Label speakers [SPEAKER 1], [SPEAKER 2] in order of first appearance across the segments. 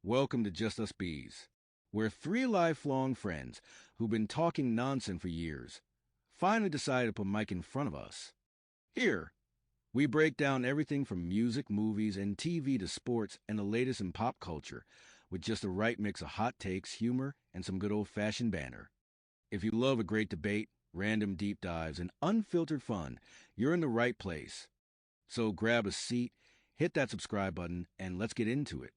[SPEAKER 1] Welcome to Just Us Bees. We're three lifelong friends who've been talking nonsense for years. Finally decided to put Mike in front of us. Here, we break down everything from music, movies, and TV to sports and the latest in pop culture with just the right mix of hot takes, humor, and some good old-fashioned banter. If you love a great debate, random deep dives, and unfiltered fun, you're in the right place. So grab a seat, hit that subscribe button, and let's get into it.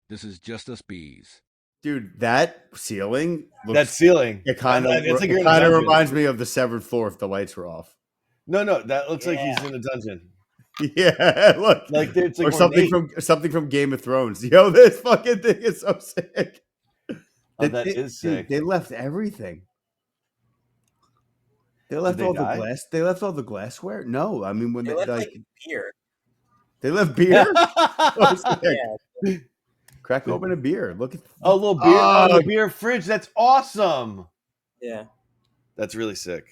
[SPEAKER 1] This is Just Us Bees.
[SPEAKER 2] Dude, that ceiling looks,
[SPEAKER 3] That ceiling.
[SPEAKER 2] it kind of
[SPEAKER 3] It's like you're in a dungeon.
[SPEAKER 2] reminds me of the seventh floor if the lights were off.
[SPEAKER 3] No, that looks like he's in a dungeon.
[SPEAKER 2] Yeah, look,
[SPEAKER 3] Like it's like
[SPEAKER 2] or something from Game of Thrones. Yo, this fucking thing is so sick.
[SPEAKER 3] That is sick.
[SPEAKER 2] They left everything. They left
[SPEAKER 3] Did
[SPEAKER 2] all
[SPEAKER 3] they
[SPEAKER 2] the
[SPEAKER 3] die?
[SPEAKER 2] glass. They left all the glassware. No, I mean when
[SPEAKER 4] They
[SPEAKER 2] they
[SPEAKER 4] left
[SPEAKER 2] like
[SPEAKER 4] beer.
[SPEAKER 2] they left beer. Oh, sick.
[SPEAKER 4] Yeah.
[SPEAKER 2] Crack open a beer. Look at
[SPEAKER 3] Oh, little beer. The beer fridge. That's awesome.
[SPEAKER 4] Yeah,
[SPEAKER 3] That's really sick.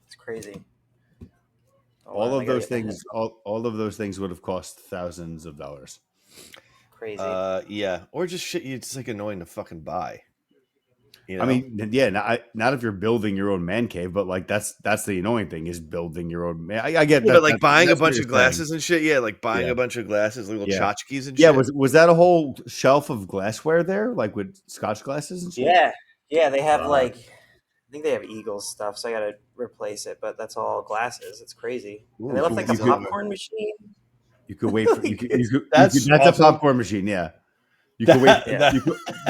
[SPEAKER 4] it's crazy.
[SPEAKER 2] all of those things. All of those things would have cost thousands of dollars.
[SPEAKER 4] Crazy.
[SPEAKER 3] Yeah, or just shit. It's like annoying to fucking buy. You know?
[SPEAKER 2] I mean, yeah, not if you're building your own man cave, but like that's the annoying thing is building your own man. I get
[SPEAKER 3] yeah,
[SPEAKER 2] that,
[SPEAKER 3] but like buying a
[SPEAKER 2] that's what
[SPEAKER 3] bunch
[SPEAKER 2] you're
[SPEAKER 3] of glasses and shit. Yeah, like buying
[SPEAKER 2] Yeah.
[SPEAKER 3] a bunch of glasses, little
[SPEAKER 2] Yeah.
[SPEAKER 3] tchotchkes and
[SPEAKER 2] saying.
[SPEAKER 3] shit.
[SPEAKER 2] Yeah, was that a whole shelf of glassware there, like with Scotch glasses and shit?
[SPEAKER 4] Yeah. They have I think they have Eagles stuff, so I gotta replace it. But that's all glasses. It's crazy.
[SPEAKER 2] Ooh,
[SPEAKER 4] And they left like
[SPEAKER 2] you
[SPEAKER 4] the
[SPEAKER 2] could-
[SPEAKER 4] popcorn machine.
[SPEAKER 2] You could wait for
[SPEAKER 3] That's
[SPEAKER 2] that's
[SPEAKER 3] awesome.
[SPEAKER 2] a popcorn machine. Yeah, you could wait.
[SPEAKER 4] Yeah.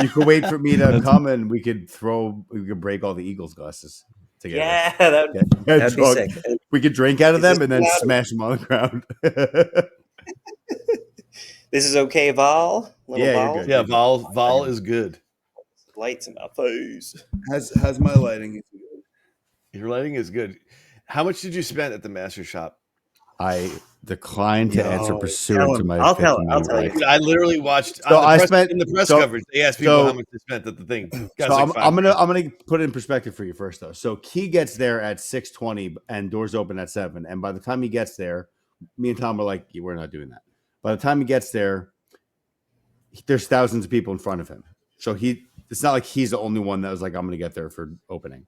[SPEAKER 2] You could wait for me to come and we could break all the Eagles glasses together.
[SPEAKER 4] Yeah, that'd be
[SPEAKER 2] drunk.
[SPEAKER 4] sick.
[SPEAKER 2] We could drink out of
[SPEAKER 4] Is
[SPEAKER 2] them
[SPEAKER 4] this
[SPEAKER 2] and then
[SPEAKER 4] allowed?
[SPEAKER 2] smash them on the ground.
[SPEAKER 4] This is okay, Vol. Little
[SPEAKER 2] Yeah, you're
[SPEAKER 4] Vol.
[SPEAKER 2] good.
[SPEAKER 3] Yeah, Vol is good.
[SPEAKER 4] Lights in my face.
[SPEAKER 2] How's my lighting?
[SPEAKER 3] Your lighting is good. How much did you spend at the master shop?
[SPEAKER 2] I declined to answer
[SPEAKER 4] Yo,
[SPEAKER 2] pursuant
[SPEAKER 4] tell
[SPEAKER 2] to
[SPEAKER 4] him.
[SPEAKER 2] my.
[SPEAKER 4] I'll tell
[SPEAKER 2] Fifth
[SPEAKER 4] him. I'll
[SPEAKER 2] Amendment
[SPEAKER 4] tell you.
[SPEAKER 2] right.
[SPEAKER 3] Dude, I literally watched
[SPEAKER 2] So
[SPEAKER 3] in
[SPEAKER 2] spent
[SPEAKER 3] the press
[SPEAKER 2] so-
[SPEAKER 3] coverage. They asked people
[SPEAKER 2] so-
[SPEAKER 3] how much they spent at the thing. Guys,
[SPEAKER 2] So
[SPEAKER 3] like
[SPEAKER 2] I'm
[SPEAKER 3] $5.
[SPEAKER 2] gonna put it in perspective for you first though. So Key gets there at 6:20 and doors open at 7. And by the time he gets there, me and Tom are like, yeah, we're not doing that. By the time he gets there, there's thousands of people in front of him. So it's not like he's the only one that was like, I'm gonna get there for opening.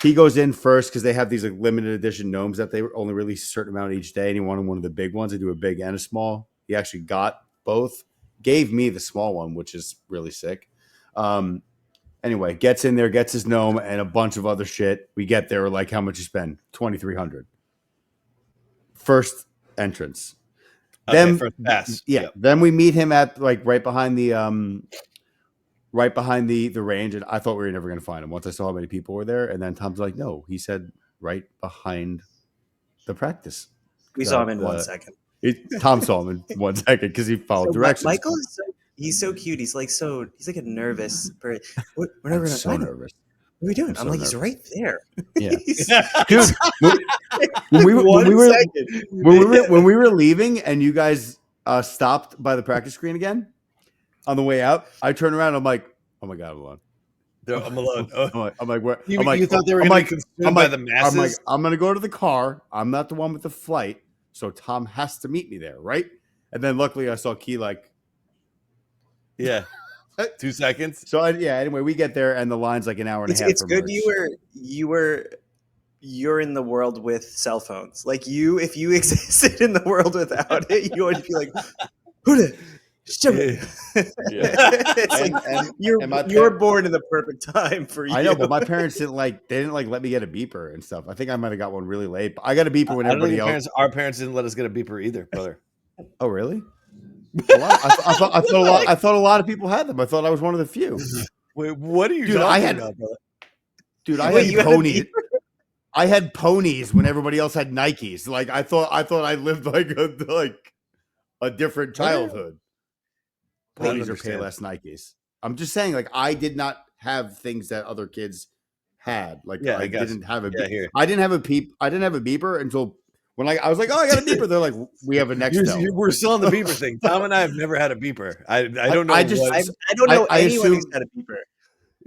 [SPEAKER 2] He goes in first because they have these like limited edition gnomes that they only release a certain amount each day, and he wanted one of the big ones. They do a big and a small. He actually got both. Gave me the small one, which is really sick. Anyway, gets in there, gets his gnome and a bunch of other shit. We get there, we're like, how much you spend? $2,300. First entrance.
[SPEAKER 3] Okay,
[SPEAKER 2] Then
[SPEAKER 3] first pass.
[SPEAKER 2] yeah.
[SPEAKER 3] Yep.
[SPEAKER 2] Then we meet him at like right behind the range, and I thought we were never gonna find him once I saw how many people were there. And then Tom's like, no, he said right behind the practice.
[SPEAKER 4] We saw him in 1 second.
[SPEAKER 2] Tom saw him in 1 second because he followed directions.
[SPEAKER 4] Michael is he's so cute. He's like a nervous person. We're never gonna
[SPEAKER 2] so
[SPEAKER 4] find him.
[SPEAKER 2] nervous.
[SPEAKER 4] What are we doing?
[SPEAKER 2] I'm
[SPEAKER 4] I'm
[SPEAKER 2] so
[SPEAKER 4] like, he's right there.
[SPEAKER 2] Yeah.
[SPEAKER 4] He's-
[SPEAKER 2] Dude, when we were
[SPEAKER 4] second.
[SPEAKER 2] when we were leaving and you guys stopped by the practice screen again on the way out, I turned around and I'm like, oh my god, I'm alone.
[SPEAKER 3] I'm alone.
[SPEAKER 2] I'm like, where?
[SPEAKER 3] You,
[SPEAKER 2] I'm like,
[SPEAKER 3] you thought they were
[SPEAKER 2] I'm
[SPEAKER 3] going
[SPEAKER 2] like,
[SPEAKER 3] to be consumed by the masses?
[SPEAKER 2] I'm like, I'm gonna go to the car. I'm not the one with the flight, so Tom has to meet me there, right? And then luckily I saw Key like.
[SPEAKER 3] yeah. 2 seconds.
[SPEAKER 2] So anyway, we get there and the line's like an hour and a half.
[SPEAKER 4] It's
[SPEAKER 2] for
[SPEAKER 4] good
[SPEAKER 2] merch.
[SPEAKER 4] you're in the world with cell phones. Like if you existed in the world without it, you would be like, who did? It's like you're born in the perfect time for you.
[SPEAKER 2] I know, but my parents didn't let me get a beeper and stuff. I think I might have got one really late. But I got a beeper when
[SPEAKER 3] I don't
[SPEAKER 2] everybody
[SPEAKER 3] think
[SPEAKER 2] else.
[SPEAKER 3] our parents didn't let us get a beeper either, brother.
[SPEAKER 2] Oh, really? I thought a lot of people had them. I thought I was one of the few.
[SPEAKER 3] Wait, what are you
[SPEAKER 2] Dude,
[SPEAKER 3] talking about, brother?
[SPEAKER 2] Dude, I
[SPEAKER 4] Wait, you
[SPEAKER 2] had
[SPEAKER 4] had a
[SPEAKER 2] ponies.
[SPEAKER 4] beeper?
[SPEAKER 2] I had ponies when everybody else had Nikes. Like I thought I lived like a different childhood.
[SPEAKER 3] I don't
[SPEAKER 2] Ponies or
[SPEAKER 3] understand.
[SPEAKER 2] Payless Nikes. I'm just saying, like I did not have things that other kids had. Like
[SPEAKER 3] Yeah,
[SPEAKER 2] I
[SPEAKER 3] I guess.
[SPEAKER 2] didn't have a.
[SPEAKER 3] Yeah, here.
[SPEAKER 2] I didn't have a beeper until when I was like, oh, I got a beeper. They're like, we have a Nextel.
[SPEAKER 3] We're still on the beeper thing. Tom and I have never had a beeper. I don't know.
[SPEAKER 2] I just-
[SPEAKER 4] I don't know
[SPEAKER 2] I
[SPEAKER 4] anyone who's
[SPEAKER 2] assume-
[SPEAKER 4] got a beeper.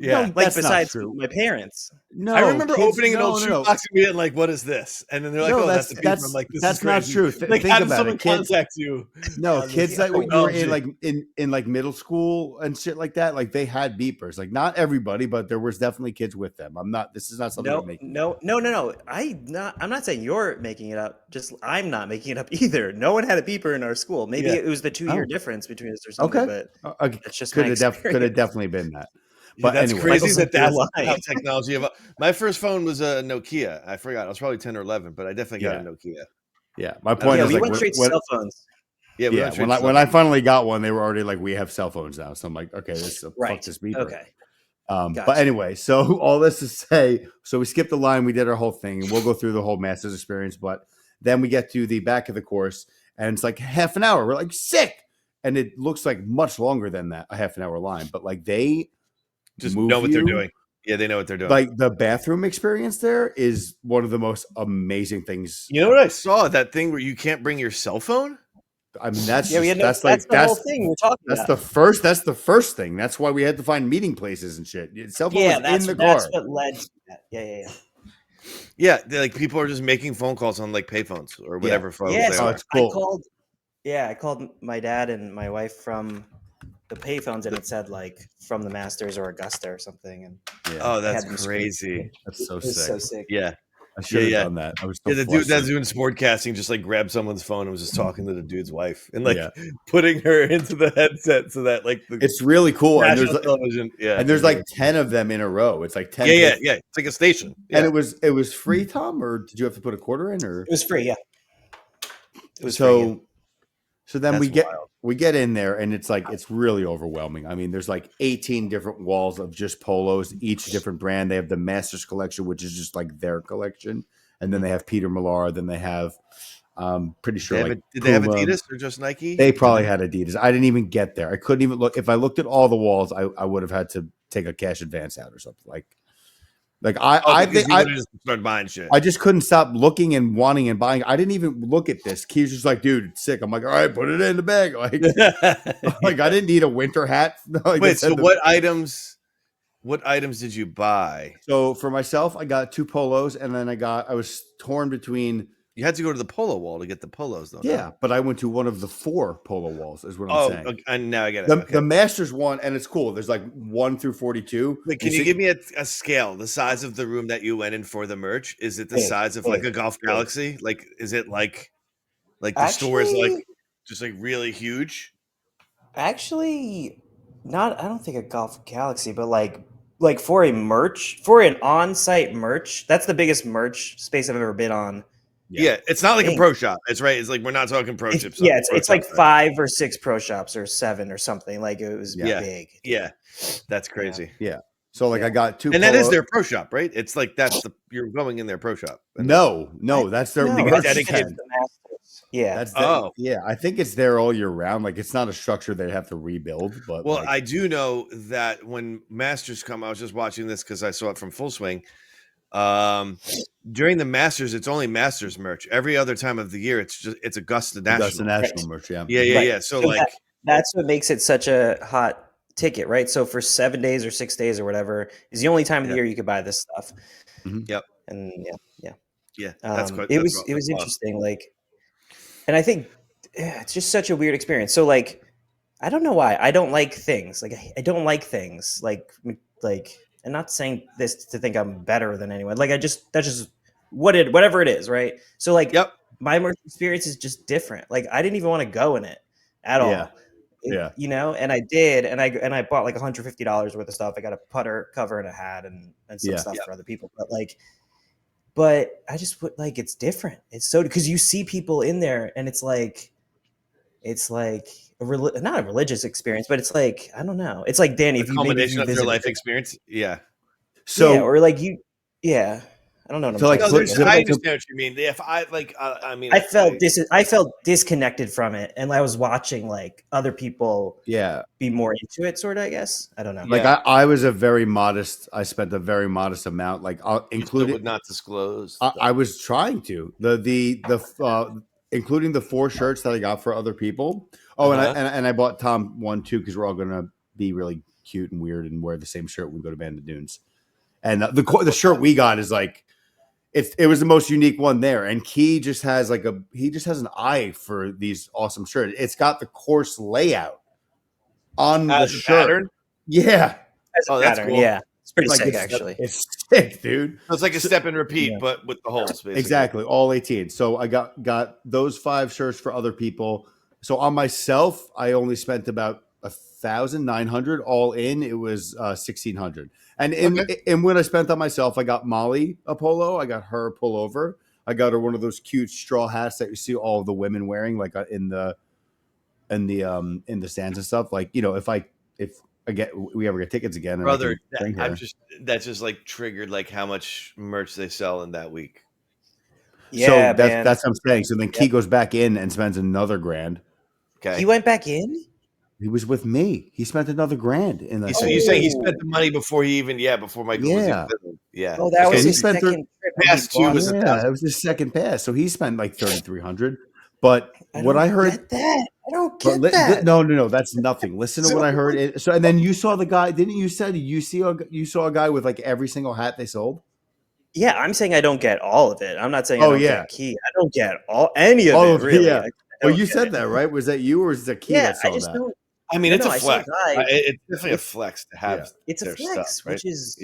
[SPEAKER 3] Yeah.
[SPEAKER 2] No,
[SPEAKER 4] Like
[SPEAKER 2] that's not
[SPEAKER 4] besides
[SPEAKER 2] true.
[SPEAKER 4] my parents.
[SPEAKER 2] No,
[SPEAKER 3] I remember
[SPEAKER 2] kids,
[SPEAKER 3] opening an old
[SPEAKER 2] no.
[SPEAKER 3] shoebox and being like, "What is this?" And then they're like,
[SPEAKER 2] No,
[SPEAKER 3] "Oh, that's a beeper." I'm like, "This is
[SPEAKER 2] that's not
[SPEAKER 3] crazy."
[SPEAKER 2] true.
[SPEAKER 3] Like,
[SPEAKER 2] Think
[SPEAKER 3] how does
[SPEAKER 2] about
[SPEAKER 3] someone
[SPEAKER 2] it. Kids,
[SPEAKER 3] contact you?
[SPEAKER 2] no,
[SPEAKER 3] on
[SPEAKER 2] kids
[SPEAKER 3] this
[SPEAKER 2] that when you were in
[SPEAKER 3] technology?
[SPEAKER 2] like middle school and shit like that, like they had beepers. Like not everybody, but there was definitely kids with them. This is not something I'm making up.
[SPEAKER 4] No. I'm not saying you're making it up. Just I'm not making it up either. No one had a beeper in our school. Maybe
[SPEAKER 3] Yeah.
[SPEAKER 4] it was the 2-year
[SPEAKER 2] Oh.
[SPEAKER 4] different between us or something.
[SPEAKER 2] Okay.
[SPEAKER 4] But that's just
[SPEAKER 2] Could
[SPEAKER 4] my
[SPEAKER 2] have
[SPEAKER 4] experience.
[SPEAKER 2] definitely been that.
[SPEAKER 3] Yeah,
[SPEAKER 2] But
[SPEAKER 3] that's
[SPEAKER 2] anyway,
[SPEAKER 3] crazy
[SPEAKER 4] Michael's like,
[SPEAKER 3] that's
[SPEAKER 4] "You're
[SPEAKER 3] how
[SPEAKER 4] lying."
[SPEAKER 3] technology evolved. My first phone was a Nokia. I forgot. I was probably 10 or 11, but I definitely got a
[SPEAKER 2] Yeah.
[SPEAKER 3] Nokia.
[SPEAKER 2] yeah. My
[SPEAKER 3] don't
[SPEAKER 2] point
[SPEAKER 4] Yeah,
[SPEAKER 3] know.
[SPEAKER 2] is
[SPEAKER 4] we
[SPEAKER 2] like
[SPEAKER 4] went straight to cell phones.
[SPEAKER 3] Yeah, we
[SPEAKER 2] yeah,
[SPEAKER 3] went straight
[SPEAKER 2] when
[SPEAKER 3] to
[SPEAKER 2] when I
[SPEAKER 3] cell
[SPEAKER 2] finally got one, they were already like, we have cell phones now. So I'm like, okay, fuck
[SPEAKER 4] Right.
[SPEAKER 2] this beeper.
[SPEAKER 4] Okay.
[SPEAKER 2] But
[SPEAKER 4] Gotcha.
[SPEAKER 2] anyway, so all this to say, so we skipped the line, we did our whole thing, and we'll go through the whole Masters experience. But then we get to the back of the course, and it's like half an hour. We're like, sick, and it looks like much longer than that, a half an hour line. But like they
[SPEAKER 3] just
[SPEAKER 2] move
[SPEAKER 3] know what they're
[SPEAKER 2] you.
[SPEAKER 3] doing. Yeah, they know what they're doing.
[SPEAKER 2] Like the bathroom experience there is one of the most amazing things.
[SPEAKER 3] You know what I saw? That thing where you can't bring your cell phone?
[SPEAKER 2] I mean, that's
[SPEAKER 4] Yeah, we
[SPEAKER 2] just,
[SPEAKER 4] had no, that's the whole thing we're talking
[SPEAKER 2] that's
[SPEAKER 4] about.
[SPEAKER 2] the first thing. That's why we had to find meeting places and shit. Cell phone
[SPEAKER 4] Yeah,
[SPEAKER 2] was in the
[SPEAKER 4] that's
[SPEAKER 2] car.
[SPEAKER 4] what led to that. Yeah.
[SPEAKER 3] Yeah, like people are just making phone calls on like payphones or whatever phones
[SPEAKER 4] Yeah,
[SPEAKER 3] they
[SPEAKER 4] so
[SPEAKER 3] are.
[SPEAKER 2] it's cool.
[SPEAKER 4] I called my dad and my wife from the payphones, and it said like from the Masters or Augusta or something. And
[SPEAKER 2] Yeah.
[SPEAKER 3] Oh,
[SPEAKER 4] I
[SPEAKER 3] that's
[SPEAKER 4] had them screen.
[SPEAKER 3] crazy.
[SPEAKER 2] That's so
[SPEAKER 4] It was
[SPEAKER 2] sick.
[SPEAKER 4] so sick.
[SPEAKER 3] Yeah.
[SPEAKER 2] I should have
[SPEAKER 3] Yeah.
[SPEAKER 2] done that. I was so
[SPEAKER 3] Yeah, the dude that's
[SPEAKER 2] flustered.
[SPEAKER 3] doing sportcasting just like grabbed someone's phone and was just talking to the dude's wife and like
[SPEAKER 2] Yeah.
[SPEAKER 3] putting her into the headset so that like the
[SPEAKER 2] It's really cool. And
[SPEAKER 3] national
[SPEAKER 2] there's
[SPEAKER 3] television. Yeah.
[SPEAKER 2] and there's like 10 of them in a row. It's like 10.
[SPEAKER 3] Yeah. It's like a station. Yeah.
[SPEAKER 2] And it was free, Tom, or did you have to put a quarter in, or
[SPEAKER 4] It was free. Yeah, it was
[SPEAKER 2] so
[SPEAKER 4] free. Yeah.
[SPEAKER 2] so then
[SPEAKER 3] That's wild.
[SPEAKER 2] we get in there and it's like it's really overwhelming. I mean, there's like 18 different walls of just polos, each different brand. They have the Masters collection, which is just like their collection, and then they have Peter Millar. Then they have, pretty sure like
[SPEAKER 3] Did they have
[SPEAKER 2] Puma.
[SPEAKER 3] Adidas or just Nike?
[SPEAKER 2] They probably had Adidas. I didn't even get there. I couldn't even look. If I looked at all the walls, I would have had to take a cash advance out or something. I
[SPEAKER 3] because
[SPEAKER 2] think
[SPEAKER 3] you would have just started buying shit.
[SPEAKER 2] I just couldn't stop looking and wanting and buying. I didn't even look at this. He was just like, dude, it's sick. I'm like, all right, put it in the bag. Like, like I didn't need a winter hat. Like,
[SPEAKER 3] Wait, so what items did you buy?
[SPEAKER 2] So for myself, I got 2 polos, and then I was torn between.
[SPEAKER 3] You had to go to the polo wall to get the polos, though.
[SPEAKER 2] Yeah,
[SPEAKER 3] no?
[SPEAKER 2] but I went to one of the 4 polo walls. Is what I'm
[SPEAKER 3] Oh,
[SPEAKER 2] saying.
[SPEAKER 3] okay, and now I get it.
[SPEAKER 2] The,
[SPEAKER 3] Okay.
[SPEAKER 2] the Masters one, and it's cool. There's like 1 through 42.
[SPEAKER 3] Wait, can you give me a scale? The size of the room that you went in for the merch? Is it the
[SPEAKER 4] Big,
[SPEAKER 3] size of like a Golf Galaxy? Like, is it like the store is like just like really huge?
[SPEAKER 4] Actually, not. I don't think a Golf Galaxy, but like for an on-site merch, that's the biggest merch space I've ever been on.
[SPEAKER 3] Yeah, it's not like a
[SPEAKER 4] Dang.
[SPEAKER 3] pro shop. It's right. It's like we're not talking pro chips.
[SPEAKER 4] It's like 5 or 6 pro shops or 7 or something. Like it was
[SPEAKER 3] Yeah.
[SPEAKER 4] big.
[SPEAKER 3] Yeah, that's crazy.
[SPEAKER 2] Yeah. So like
[SPEAKER 4] Yeah.
[SPEAKER 2] I got 2
[SPEAKER 3] And that is
[SPEAKER 2] polo-
[SPEAKER 3] their pro shop, right? It's like you're going in their pro shop. And
[SPEAKER 2] No, that's their
[SPEAKER 4] No,
[SPEAKER 3] Like a
[SPEAKER 2] merch
[SPEAKER 3] dedicated-
[SPEAKER 2] tent.
[SPEAKER 4] the Masters. Yeah.
[SPEAKER 2] That's
[SPEAKER 3] Oh.
[SPEAKER 2] yeah. I think it's there all year round. Like it's not a structure they have to rebuild. But
[SPEAKER 3] Well,
[SPEAKER 2] like,
[SPEAKER 3] I do know that when Masters come, I was just watching this because I saw it from Full Swing. During the Masters, it's only Masters merch. Every other time of the year, it's Augusta National.
[SPEAKER 2] Augusta National merch. Yeah.
[SPEAKER 3] Yeah.
[SPEAKER 4] Right.
[SPEAKER 3] So
[SPEAKER 4] So
[SPEAKER 3] like,
[SPEAKER 4] That's what makes it such a hot ticket, right? So for 7 days or 6 days or whatever is the only time of the year you could buy this stuff.
[SPEAKER 2] Mhm.
[SPEAKER 3] Yep.
[SPEAKER 4] And
[SPEAKER 3] yeah, that's quite.
[SPEAKER 4] it was interesting. Like, and I think it's just such a weird experience. So like, I don't know why I don't like things. Like I don't like things. Like, I'm not saying this to think I'm better than anyone. Like that's just whatever it is, right? So like,
[SPEAKER 3] Yep.
[SPEAKER 4] my merch experience is just different. Like I didn't even want to go in it at all.
[SPEAKER 2] Yeah. Yeah.
[SPEAKER 4] You know, and I did, and I bought like $150 worth of stuff. I got a putter cover and a hat and some
[SPEAKER 2] Yeah.
[SPEAKER 4] stuff for other people. But I just put like it's different. It's so because you see people in there, and it's like not a religious experience, but it's like I don't know. It's like Danny, if you
[SPEAKER 3] Combination of your
[SPEAKER 4] visit
[SPEAKER 3] life experience. Yeah.
[SPEAKER 2] So
[SPEAKER 4] yeah, or like you, yeah. I don't know. What I'm
[SPEAKER 2] So, like,
[SPEAKER 4] trying
[SPEAKER 3] No,
[SPEAKER 4] to
[SPEAKER 2] put-
[SPEAKER 4] say.
[SPEAKER 3] I
[SPEAKER 2] so-
[SPEAKER 3] understand what you mean. If I like, I mean,
[SPEAKER 4] I felt disconnected from it, and I was watching like other people
[SPEAKER 2] yeah.
[SPEAKER 4] be more into it. Sort of, I guess. I don't know.
[SPEAKER 2] Like I was I spent a very modest amount. Like
[SPEAKER 3] including would not disclose.
[SPEAKER 2] I was trying to including the 4 shirts that I got for other people. Oh,
[SPEAKER 3] Uh-huh.
[SPEAKER 2] and I bought Tom one too because we're all gonna be really cute and weird and wear the same shirt when we go to Bandon Dunes. And the shirt we got is like it was the most unique one there. And Key just has an eye for these awesome shirts. It's got the course layout on the
[SPEAKER 3] As a
[SPEAKER 2] shirt.
[SPEAKER 3] pattern?
[SPEAKER 2] Yeah.
[SPEAKER 4] As a
[SPEAKER 3] that's
[SPEAKER 4] pattern,
[SPEAKER 3] cool.
[SPEAKER 4] yeah. It's pretty
[SPEAKER 2] Like
[SPEAKER 4] sick, actually.
[SPEAKER 2] It's sick, dude.
[SPEAKER 3] So it's like a step and repeat, but with the holes, basically.
[SPEAKER 2] Exactly, all 18. So I got those 5 shirts for other people. So on myself, I only spent about 1,900 all in. It was 1,600. And when I spent on myself, I got Molly a polo. I got her a pullover. I got her one of those cute straw hats that you see all of the women wearing, like in the stands and stuff. Like, you know, if we ever get tickets again, and
[SPEAKER 3] brother,
[SPEAKER 2] bring her.
[SPEAKER 3] that's just like triggered like how much merch they sell in that week.
[SPEAKER 4] Yeah,
[SPEAKER 2] so that's what I'm saying. So then Key goes back in and spends another $1,000.
[SPEAKER 3] Okay,
[SPEAKER 4] he went back in.
[SPEAKER 2] He was with me. He spent another $1,000 in that.
[SPEAKER 3] So you're saying he spent the money before before Michael was even living. Yeah.
[SPEAKER 4] Oh, that was
[SPEAKER 2] he
[SPEAKER 4] his
[SPEAKER 2] spent
[SPEAKER 4] second trip.
[SPEAKER 3] Pass two was
[SPEAKER 2] yeah, it was his second pass. So he spent like 3,300. But what I heard,
[SPEAKER 4] get that. I don't get that.
[SPEAKER 2] No, that's nothing. Listen to what I heard. So and then you saw the guy, didn't you? Said you saw a guy with like every single hat they sold.
[SPEAKER 4] Yeah, I'm saying I don't get all of it. I'm not saying I don't get Key. I don't get any of it, really.
[SPEAKER 2] Yeah. Well, you said that, right? Was that you or is that Key that saw that?
[SPEAKER 4] Don't.
[SPEAKER 3] I mean, it's a flex. It's definitely a flex to have.
[SPEAKER 4] It's a flex,
[SPEAKER 3] stuff, right?
[SPEAKER 4] which is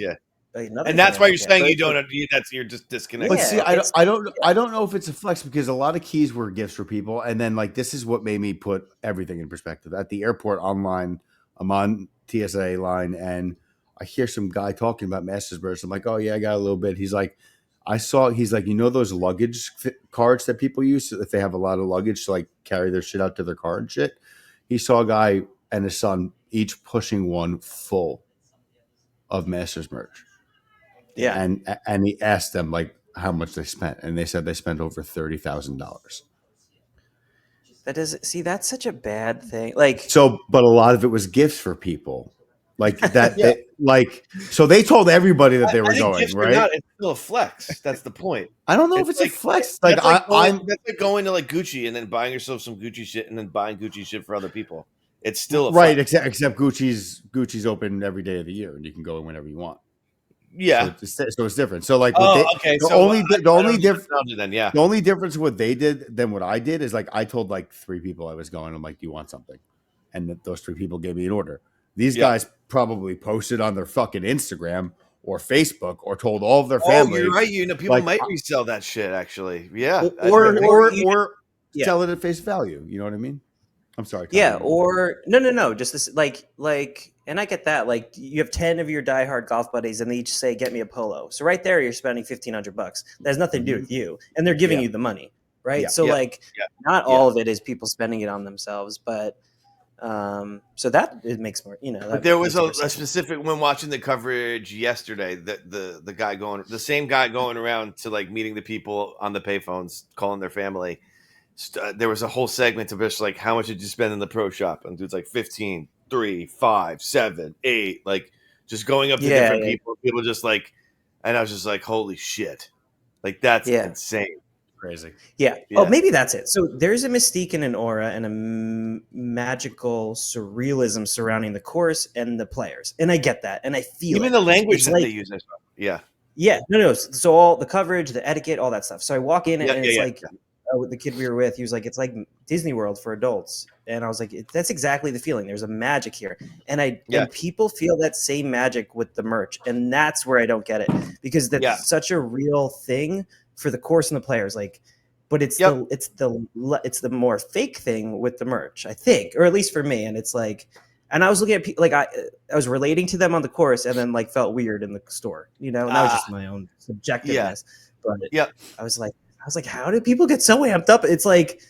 [SPEAKER 3] and that's why you're saying you don't. You're just disconnected.
[SPEAKER 2] But see, I don't know if it's a flex because a lot of keys were gifts for people, and then like this is what made me put everything in perspective. At the airport online, I'm on TSA line, and I hear some guy talking about Mastersburg. I'm like, oh yeah, I got a little bit. He's like, he's like, you know those luggage cards that people use if they have a lot of luggage to like carry their shit out to their car and shit. He saw a guy and his son each pushing one full of Masters merch.
[SPEAKER 4] Yeah.
[SPEAKER 2] And he asked them like how much they spent, and they said they spent over $30,000.
[SPEAKER 4] That's such a bad thing. Like,
[SPEAKER 2] so, but a lot of it was gifts for people. Like that, so they told everybody that they were going, right?
[SPEAKER 3] It's still a flex. That's the point.
[SPEAKER 2] I don't know if it's a flex. Like
[SPEAKER 3] that's like going to like Gucci and then buying yourself some Gucci shit and then buying Gucci shit for other people. It's still a flex.
[SPEAKER 2] Except Gucci's open every day of the year, and you can go in whenever you want.
[SPEAKER 3] Yeah,
[SPEAKER 2] so it's different. So like,
[SPEAKER 3] the
[SPEAKER 2] only difference what they did than what I did is like I told like 3 people I was going. I'm like, do you want something? And those 3 people gave me an order. These guys probably posted on their fucking Instagram or Facebook or told all of their family.
[SPEAKER 3] You're right. You know, people might resell that shit actually. Yeah,
[SPEAKER 2] or sell it at face value. You know what I mean? I'm sorry.
[SPEAKER 4] Yeah, or no. Just this, like, and I get that. Like, you have 10 of your diehard golf buddies, and they each say, "Get me a polo." So right there, you're spending $1,500. That has nothing to do with you, and they're giving you the money, right?
[SPEAKER 2] Yeah.
[SPEAKER 4] So not all of it is people spending it on themselves, but so that it makes more.
[SPEAKER 3] But there was a specific when watching the coverage yesterday. The same guy going around to like meeting the people on the payphones, calling their family. There was a whole segment of just like, how much did you spend in the pro shop? And dude's like 15, 3, 5, 7, 8, like just going up to different people. People just like, and I was just like, holy shit, like that's insane,
[SPEAKER 2] crazy.
[SPEAKER 4] Yeah. Oh, maybe that's it. So there's a mystique and an aura and a magical surrealism surrounding the course and the players, and I get that, and I feel
[SPEAKER 3] even the language that they use as well. Yeah.
[SPEAKER 4] Yeah. No. So all the coverage, the etiquette, all that stuff. So I walk in and it's like. The kid we were with, he was like, it's like Disney World for adults. And I was like, that's exactly the feeling. There's a magic here. And and people feel that same magic with the merch. And that's where I don't get it, because that's such a real thing for the course and the players. Like, but it's the more fake thing with the merch, I think, or at least for me. And it's like, and I was looking at people, like I was relating to them on the course and then like felt weird in the store, and that was just my own subjectiveness. But I was like, how do people get so amped up? It's like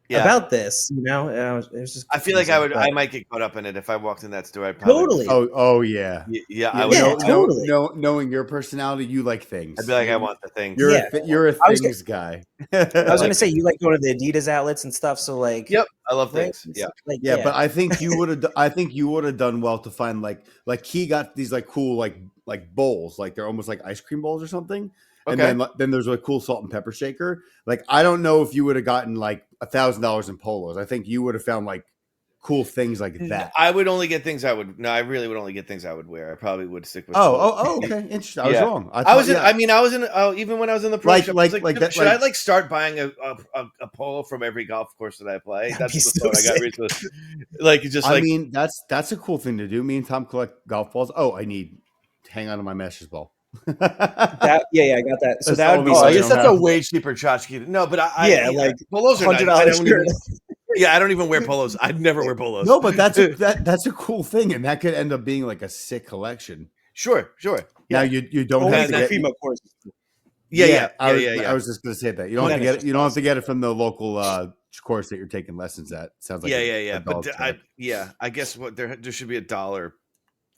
[SPEAKER 4] about this, it was just.
[SPEAKER 3] I feel like I might get caught up in it if I walked in that store. I'd probably
[SPEAKER 2] Oh yeah.
[SPEAKER 3] I would.
[SPEAKER 2] Totally. Knowing your personality, you like things.
[SPEAKER 3] I'd be like, I want the things.
[SPEAKER 2] You're a things guy.
[SPEAKER 4] I was gonna say you like going to the Adidas outlets and stuff. So like,
[SPEAKER 3] I love things.
[SPEAKER 2] But I think you would have. I think you would have done well to find like he got these like cool like bowls, like they're almost like ice cream bowls or something. Okay. And then there's a cool salt and pepper shaker. Like, I don't know if you would have gotten like $1,000 in polos. I think you would have found like cool things like that.
[SPEAKER 3] I would only get things I would. No, I really would only get things I would wear. I probably would stick with.
[SPEAKER 2] Okay, interesting. I was
[SPEAKER 3] Yeah.
[SPEAKER 2] wrong.
[SPEAKER 3] I was in. Even when I was in the pro shop, I was like
[SPEAKER 2] that,
[SPEAKER 3] should I like start buying a polo from every golf course that I play?
[SPEAKER 4] That'd
[SPEAKER 3] That's the
[SPEAKER 4] be
[SPEAKER 3] thought
[SPEAKER 4] so
[SPEAKER 3] I got
[SPEAKER 4] sick.
[SPEAKER 3] recently. Like just
[SPEAKER 2] I
[SPEAKER 3] like
[SPEAKER 2] mean, that's a cool thing to do. Me and Tom collect golf balls. Oh, I need to hang on to my Masters ball.
[SPEAKER 4] I got that. So
[SPEAKER 2] That's
[SPEAKER 4] that would be.
[SPEAKER 2] all
[SPEAKER 3] I
[SPEAKER 2] I
[SPEAKER 3] guess
[SPEAKER 2] don't
[SPEAKER 3] that's a
[SPEAKER 2] have.
[SPEAKER 3] way cheaper tchotchke. No, but
[SPEAKER 4] like
[SPEAKER 3] polos are nice.
[SPEAKER 4] $100
[SPEAKER 3] I don't
[SPEAKER 4] shirt.
[SPEAKER 3] even, I don't even wear polos. I'd never wear polos.
[SPEAKER 2] No, but that's a cool thing, and that could end up being like a sick collection.
[SPEAKER 3] Sure.
[SPEAKER 2] Now you don't
[SPEAKER 4] Only
[SPEAKER 2] have to
[SPEAKER 4] the
[SPEAKER 2] get.
[SPEAKER 4] female courses.
[SPEAKER 2] I
[SPEAKER 3] I
[SPEAKER 2] was just going to say that you don't have to get it. You don't have to get it from the local course that you're taking lessons at. Sounds like
[SPEAKER 3] But I guess there should be a dollar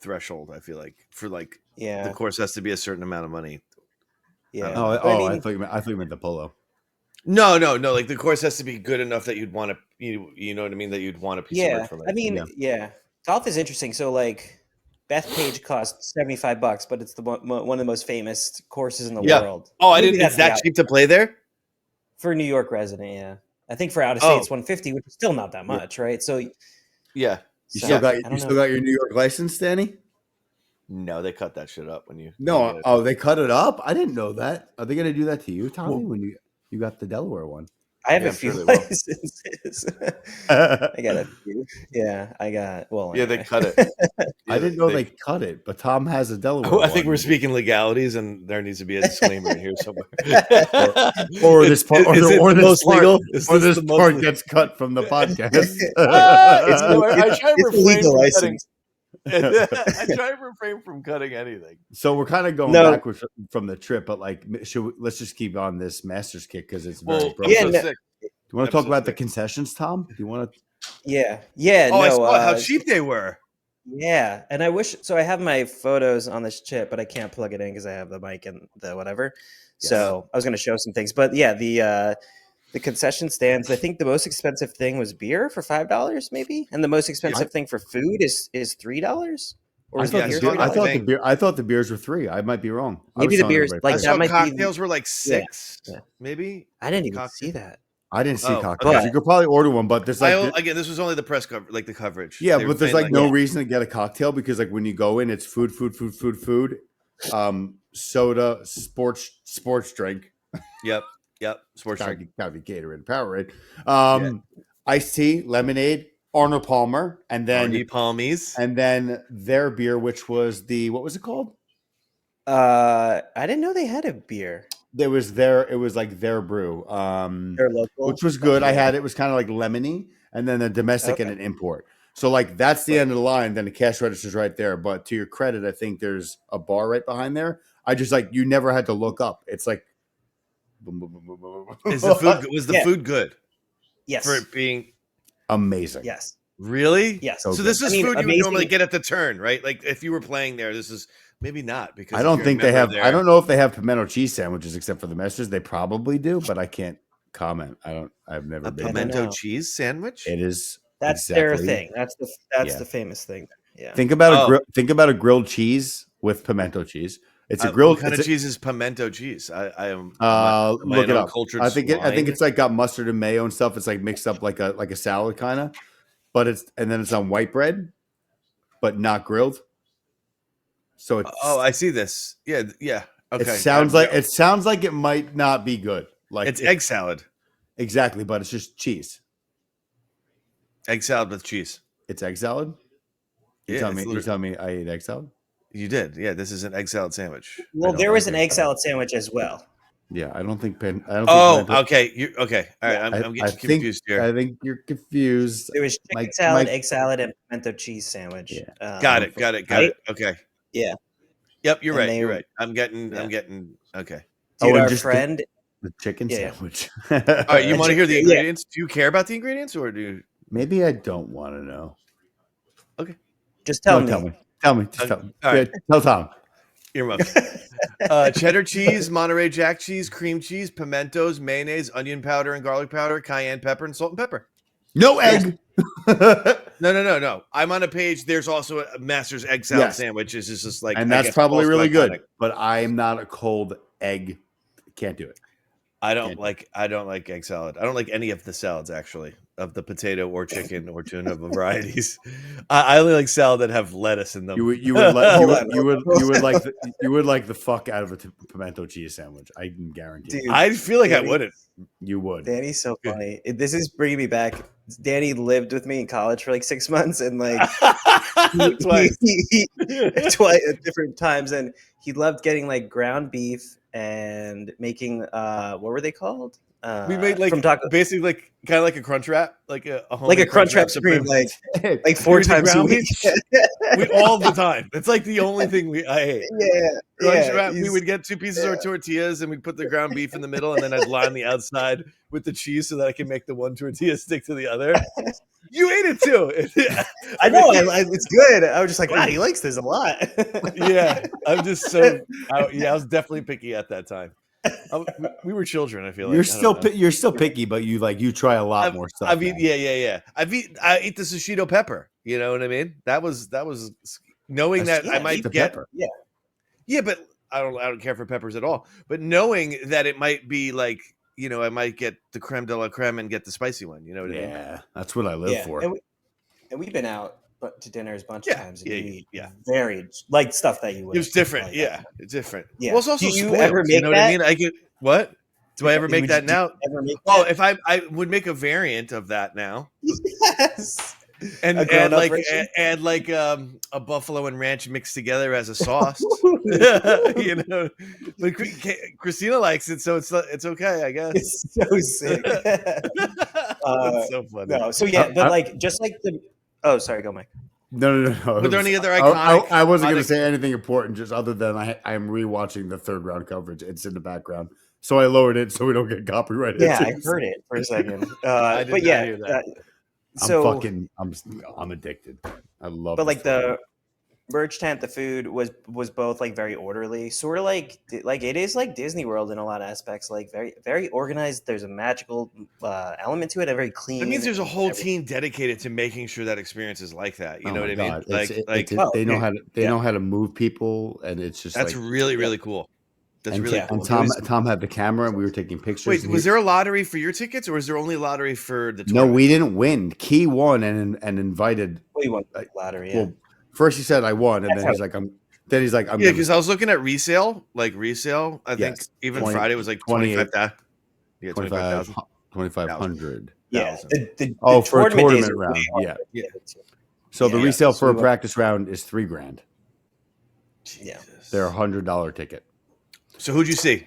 [SPEAKER 3] threshold. I feel like for like the course has to be a certain amount of money.
[SPEAKER 4] Yeah.
[SPEAKER 2] I thought you meant the polo.
[SPEAKER 3] No. Like the course has to be good enough that you'd want to, you know what I mean? That you'd want a piece of work from it.
[SPEAKER 4] I mean, golf is interesting. So like Bethpage costs $75, but it's one of the most famous courses in the world.
[SPEAKER 3] Oh, I didn't. Is that cheap to play there?
[SPEAKER 4] For a New York resident, yeah. I think for out of state it's $150, which is still not that much, right? So
[SPEAKER 3] yeah.
[SPEAKER 2] You still got your New York license, Danny?
[SPEAKER 3] No, they cut that shit up when you.
[SPEAKER 2] They cut it up. I didn't know that. Are they going to do that to you, Tommy? When you got the Delaware one?
[SPEAKER 4] I have a few licenses. I got a few. Yeah, I got. Well,
[SPEAKER 3] anyway. They cut it.
[SPEAKER 2] I didn't know they cut it, but Tom has a Delaware.
[SPEAKER 3] I think we're speaking legalities, and there needs to be a disclaimer in here somewhere.
[SPEAKER 2] or this part, this part
[SPEAKER 3] gets
[SPEAKER 2] cut from the podcast.
[SPEAKER 3] I try to refrain from
[SPEAKER 4] license.
[SPEAKER 3] I try to refrain from cutting anything.
[SPEAKER 2] So we're kind of going backwards from the trip, but like, let's just keep on this Masters kick because it's very broken.
[SPEAKER 3] Sick.
[SPEAKER 2] Do you want to talk about the concessions, Tom? Do you want to?
[SPEAKER 4] Yeah.
[SPEAKER 3] I saw how cheap they were.
[SPEAKER 4] Yeah, and I wish so. I have my photos on this chip, but I can't plug it in because I have the mic and the whatever. Yes. So I was going to show some things, but yeah, the concession stands. I think the most expensive thing was beer for $5, maybe, and the most expensive thing for food is $3. Or
[SPEAKER 2] I thought the beers were $3. I might be wrong.
[SPEAKER 4] Maybe the beers
[SPEAKER 3] like that might cocktails were like $6.
[SPEAKER 4] Yeah.
[SPEAKER 3] Maybe
[SPEAKER 4] I didn't even see that.
[SPEAKER 2] I didn't see cocktails. Okay. You could probably order one, but there's like
[SPEAKER 3] again, this was only the press cover, like the coverage.
[SPEAKER 2] Yeah, but there's like no reason to get a cocktail because like when you go in, it's food, soda, sports drink.
[SPEAKER 3] Yep. Sports drink.
[SPEAKER 2] Gotta be Gatorade, Powerade. Iced tea, lemonade, Arnold Palmer, and then
[SPEAKER 3] Arnie Palmies,
[SPEAKER 2] and then their beer, which was what was it called?
[SPEAKER 4] I didn't know they had a beer.
[SPEAKER 2] It was like their brew,
[SPEAKER 4] their local,
[SPEAKER 2] which was good. I had it was kind of like lemony, and then a domestic and an import. So like that's the end of the line. Then the cash register's right there. But to your credit, I think there's a bar right behind there. I just like you never had to look up. It's like
[SPEAKER 3] was the food good?
[SPEAKER 4] Yes,
[SPEAKER 3] for it being
[SPEAKER 2] amazing.
[SPEAKER 4] Yes,
[SPEAKER 3] really.
[SPEAKER 4] Yes.
[SPEAKER 3] So this is food you would normally get at the turn, right? Like if you were playing there, this is. Maybe not because
[SPEAKER 2] I don't think they have. I don't know if they have pimento cheese sandwiches except for the Masters. They probably do, but I can't comment. I've never been
[SPEAKER 3] pimento cheese sandwich.
[SPEAKER 2] It is.
[SPEAKER 4] That's their thing. That's the famous thing. Yeah.
[SPEAKER 2] Think about a grilled cheese with pimento cheese. It's a grilled.
[SPEAKER 3] What kind of cheese is pimento cheese? I am.
[SPEAKER 2] Look it up.
[SPEAKER 3] Cultured
[SPEAKER 2] I think it's like got mustard and mayo and stuff. It's like mixed up like a salad kind of, but then it's on white bread, but not grilled. So it's,
[SPEAKER 3] I see this. Yeah. Okay.
[SPEAKER 2] It sounds like it might not be good. Like
[SPEAKER 3] it's egg salad.
[SPEAKER 2] Exactly, but it's just cheese.
[SPEAKER 3] Egg salad with cheese.
[SPEAKER 2] It's egg salad? You tell me I ate egg salad?
[SPEAKER 3] You did. Yeah, this is an egg salad sandwich.
[SPEAKER 4] Well, there was an egg salad sandwich as well.
[SPEAKER 2] Yeah, I don't think okay.
[SPEAKER 3] All right. I'm getting confused here.
[SPEAKER 2] I think you're confused.
[SPEAKER 4] There was chicken salad, egg salad, and pimento cheese sandwich.
[SPEAKER 2] Yeah.
[SPEAKER 3] Got it. Okay.
[SPEAKER 4] Yeah.
[SPEAKER 3] Yep, you're right. I'm getting okay.
[SPEAKER 4] Dude, our friend
[SPEAKER 2] the chicken sandwich.
[SPEAKER 3] All right, you want to hear the ingredients? Do you care about the ingredients or do you
[SPEAKER 2] Maybe I don't want to know.
[SPEAKER 3] Okay.
[SPEAKER 4] Just tell me.
[SPEAKER 2] Tell me. Just tell me.
[SPEAKER 3] All right.
[SPEAKER 2] Tell Tom.
[SPEAKER 3] Earmuffs. Cheddar cheese, Monterey Jack cheese, cream cheese, pimentos, mayonnaise, onion powder and garlic powder, cayenne pepper, and salt and pepper.
[SPEAKER 2] No egg.
[SPEAKER 3] No. I'm on a page. There's also a Master's egg salad sandwich. It's just like,
[SPEAKER 2] and that's probably really good. But I'm not a cold egg. Can't do it.
[SPEAKER 3] I don't like egg salad. I don't like any of the salads actually, of the potato or chicken or tuna varieties. I only like salad that have lettuce in them.
[SPEAKER 2] You would like the fuck out of a pimento cheese sandwich. I can guarantee.
[SPEAKER 4] Dude,
[SPEAKER 3] I feel like I wouldn't.
[SPEAKER 2] You would.
[SPEAKER 4] Danny's so funny. This is bringing me back. Danny lived with me in college for like 6 months, and like
[SPEAKER 3] Twice.
[SPEAKER 4] twice at different times, and he loved getting like ground beef and making what were they called?
[SPEAKER 3] We made like
[SPEAKER 4] from Taco,
[SPEAKER 3] basically like kind of like a crunch wrap, like a
[SPEAKER 4] crunch wrap supreme, like 4 times a week.
[SPEAKER 3] We all the time. It's like the only thing I ate. Crunch wrap. We would get 2 pieces of tortillas and we'd put the ground beef in the middle, and then I'd line the outside with the cheese so that I can make the one tortilla stick to the other. You ate it too.
[SPEAKER 4] I know. It's good. I was just like, wow, he likes this a lot.
[SPEAKER 3] Yeah, I'm just so. I was definitely picky at that time. We were children. I feel like
[SPEAKER 2] you're still picky, but you try a lot more stuff.
[SPEAKER 3] I mean, yeah. I eat the shishito pepper. You know what I mean? That was knowing that I might get
[SPEAKER 2] pepper.
[SPEAKER 3] Yeah, but I don't care for peppers at all. But knowing that it might be like, I might get the creme de la creme and get the spicy one. You know what I mean?
[SPEAKER 2] Yeah, that's what I live for.
[SPEAKER 4] And we've been out to dinners a bunch of times.
[SPEAKER 3] Yeah.
[SPEAKER 4] Varied, like stuff that you would.
[SPEAKER 3] It was different.
[SPEAKER 4] Like
[SPEAKER 3] it's different.
[SPEAKER 4] Yeah.
[SPEAKER 3] Well, it's also
[SPEAKER 4] Do you
[SPEAKER 3] spoiled,
[SPEAKER 4] ever make
[SPEAKER 3] you know
[SPEAKER 4] that?
[SPEAKER 3] what I mean? I get what? Do I ever make that now?
[SPEAKER 4] Oh,
[SPEAKER 3] if I would make a variant of that now.
[SPEAKER 4] Yes.
[SPEAKER 3] And like a buffalo and ranch mixed together as a sauce. But Christina likes it, so it's okay, I guess.
[SPEAKER 4] It's so sick.
[SPEAKER 3] That's so funny.
[SPEAKER 4] No, so yeah, but like just like the. Oh, sorry, go Mike.
[SPEAKER 2] No.
[SPEAKER 3] Were there any other iconic?
[SPEAKER 2] I wasn't going to say anything important, just other than I am rewatching the third round coverage. It's in the background, so I lowered it so we don't get copyrighted.
[SPEAKER 4] Yeah, I heard it for a second. But yeah,
[SPEAKER 3] hear that.
[SPEAKER 4] so
[SPEAKER 2] I'm addicted. I love.
[SPEAKER 4] But like the merch tent, the food was both like very orderly, sort of like it is like Disney World in a lot of aspects, like very very organized. There's a magical element to it, a very clean.
[SPEAKER 3] That means there's a whole team dedicated to making sure that experience is like that. You know what I mean?
[SPEAKER 2] They know how to move people, and it's just
[SPEAKER 3] that's really really cool. That's really cool.
[SPEAKER 2] And Tom had the camera, and we were taking pictures.
[SPEAKER 3] Wait, was there a lottery for your tickets, or was there only a lottery for the
[SPEAKER 2] tournament? No, we didn't win. Key won and invited.
[SPEAKER 4] We won the lottery.
[SPEAKER 2] Well, first he said I won, and then he's like, I'm.
[SPEAKER 3] Yeah, because I was looking at resale. I think even Friday was like 25,000. Yeah,
[SPEAKER 2] 2,500.
[SPEAKER 4] Yeah.
[SPEAKER 2] For a tournament round. Yeah. So the resale for a practice round is $3,000.
[SPEAKER 4] Yeah,
[SPEAKER 2] they're $100 ticket.
[SPEAKER 3] So who'd you see?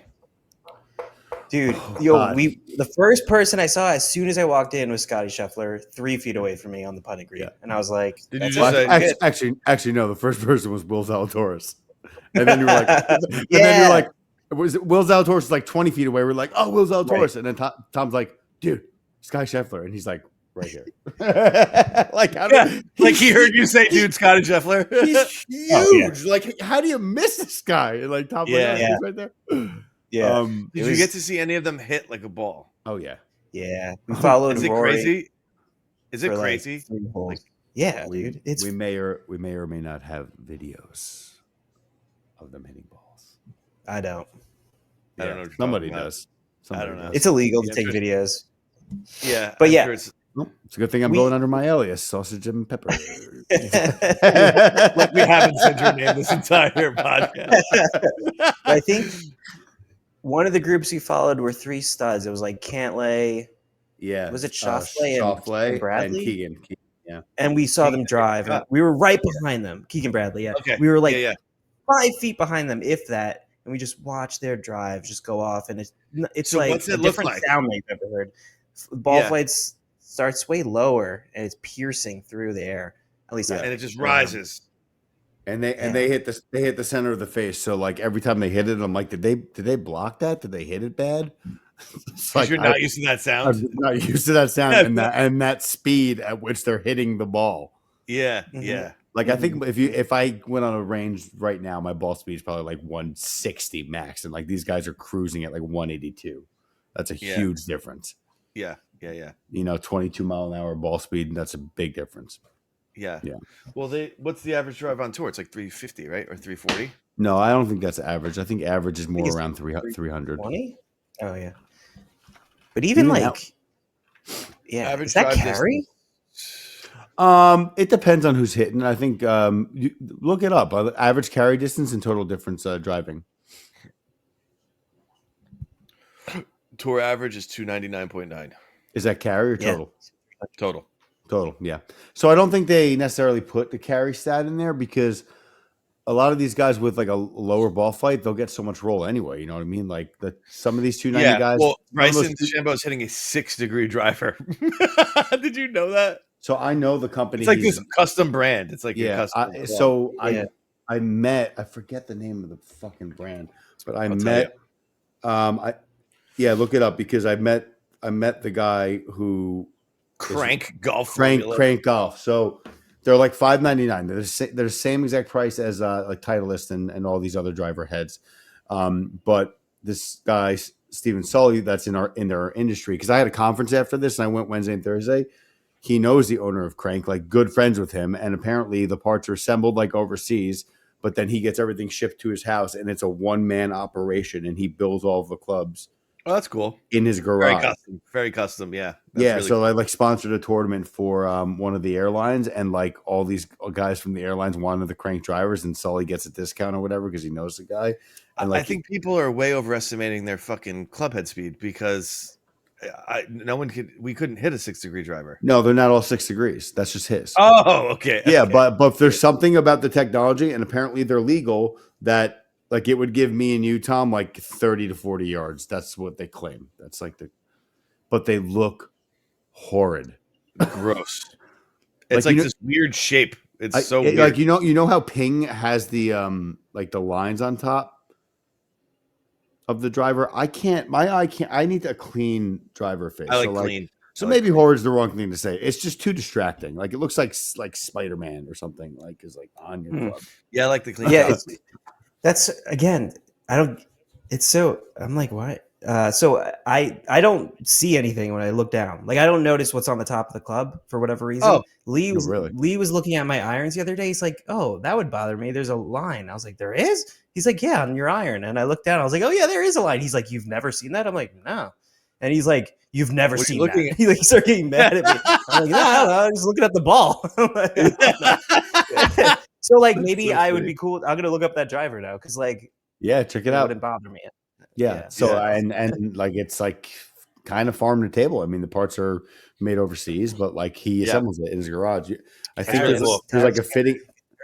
[SPEAKER 4] Dude, the first person I saw as soon as I walked in was Scotty Scheffler, 3 feet away from me on the putting green, and I was like,
[SPEAKER 3] "Did you just say?"
[SPEAKER 2] Actually, no. The first person was Will Zalatoris, and then you were like, then you're like, was it Will Zalatoris is like 20 feet away? We're like, oh, Will Zalatoris, and then Tom's like, dude, Scotty Scheffler, and he's like, right here. Like
[SPEAKER 3] he heard you say, dude, Scotty Scheffler.
[SPEAKER 2] He's huge. Like, how do you miss this guy? And like Tom, he's right there.
[SPEAKER 4] Yeah.
[SPEAKER 3] Did you get to see any of them hit like a ball?
[SPEAKER 2] Oh yeah.
[SPEAKER 4] Yeah. We followed.
[SPEAKER 3] Is it
[SPEAKER 4] Rory
[SPEAKER 3] crazy? Is it crazy?
[SPEAKER 4] Like, yeah, dude.
[SPEAKER 2] We may or may not have videos of them hitting balls.
[SPEAKER 4] I don't.
[SPEAKER 3] I don't know.
[SPEAKER 2] Somebody does.
[SPEAKER 3] I don't know.
[SPEAKER 4] It's illegal to take videos.
[SPEAKER 3] Yeah.
[SPEAKER 4] But yeah.
[SPEAKER 2] It's a good thing I'm going under my alias, Sausage and Pepper.
[SPEAKER 3] Like we haven't said your name this entire podcast.
[SPEAKER 4] I think one of the groups we followed were 3 studs. It was like Cantlay.
[SPEAKER 2] Yeah.
[SPEAKER 4] Was it Schauffele and Bradley?
[SPEAKER 2] And Keegan. Yeah.
[SPEAKER 4] And we saw them drive. And we were right behind them. Keegan Bradley. Yeah.
[SPEAKER 3] Okay.
[SPEAKER 4] We were like 5 feet behind them, if that. And we just watched their drive just go off. And it's
[SPEAKER 3] so
[SPEAKER 4] like
[SPEAKER 3] what's it
[SPEAKER 4] a different
[SPEAKER 3] like?
[SPEAKER 4] sound they've ever heard. Ball flights starts way lower and it's piercing through the air. At least,
[SPEAKER 3] and it just rises.
[SPEAKER 2] And they hit the center of the face. So like every time they hit it, I'm like, did they block that? Did they hit it bad?
[SPEAKER 3] Because you're not used to that sound.
[SPEAKER 2] I'm not used to that sound and that speed at which they're hitting the ball.
[SPEAKER 3] Yeah, yeah.
[SPEAKER 2] Like I think if I went on a range right now, my ball speed is probably like 160 max, and like these guys are cruising at like 182. That's a huge difference.
[SPEAKER 3] Yeah.
[SPEAKER 2] 22-mile-an-hour ball speed. That's a big difference.
[SPEAKER 3] Yeah. Well, what's the average drive on tour? It's like 350, right, or 340?
[SPEAKER 2] No, I don't think that's average. I think average is more around 300.
[SPEAKER 4] 20? Oh yeah. But even
[SPEAKER 2] Even
[SPEAKER 4] like, yeah,
[SPEAKER 3] Average
[SPEAKER 4] is that
[SPEAKER 3] drive
[SPEAKER 4] carry?
[SPEAKER 3] distance.
[SPEAKER 2] It depends on who's hitting. I think you look it up. Average carry distance and total difference driving.
[SPEAKER 3] Tour average is 299.9
[SPEAKER 2] Is that carry or
[SPEAKER 4] Yeah.
[SPEAKER 2] total?
[SPEAKER 3] total.
[SPEAKER 2] Total, yeah. So I don't think they necessarily put the carry stat in there because a lot of these guys with like a lower ball flight, they'll get so much roll anyway. You know what I mean? Like some of these 290
[SPEAKER 3] Yeah.
[SPEAKER 2] guys.
[SPEAKER 3] Well,
[SPEAKER 2] some of those
[SPEAKER 3] Bryson DeChambeau is hitting a 6-degree driver. Did you know that?
[SPEAKER 2] So I know the company.
[SPEAKER 3] It's like
[SPEAKER 2] he's
[SPEAKER 3] this custom brand. It's like a
[SPEAKER 2] yeah.
[SPEAKER 3] custom.
[SPEAKER 4] Yeah.
[SPEAKER 2] I met. I forget the name of the fucking brand, but I
[SPEAKER 3] I'll tell
[SPEAKER 2] met. Look it up because I met the guy who
[SPEAKER 3] Crank Golf Formula.
[SPEAKER 2] Crank Golf. So they're like $5.99. They're the same exact price as like Titleist and all these other driver heads. But this guy Stephen Sully, that's in their industry, because I had a conference after this and I went Wednesday and Thursday. He knows the owner of Crank, like good friends with him, and apparently the parts are assembled like overseas, but then he gets everything shipped to his house, and it's a one-man operation, and he builds all of the clubs
[SPEAKER 3] Oh, that's cool.
[SPEAKER 2] in his garage.
[SPEAKER 3] Very custom. Yeah. That's
[SPEAKER 2] Yeah,
[SPEAKER 3] really
[SPEAKER 2] so
[SPEAKER 3] cool.
[SPEAKER 2] I like sponsored a tournament for one of the airlines, and like all these guys from the airlines wanted the Crank drivers, and Sully gets a discount or whatever because he knows the guy. And like,
[SPEAKER 3] I think people are way overestimating their fucking clubhead speed because we couldn't hit a 6-degree driver.
[SPEAKER 2] no, they're not all 6 degrees. That's just his.
[SPEAKER 3] Oh, okay.
[SPEAKER 2] Yeah,
[SPEAKER 3] Okay.
[SPEAKER 2] but there's something about the technology, and apparently they're legal, that like it would give me and you, Tom, like 30 to 40 yards. That's what they claim. That's like but they look horrid.
[SPEAKER 3] Gross. It's
[SPEAKER 2] Like,
[SPEAKER 3] like this weird shape. It's so weird.
[SPEAKER 2] like you know how Ping has the like the lines on top of the driver. I need a clean driver face.
[SPEAKER 3] I like clean.
[SPEAKER 2] So maybe horrid's the wrong thing to say. It's just too distracting. Like it looks like Spider-Man or something, like is like on your club.
[SPEAKER 3] Yeah, I like the clean.
[SPEAKER 4] Yeah,
[SPEAKER 3] top.
[SPEAKER 4] that's again. I don't. It's so. I'm like, what? So I don't see anything when I look down. Like I don't notice what's on the top of the club for whatever reason.
[SPEAKER 3] Oh,
[SPEAKER 4] Lee was
[SPEAKER 2] really?
[SPEAKER 4] Lee was looking at my irons the other day. He's like, oh, that would bother me. There's a line. I was like, there is? He's like, yeah, on your iron. And I looked down. I was like, oh yeah, there is a line. He's like, you've never seen that? I'm like, no. And he's like, you've never
[SPEAKER 3] What are
[SPEAKER 4] seen
[SPEAKER 3] you
[SPEAKER 4] that.
[SPEAKER 3] looking at?
[SPEAKER 4] He like started getting mad at me. I'm like, no, I don't know. I'm just looking at the ball. So like maybe
[SPEAKER 2] so
[SPEAKER 4] I would
[SPEAKER 2] funny.
[SPEAKER 4] be cool. I'm gonna look up that driver now because like
[SPEAKER 2] Yeah, check it
[SPEAKER 4] it
[SPEAKER 2] out.
[SPEAKER 4] wouldn't bother me.
[SPEAKER 2] Yeah. So
[SPEAKER 3] Yeah.
[SPEAKER 2] and like it's like kind of farm to table. I mean, the parts are made overseas, but like he assembles it in his garage. I think
[SPEAKER 3] really
[SPEAKER 2] there's,
[SPEAKER 3] cool.
[SPEAKER 2] there's like a fitting.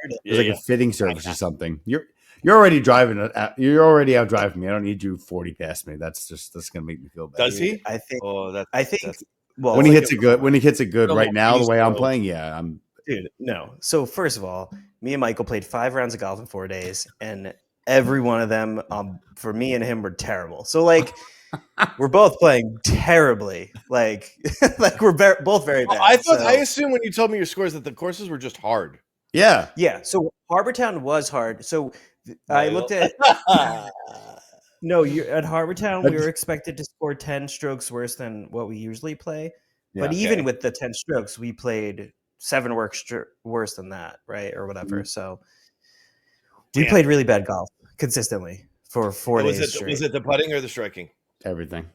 [SPEAKER 3] Yeah,
[SPEAKER 2] There's like a fitting service or something. You're already driving. You're already out driving me. I don't need you 40 past me. That's gonna make me feel bad.
[SPEAKER 3] Does he?
[SPEAKER 4] I think.
[SPEAKER 3] Oh,
[SPEAKER 4] I think.
[SPEAKER 3] that's-
[SPEAKER 4] Well,
[SPEAKER 2] When he
[SPEAKER 3] like
[SPEAKER 2] hits it good. When he hits it good
[SPEAKER 3] No,
[SPEAKER 2] right now, the
[SPEAKER 3] he's
[SPEAKER 2] way I'm
[SPEAKER 3] slow.
[SPEAKER 2] playing, yeah, I'm.
[SPEAKER 4] dude, no. So first of all, me and Michael played 5 rounds of golf in 4 days, and every one of them, for me and him, were terrible. So like, we're both playing terribly. Like, like we're both very bad.
[SPEAKER 3] I assumed when you told me your scores that the courses were just hard.
[SPEAKER 2] Yeah.
[SPEAKER 4] Yeah. So Harbortown was hard. So I looked at. No, at Harbortown, we were expected to score 10 strokes worse than what we usually play. But
[SPEAKER 2] Yeah.
[SPEAKER 4] even with the 10 strokes, we played 7 worse than that, right? Or whatever. So we played really bad golf consistently for 4 days straight.
[SPEAKER 3] Was it the putting or the striking?
[SPEAKER 2] Everything.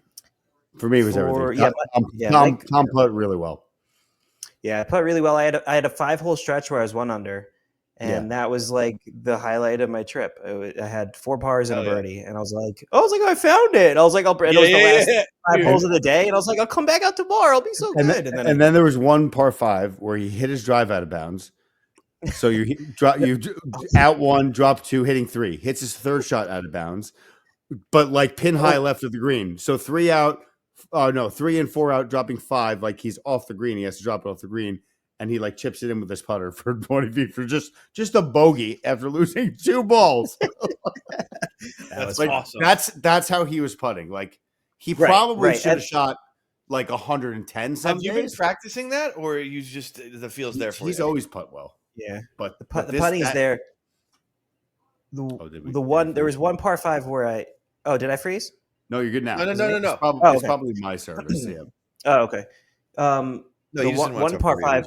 [SPEAKER 2] For me, it was everything.
[SPEAKER 4] Yeah,
[SPEAKER 2] Tom put really well.
[SPEAKER 4] Yeah, I put really well. I had a 5-hole stretch where I was 1 under, and that was like the highlight of my trip. I had 4 pars and a birdie, and I was like, oh, I found it. I was like, it was the last 5 holes of the day, and I was like, I'll come back out tomorrow. I'll be so good.
[SPEAKER 2] And then there was one par 5 where he hit his drive out of bounds. So you out 1, drop 2, hitting 3, hits his 3rd shot out of bounds, but like pin high left of the green. So 3 out. Oh no, 3 and 4 out, dropping 5. Like he's off the green. He has to drop it off the green, and he like chips it in with his putter for 20 feet for just a bogey after losing 2 balls.
[SPEAKER 3] That's
[SPEAKER 2] like,
[SPEAKER 3] awesome.
[SPEAKER 2] That's how he was putting. Like he probably should have shot like 110. Some
[SPEAKER 3] Have you been practicing that, or you just the feel's there for you?
[SPEAKER 2] He's always putt well.
[SPEAKER 4] Yeah,
[SPEAKER 2] but
[SPEAKER 4] the putting's there. The one there was one par 5 where I. Oh, did I freeze?
[SPEAKER 2] No, you're good now.
[SPEAKER 3] No.
[SPEAKER 2] It's probably my service. Yeah.
[SPEAKER 4] Oh, okay.
[SPEAKER 3] No,
[SPEAKER 4] the
[SPEAKER 3] you
[SPEAKER 4] one par 5.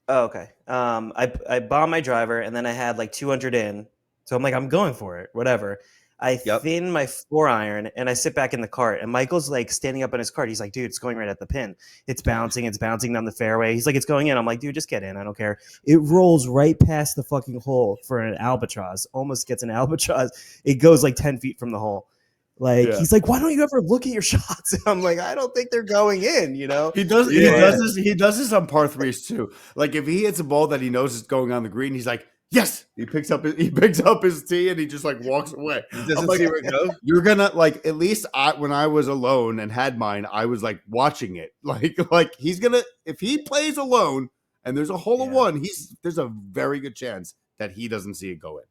[SPEAKER 4] Oh, okay. I bombed my driver, and then I had like 200 in. So I'm like, I'm going for it, whatever. I
[SPEAKER 3] Yep.
[SPEAKER 4] thin my 4-iron and I sit back in the cart. And Michael's like standing up in his cart. He's like, dude, it's going right at the pin. It's bouncing down the fairway. He's like, it's going in. I'm like, dude, just get in. I don't care. It rolls right past the fucking hole for an albatross. Almost gets an albatross. It goes like 10 feet from the hole. Like, he's like, why don't you ever look at your shots? And I'm like, I don't think they're going in, you know?
[SPEAKER 2] He does.
[SPEAKER 4] Yeah.
[SPEAKER 2] He does this on par threes too. Like if he hits a ball that he knows is going on the green, he's like, yes. He picks up his tee and he just like walks away.
[SPEAKER 3] He doesn't
[SPEAKER 2] like,
[SPEAKER 3] see where it goes.
[SPEAKER 2] You're gonna like at least when I was alone and had mine, I was like watching it. Like he's gonna if he plays alone and there's a hole of one, there's a very good chance that he doesn't see it go in.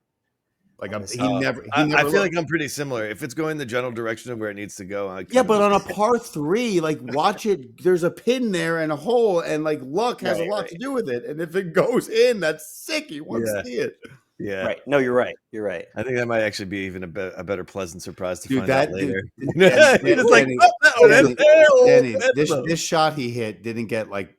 [SPEAKER 2] Like
[SPEAKER 3] I feel like I'm pretty similar. If it's going the general direction of where it needs to go,
[SPEAKER 2] but on a par three, like watch it. There's a pin there and a hole, and like luck has a lot to do with it. And if it goes in, that's sick. He wants to see it.
[SPEAKER 3] Yeah.
[SPEAKER 4] Right. No, you're right. You're right.
[SPEAKER 3] I think that might actually be even a better pleasant surprise to find
[SPEAKER 2] that,
[SPEAKER 3] out later.
[SPEAKER 2] Danny, this shot he hit didn't get like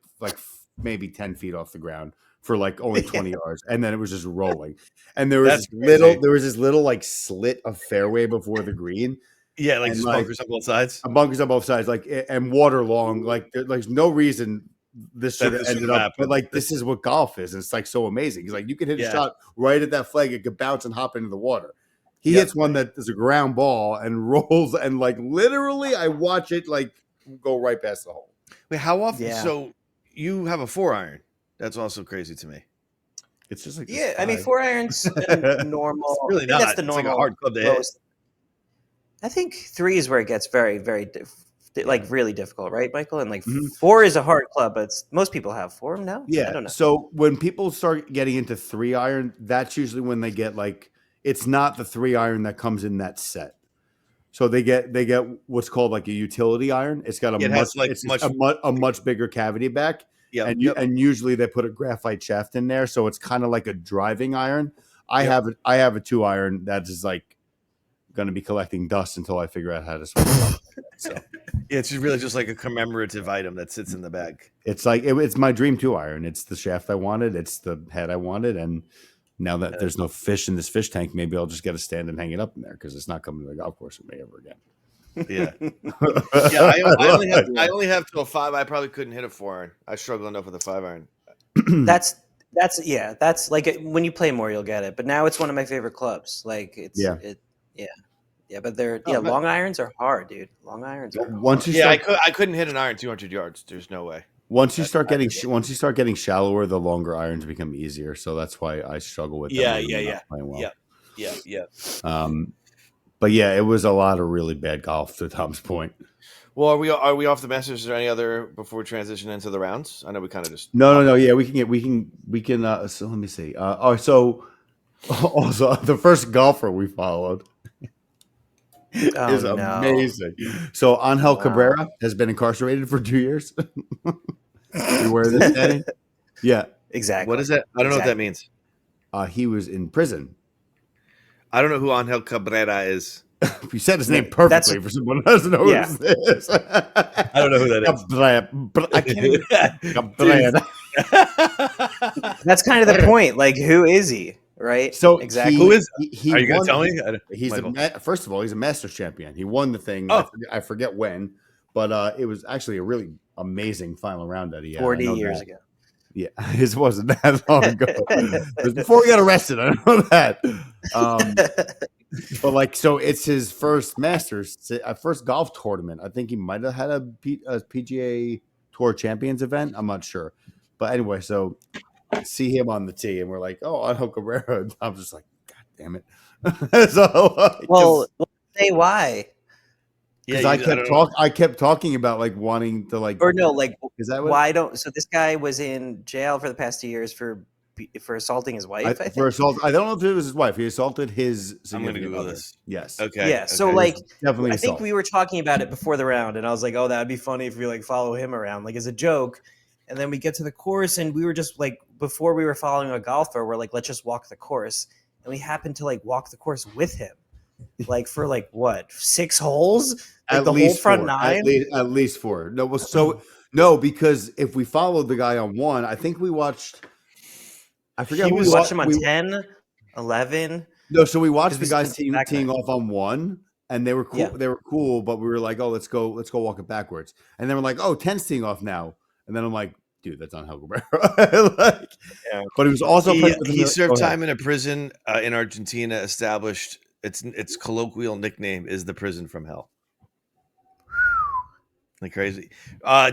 [SPEAKER 2] maybe 10 feet off the ground for like only 20 yards, and then it was just rolling. And there was this little like slit of fairway before the green.
[SPEAKER 3] Yeah, like just bunkers on both sides.
[SPEAKER 2] Bunkers on both sides, like and water long. Like there's no reason this should have ended up. But like this is what golf is, and it's like so amazing. He's like you can hit a shot right at that flag, it could bounce and hop into the water. He hits one that is a ground ball and rolls, and like literally, I watch it like go right past the hole.
[SPEAKER 3] Wait, how often?
[SPEAKER 4] Yeah.
[SPEAKER 3] So you have a 4-iron? That's also crazy to me.
[SPEAKER 2] It's just like
[SPEAKER 4] I mean 4-irons normal.
[SPEAKER 3] It's really not.
[SPEAKER 4] That's the normal.
[SPEAKER 3] It's like a hard club to hit.
[SPEAKER 4] I think 3 is where it gets very, very like really difficult, right, Michael? And like 4 is a hard club, but most people have 4. No,
[SPEAKER 2] yeah.
[SPEAKER 4] I don't know.
[SPEAKER 2] So when people start getting into 3-iron, that's usually when they get like it's not the 3-iron that comes in that set. So they get what's called like a utility iron. It's got a much bigger cavity back. Yeah, and usually they put a graphite shaft in there, so it's kind of like a driving iron. I have a 2-iron that is like going to be collecting dust until I figure out how to swing it up. So
[SPEAKER 3] it's really just like a commemorative item that sits in the bag.
[SPEAKER 2] It's like it's my dream 2-iron. It's the shaft I wanted. It's the head I wanted, and now that there's no fish in this fish tank, maybe I'll just get a stand and hang it up in there because it's not coming to the golf course with me ever again.
[SPEAKER 3] Yeah, I only have to a 5. I probably couldn't hit a 4-iron. I struggle enough with a 5-iron.
[SPEAKER 4] That's like when you play more, you'll get it. But now it's one of my favorite clubs. Like it's but they're long irons are hard, dude. Long irons are hard.
[SPEAKER 3] I couldn't hit an iron 200 yards. There's no way.
[SPEAKER 2] Once you start getting shallower, the longer irons become easier. So that's why I struggle with them.
[SPEAKER 3] Yeah.
[SPEAKER 2] But yeah, it was a lot of really bad golf to Tom's point.
[SPEAKER 3] Well, are we off the Masters? Is there any other before we transition into the rounds? I know we kind of just
[SPEAKER 2] no. Yeah, we can. So let me see. So also the first golfer we followed is amazing. So Angel Cabrera has been incarcerated for 2 years. You wear this, Danny? Yeah,
[SPEAKER 4] exactly.
[SPEAKER 3] What is that? I don't know what that means.
[SPEAKER 2] He was in prison.
[SPEAKER 3] I don't know who Angel Cabrera is.
[SPEAKER 2] You said his name perfectly for someone who doesn't know who this is.
[SPEAKER 3] I don't know who that is.
[SPEAKER 2] I can't even.
[SPEAKER 4] That's kind of the point. Like, who is he? Right?
[SPEAKER 2] So
[SPEAKER 4] exactly.
[SPEAKER 3] Who is?
[SPEAKER 2] He
[SPEAKER 3] are you going to tell me?
[SPEAKER 2] He's first of all, he's a Masters champion. He won the thing. I forget when, but it was actually a really amazing final round that he had.
[SPEAKER 4] 40 years ago.
[SPEAKER 2] Yeah, his wasn't that long ago. It was before he got arrested. I know that. But like, so it's his first Masters, first golf tournament. I think he might have had a PGA Tour Champions event. I'm not sure, but anyway, so see him on the tee, and we're like, "Oh, Angel Cabrera." I'm just like, "God damn it!" So,
[SPEAKER 4] say why?
[SPEAKER 2] Because I kept talking about like wanting to like,
[SPEAKER 4] or no, like,
[SPEAKER 2] is that
[SPEAKER 4] why don't? So this guy was in jail for the past 2 years for assaulting his wife. I think
[SPEAKER 2] I don't know if it was his wife. He assaulted his.
[SPEAKER 3] I'm going to Google this.
[SPEAKER 2] Yes.
[SPEAKER 3] Okay.
[SPEAKER 4] Yeah. So like,
[SPEAKER 2] definitely.
[SPEAKER 4] I think we were talking about it before the round, and I was like, "Oh, that'd be funny if we like follow him around, like as a joke." And then we get to the course, and we were just like, before we were following a golfer, we're like, let's just walk the course, and we happened to like walk the course with him, like for like what 6 holes, like
[SPEAKER 2] at
[SPEAKER 4] the
[SPEAKER 2] least
[SPEAKER 4] whole front
[SPEAKER 2] 4.
[SPEAKER 4] 9.
[SPEAKER 2] At least 4. No, well, so no, because if we followed the guy on 1, I think we watched. I forget.
[SPEAKER 4] We watched him on 10, 11.
[SPEAKER 2] No, so we watched the
[SPEAKER 4] we
[SPEAKER 2] guys
[SPEAKER 4] spent back
[SPEAKER 2] teeing
[SPEAKER 4] nine.
[SPEAKER 2] off on one, and they were cool.
[SPEAKER 4] Yeah.
[SPEAKER 2] They were cool, but we were like, "Oh, let's go walk it backwards." And then we're like, "Oh, 10's teeing off now." And then I'm like, "Dude, that's on Huckleberry." Like,
[SPEAKER 4] Yeah.
[SPEAKER 2] but he was also playing with
[SPEAKER 3] He served
[SPEAKER 2] go ahead.
[SPEAKER 3] time in a prison in Argentina. Established its colloquial nickname is the prison from hell. Like crazy.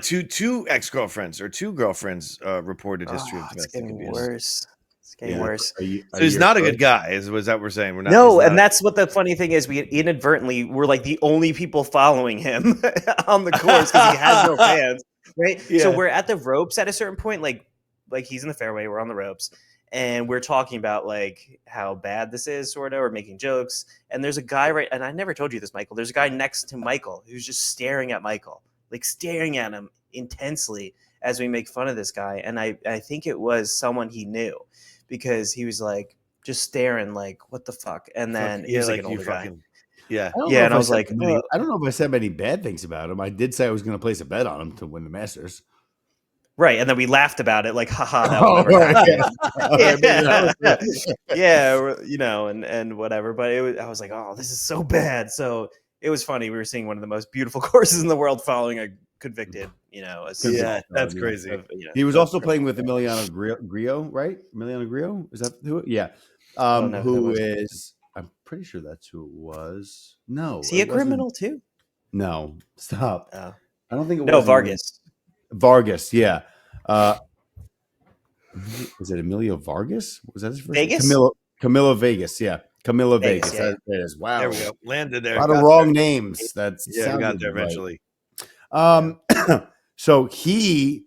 [SPEAKER 3] Two ex-girlfriends or two girlfriends reported history of
[SPEAKER 4] It's
[SPEAKER 3] domestic
[SPEAKER 4] getting
[SPEAKER 3] abuse.
[SPEAKER 4] worse. It's getting worse.
[SPEAKER 3] So he's not a good guy. Is that we're saying? We're not.
[SPEAKER 4] No,
[SPEAKER 3] he's
[SPEAKER 4] and
[SPEAKER 3] not-
[SPEAKER 4] that's what the funny thing is. We inadvertently were like the only people following him on the course because he has no fans, right?
[SPEAKER 3] Yeah.
[SPEAKER 4] So we're at the ropes at a certain point, like he's in the fairway, we're on the ropes, and we're talking about like how bad this is, sort of, or making jokes. And there's a guy and I never told you this, Michael. There's a guy next to Michael who's just staring at Michael, like staring at him intensely as we make fun of this guy. And I think it was someone he knew because he was like just staring like, what the fuck? And then he was like an older guy.
[SPEAKER 3] Yeah.
[SPEAKER 4] And I was like,
[SPEAKER 2] I don't know if I said many bad things about him. I did say I was going to place a bet on him to win the Masters.
[SPEAKER 4] right. And then we laughed about it, like, haha, that will never happen. Yeah, and whatever. But I was like, oh, this is so bad. So it was funny. We were seeing one of the most beautiful courses in the world following a convicted,
[SPEAKER 3] That's crazy.
[SPEAKER 2] He was also playing with Emiliano Grillo, right? Emiliano Grillo? Is that who? Yeah.
[SPEAKER 4] don't know who
[SPEAKER 2] Who
[SPEAKER 4] that was.
[SPEAKER 2] is, I'm pretty sure that's who it was. No.
[SPEAKER 4] Is he a
[SPEAKER 2] it wasn't.
[SPEAKER 4] criminal too?
[SPEAKER 2] No. Stop.
[SPEAKER 4] Oh.
[SPEAKER 2] I don't think it was.
[SPEAKER 4] No, Vargas.
[SPEAKER 2] Vargas, yeah. Was it Emilio Vargas? Was that his first name?
[SPEAKER 4] Vegas?
[SPEAKER 2] Camilo Vegas, yeah. Camilo Vegas.
[SPEAKER 4] Vegas, yeah.
[SPEAKER 2] That is. Wow.
[SPEAKER 3] There we go. Landed there.
[SPEAKER 2] A lot of
[SPEAKER 3] Got
[SPEAKER 2] wrong
[SPEAKER 3] there.
[SPEAKER 2] names. That's
[SPEAKER 3] Yeah, we got there eventually.
[SPEAKER 2] So he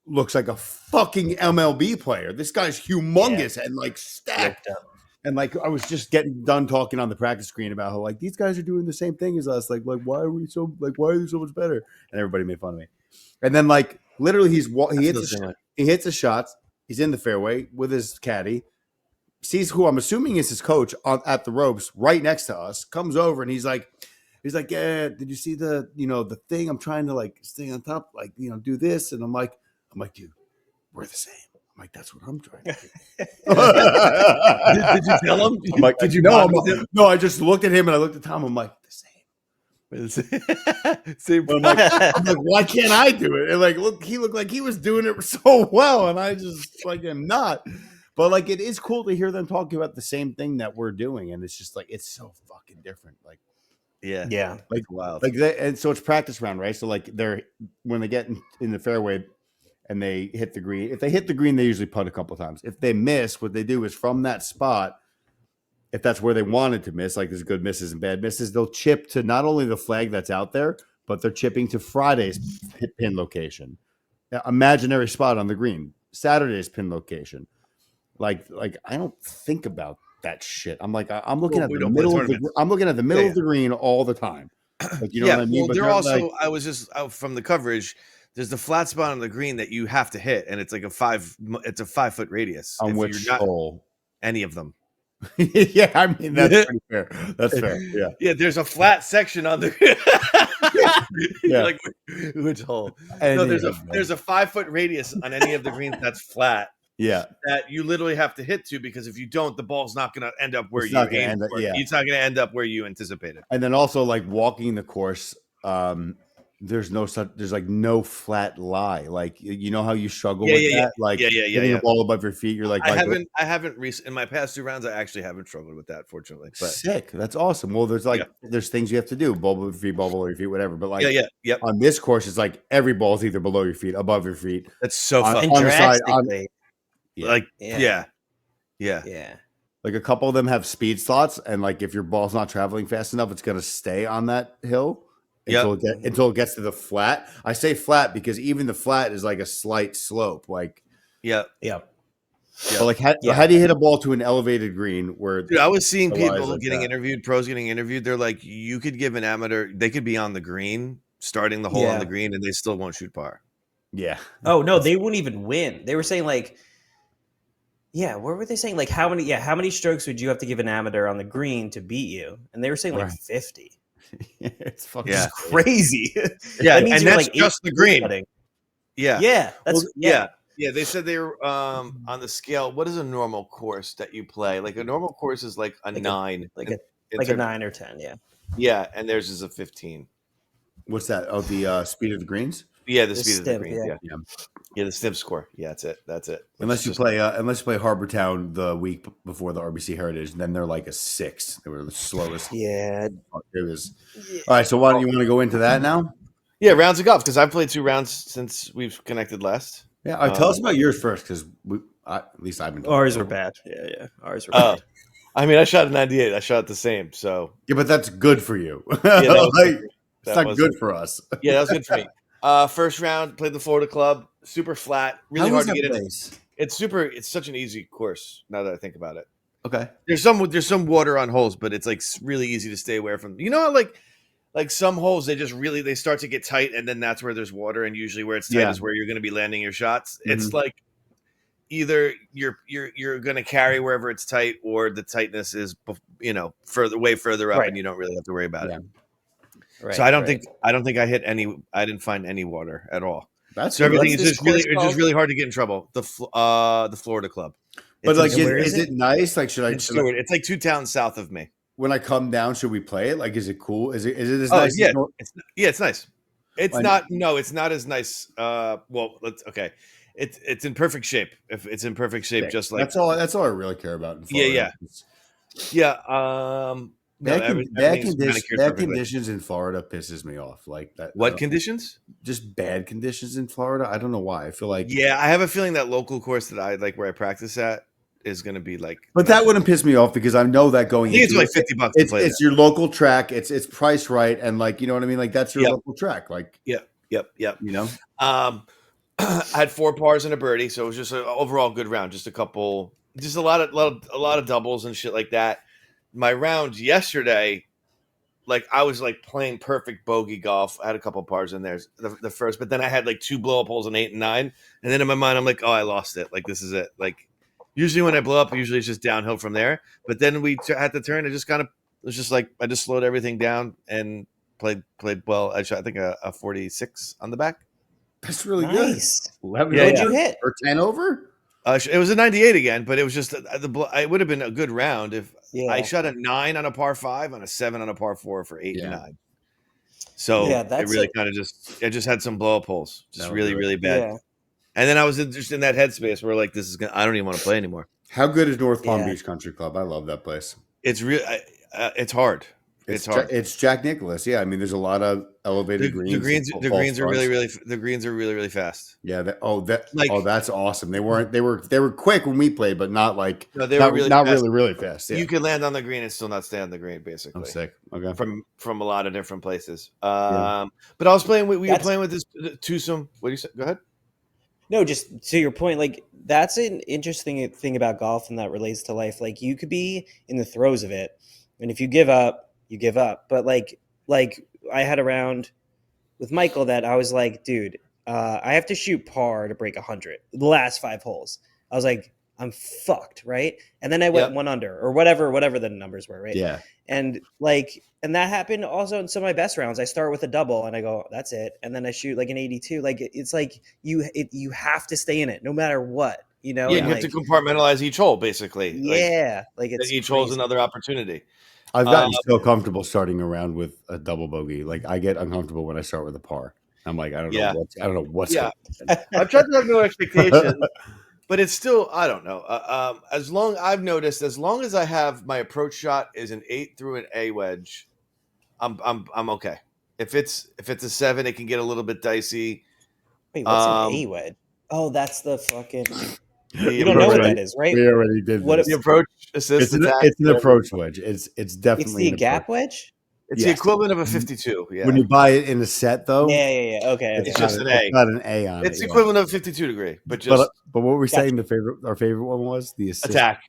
[SPEAKER 2] looks like a fucking MLB player. This guy's humongous and like stacked. And like I was just getting done talking on the practice screen about how like these guys are doing the same thing as us. Like why are they so much better? And everybody made fun of me. And then like literally he hits the shots. He's in the fairway with his caddy. Sees who I'm assuming is his coach at the ropes right next to us. Comes over and he's like, yeah, did you see the thing? I'm trying to like stay on top, like do this. And I'm like, dude, we're the same. I'm like, that's what I'm trying to do.
[SPEAKER 3] Did you tell him?
[SPEAKER 2] I'm like,
[SPEAKER 3] did you
[SPEAKER 2] no?
[SPEAKER 3] bond with him?
[SPEAKER 2] No, I just looked at him and I looked at Tom. I'm like, the same.
[SPEAKER 3] Same.
[SPEAKER 2] I'm like, why can't I do it? And like, look, he looked like he was doing it so well, and I just like am not. But like, it is cool to hear them talking about the same thing that we're doing, and it's just like it's so fucking different. Like,
[SPEAKER 4] Yeah.
[SPEAKER 2] like
[SPEAKER 3] wild.
[SPEAKER 2] like and so it's practice round, right? So like when they get in the fairway and they hit the green. If they hit the green, they usually putt a couple times. If they miss, what they do is from that spot, if that's where they wanted to miss, like there's good misses and bad misses, they'll chip to not only the flag that's out there, but they're chipping to Friday's pin location, imaginary spot on the green, Saturday's pin location. Like I don't think about that shit. I'm like I'm looking at the middle of the green all the time. Like you know what I mean?
[SPEAKER 3] Well,
[SPEAKER 2] But
[SPEAKER 3] they're also
[SPEAKER 2] like,
[SPEAKER 3] I was just out from the coverage. There's the flat spot on the green that you have to hit, and it's like a 5 foot radius.
[SPEAKER 2] on
[SPEAKER 3] if
[SPEAKER 2] which
[SPEAKER 3] you're not
[SPEAKER 2] hole?
[SPEAKER 3] any of them.
[SPEAKER 2] Yeah, I mean that's pretty fair. That's fair. Yeah.
[SPEAKER 3] Yeah, there's a flat section on the
[SPEAKER 2] Yeah.
[SPEAKER 3] like which hole?
[SPEAKER 2] And
[SPEAKER 3] No, there's a 5 foot radius on any of the greens that's flat
[SPEAKER 2] yeah.
[SPEAKER 3] that you literally have to hit to, because if you don't, the ball's not going to end up where
[SPEAKER 2] It's
[SPEAKER 3] you
[SPEAKER 2] not gonna
[SPEAKER 3] aimed
[SPEAKER 2] end up-
[SPEAKER 3] for.
[SPEAKER 2] yeah.
[SPEAKER 3] It's not going to end up where you anticipated.
[SPEAKER 2] And then also like walking the course, there's like no flat lie. Like you know how you struggle with that? Like hitting the ball above your feet. You're like,
[SPEAKER 3] I haven't in my past 2 rounds. I actually haven't struggled with that, fortunately. But
[SPEAKER 2] sick. That's awesome. Well, there's things you have to do, ball above your feet, ball below your feet, whatever. But like on this course, it's like every ball is either below your feet, above your feet.
[SPEAKER 3] That's so
[SPEAKER 2] on,
[SPEAKER 3] fucking
[SPEAKER 2] on the side.
[SPEAKER 4] drastically.
[SPEAKER 3] Yeah.
[SPEAKER 2] Like a couple of them have speed slots, and like if your ball's not traveling fast enough, it's gonna stay on that hill until it gets to the flat. I say flat because even the flat is like a slight slope. Like
[SPEAKER 4] Yeah.
[SPEAKER 2] but like how do you hit a ball to an elevated green where
[SPEAKER 3] Dude, I was seeing people
[SPEAKER 2] like
[SPEAKER 3] getting
[SPEAKER 2] that.
[SPEAKER 3] interviewed, pros getting interviewed. They're like, you could give an amateur, they could be on the green, starting the hole on the green, and they still won't shoot par.
[SPEAKER 2] Yeah.
[SPEAKER 4] Oh no, they wouldn't even win. They were saying like, what were they saying? Like how many strokes would you have to give an amateur on the green to beat you? And they were saying like 50.
[SPEAKER 2] It's fucking
[SPEAKER 4] crazy.
[SPEAKER 3] Yeah,
[SPEAKER 4] that means
[SPEAKER 3] and
[SPEAKER 4] you're
[SPEAKER 3] that's
[SPEAKER 4] like
[SPEAKER 3] just the green.
[SPEAKER 4] putting.
[SPEAKER 3] Yeah.
[SPEAKER 4] Yeah. That's
[SPEAKER 3] Well, Yeah, they said they were on the scale. What is a normal course that you play? Like a normal course is like a
[SPEAKER 4] Like
[SPEAKER 3] 9.
[SPEAKER 4] like
[SPEAKER 3] in
[SPEAKER 4] a
[SPEAKER 3] terms-
[SPEAKER 4] 9 or 10. Yeah.
[SPEAKER 3] Yeah, and theirs is a 15.
[SPEAKER 2] What's that? Oh, the speed of the greens.
[SPEAKER 3] Yeah, the
[SPEAKER 4] The
[SPEAKER 3] speed of the
[SPEAKER 4] stimp,
[SPEAKER 3] greens.
[SPEAKER 4] yeah.
[SPEAKER 3] Yeah. Yeah, the stimp score. Yeah, that's it. That's it. Which
[SPEAKER 2] Unless
[SPEAKER 3] is
[SPEAKER 2] you
[SPEAKER 3] just-
[SPEAKER 2] play Harbortown the week before the RBC Heritage, then they're like a 6. They were the slowest.
[SPEAKER 4] Yeah.
[SPEAKER 2] It was. All right, so why don't you want to go into that now?
[SPEAKER 3] Yeah, rounds of golf because I've played 2 rounds since we've connected last.
[SPEAKER 2] Yeah, tell us about yours first, because at least I've been.
[SPEAKER 4] Ours were bad. Yeah. Ours were
[SPEAKER 3] Oh,
[SPEAKER 4] bad.
[SPEAKER 3] I mean, I shot a 98. I shot the same. So
[SPEAKER 2] Yeah, but that's good for you.
[SPEAKER 3] yeah, that was
[SPEAKER 2] Like,
[SPEAKER 3] good.
[SPEAKER 2] it's
[SPEAKER 3] That
[SPEAKER 2] not
[SPEAKER 3] was
[SPEAKER 2] good
[SPEAKER 3] good.
[SPEAKER 2] for us.
[SPEAKER 3] Yeah, that was good for me. First round, played the Florida Club, super flat, really
[SPEAKER 2] How
[SPEAKER 3] hard
[SPEAKER 2] was
[SPEAKER 3] to
[SPEAKER 2] that
[SPEAKER 3] get in.
[SPEAKER 2] place?
[SPEAKER 3] It's such an easy course now that I think about it.
[SPEAKER 2] Okay.
[SPEAKER 3] There's some water on holes, but it's like really easy to stay away from. You know how like some holes they start to get tight, and then that's where there's water, and usually where it's tight
[SPEAKER 2] Yeah.
[SPEAKER 3] is where you're going to be landing your shots.
[SPEAKER 2] Mhm.
[SPEAKER 3] It's like either you're going to carry wherever it's tight, or the tightness is way further up,
[SPEAKER 4] Right.
[SPEAKER 3] and you don't really have to worry about
[SPEAKER 2] Yeah.
[SPEAKER 3] it.
[SPEAKER 4] Right.
[SPEAKER 3] So I don't
[SPEAKER 4] right.
[SPEAKER 3] think I didn't find any water at all.
[SPEAKER 2] That's
[SPEAKER 3] So everything
[SPEAKER 4] What's
[SPEAKER 3] is
[SPEAKER 4] this
[SPEAKER 3] just really
[SPEAKER 4] course
[SPEAKER 3] it's just
[SPEAKER 4] called?
[SPEAKER 3] really hard to get in trouble. The Florida Club.
[SPEAKER 2] But
[SPEAKER 3] It's
[SPEAKER 2] like,
[SPEAKER 3] in
[SPEAKER 4] where
[SPEAKER 2] is
[SPEAKER 4] is
[SPEAKER 2] it nice? Like, should I
[SPEAKER 3] Stewart. It's like 2 towns south of me.
[SPEAKER 2] when I come down, should we play it? Like, is it cool? Is it as
[SPEAKER 3] Oh
[SPEAKER 2] nice?
[SPEAKER 3] yeah,
[SPEAKER 2] As
[SPEAKER 3] it's nice. It's
[SPEAKER 2] I-
[SPEAKER 3] not. No, it's not as nice. Okay. It's in perfect shape. If it's in perfect shape,
[SPEAKER 4] Okay.
[SPEAKER 3] just like
[SPEAKER 2] that's all I really care about. In
[SPEAKER 3] Yeah,
[SPEAKER 2] Florida.
[SPEAKER 3] yeah. No,
[SPEAKER 2] Bad
[SPEAKER 3] everything's manicured perfectly.
[SPEAKER 2] conditions in Florida pisses me off. Like that.
[SPEAKER 3] What conditions?
[SPEAKER 2] Just bad conditions in Florida. I don't know why. I feel like.
[SPEAKER 3] Yeah, I have a feeling that local course that I like where I practice at is going to be like.
[SPEAKER 2] But that wouldn't piss me off because I know that
[SPEAKER 3] I
[SPEAKER 2] going
[SPEAKER 3] think it's
[SPEAKER 2] into
[SPEAKER 3] like $50 to play.
[SPEAKER 2] it's your local track. It's priced right, and like, you know what I mean. Like, that's your
[SPEAKER 3] Yep.
[SPEAKER 2] local track. Like,
[SPEAKER 3] Yep.
[SPEAKER 2] you know.
[SPEAKER 3] I had 4 pars and a birdie, so it was just an overall good round. Just a lot of doubles and shit like that. My round yesterday, like I was like playing perfect bogey golf. I had a couple pars in there, the first, but then I had like 2 blow up holes on 8 and 9, and then in my mind I'm like, oh, I lost it. Like this is it. Like usually when I blow up, usually it's just downhill from there. But then we had to turn. It was just like I just slowed everything down and played well. I shot I think a 46 on the back.
[SPEAKER 2] That's really
[SPEAKER 4] Nice.
[SPEAKER 2] good. 11
[SPEAKER 3] Yeah,
[SPEAKER 4] What'd
[SPEAKER 3] yeah.
[SPEAKER 4] you hit?
[SPEAKER 2] or 10 over.
[SPEAKER 3] It was a 98 again, but it was just it would have been a good round if
[SPEAKER 4] Yeah.
[SPEAKER 3] I shot a 9 on a par 5 on a 7 on a par 4 for 8 and
[SPEAKER 2] Yeah.
[SPEAKER 3] 9. So
[SPEAKER 4] Yeah,
[SPEAKER 3] it
[SPEAKER 4] that's
[SPEAKER 3] really kind of I just had some blow up holes, just
[SPEAKER 2] That was
[SPEAKER 3] really
[SPEAKER 2] good.
[SPEAKER 3] really bad.
[SPEAKER 4] Yeah.
[SPEAKER 3] And then I was just in that headspace where like this is I don't even want to play anymore.
[SPEAKER 2] How good is North Palm
[SPEAKER 4] Yeah.
[SPEAKER 2] Beach Country Club? I love that place.
[SPEAKER 3] It's real. It's hard. It's hard.
[SPEAKER 2] It's Jack Nicklaus. Yeah, I mean, there's a lot of elevated greens.
[SPEAKER 3] The greens
[SPEAKER 2] and
[SPEAKER 3] are
[SPEAKER 2] false
[SPEAKER 3] really
[SPEAKER 2] fronts.
[SPEAKER 3] the greens are really fast.
[SPEAKER 2] Yeah.
[SPEAKER 3] Like-
[SPEAKER 2] That's awesome. They were quick when we played, but not like
[SPEAKER 3] No, they
[SPEAKER 2] not,
[SPEAKER 3] were really
[SPEAKER 2] not
[SPEAKER 3] fast.
[SPEAKER 2] really fast. Yeah.
[SPEAKER 3] You could land on the green and still not stay on the green, basically.
[SPEAKER 2] I'm sick. Okay.
[SPEAKER 3] From a lot of different places.
[SPEAKER 2] Yeah.
[SPEAKER 3] But I was playing with we were
[SPEAKER 4] That's-
[SPEAKER 3] playing with this twosome. What do you say? Go ahead.
[SPEAKER 4] No, just to your point, like that's an interesting thing about golf, and that relates to life. Like you could be in the throes of it, and if you give up, you give up. But like I had a round with Michael that I was like, dude, I have to shoot par to break 100. The last 5 holes, I was like, I'm fucked, right? And then I went
[SPEAKER 3] Yep.
[SPEAKER 4] 1 under or whatever the numbers were, right?
[SPEAKER 2] Yeah.
[SPEAKER 4] And that happened also in some of my best rounds. I start with a double and I go, that's it. And then I shoot like an 82. Like it's like you have to stay in it no matter what, you know?
[SPEAKER 3] Yeah,
[SPEAKER 4] And
[SPEAKER 3] you have to compartmentalize each hole, basically.
[SPEAKER 4] yeah. Like it's
[SPEAKER 3] each hole's
[SPEAKER 4] crazy.
[SPEAKER 3] another opportunity.
[SPEAKER 2] I've gotten so comfortable starting around with a double bogey. Like I get uncomfortable when I start with a par. I'm like, I don't know what's
[SPEAKER 3] Yeah.
[SPEAKER 2] going
[SPEAKER 3] I've tried to have no expectations, but it's still I don't know. I've noticed as long as I have my approach shot is an 8 through an A wedge, I'm okay. If it's a 7, it can get a little bit dicey.
[SPEAKER 4] Wait, what's an A wedge? Oh, that's the fucking.
[SPEAKER 3] The
[SPEAKER 4] You don't know what
[SPEAKER 2] approach-
[SPEAKER 4] that is, right?
[SPEAKER 2] We already did
[SPEAKER 4] What-
[SPEAKER 2] this.
[SPEAKER 3] The approach assist attack.
[SPEAKER 2] It's an approach wedge. It's
[SPEAKER 4] It's
[SPEAKER 2] definitely
[SPEAKER 4] the
[SPEAKER 2] an
[SPEAKER 4] gap
[SPEAKER 2] approach.
[SPEAKER 4] wedge.
[SPEAKER 3] It's the
[SPEAKER 2] Yes.
[SPEAKER 3] equivalent of a 52. Yeah,
[SPEAKER 2] When you buy it in a set, though,
[SPEAKER 4] Yeah. Okay.
[SPEAKER 2] it's
[SPEAKER 3] It's
[SPEAKER 2] got
[SPEAKER 3] just
[SPEAKER 2] an
[SPEAKER 3] an A.
[SPEAKER 2] It's got an A on
[SPEAKER 3] it's
[SPEAKER 2] it.
[SPEAKER 3] equivalent of a 52 degree, but just
[SPEAKER 2] But what we're
[SPEAKER 4] Gotcha.
[SPEAKER 2] saying, our favorite one was the assist.
[SPEAKER 3] attack.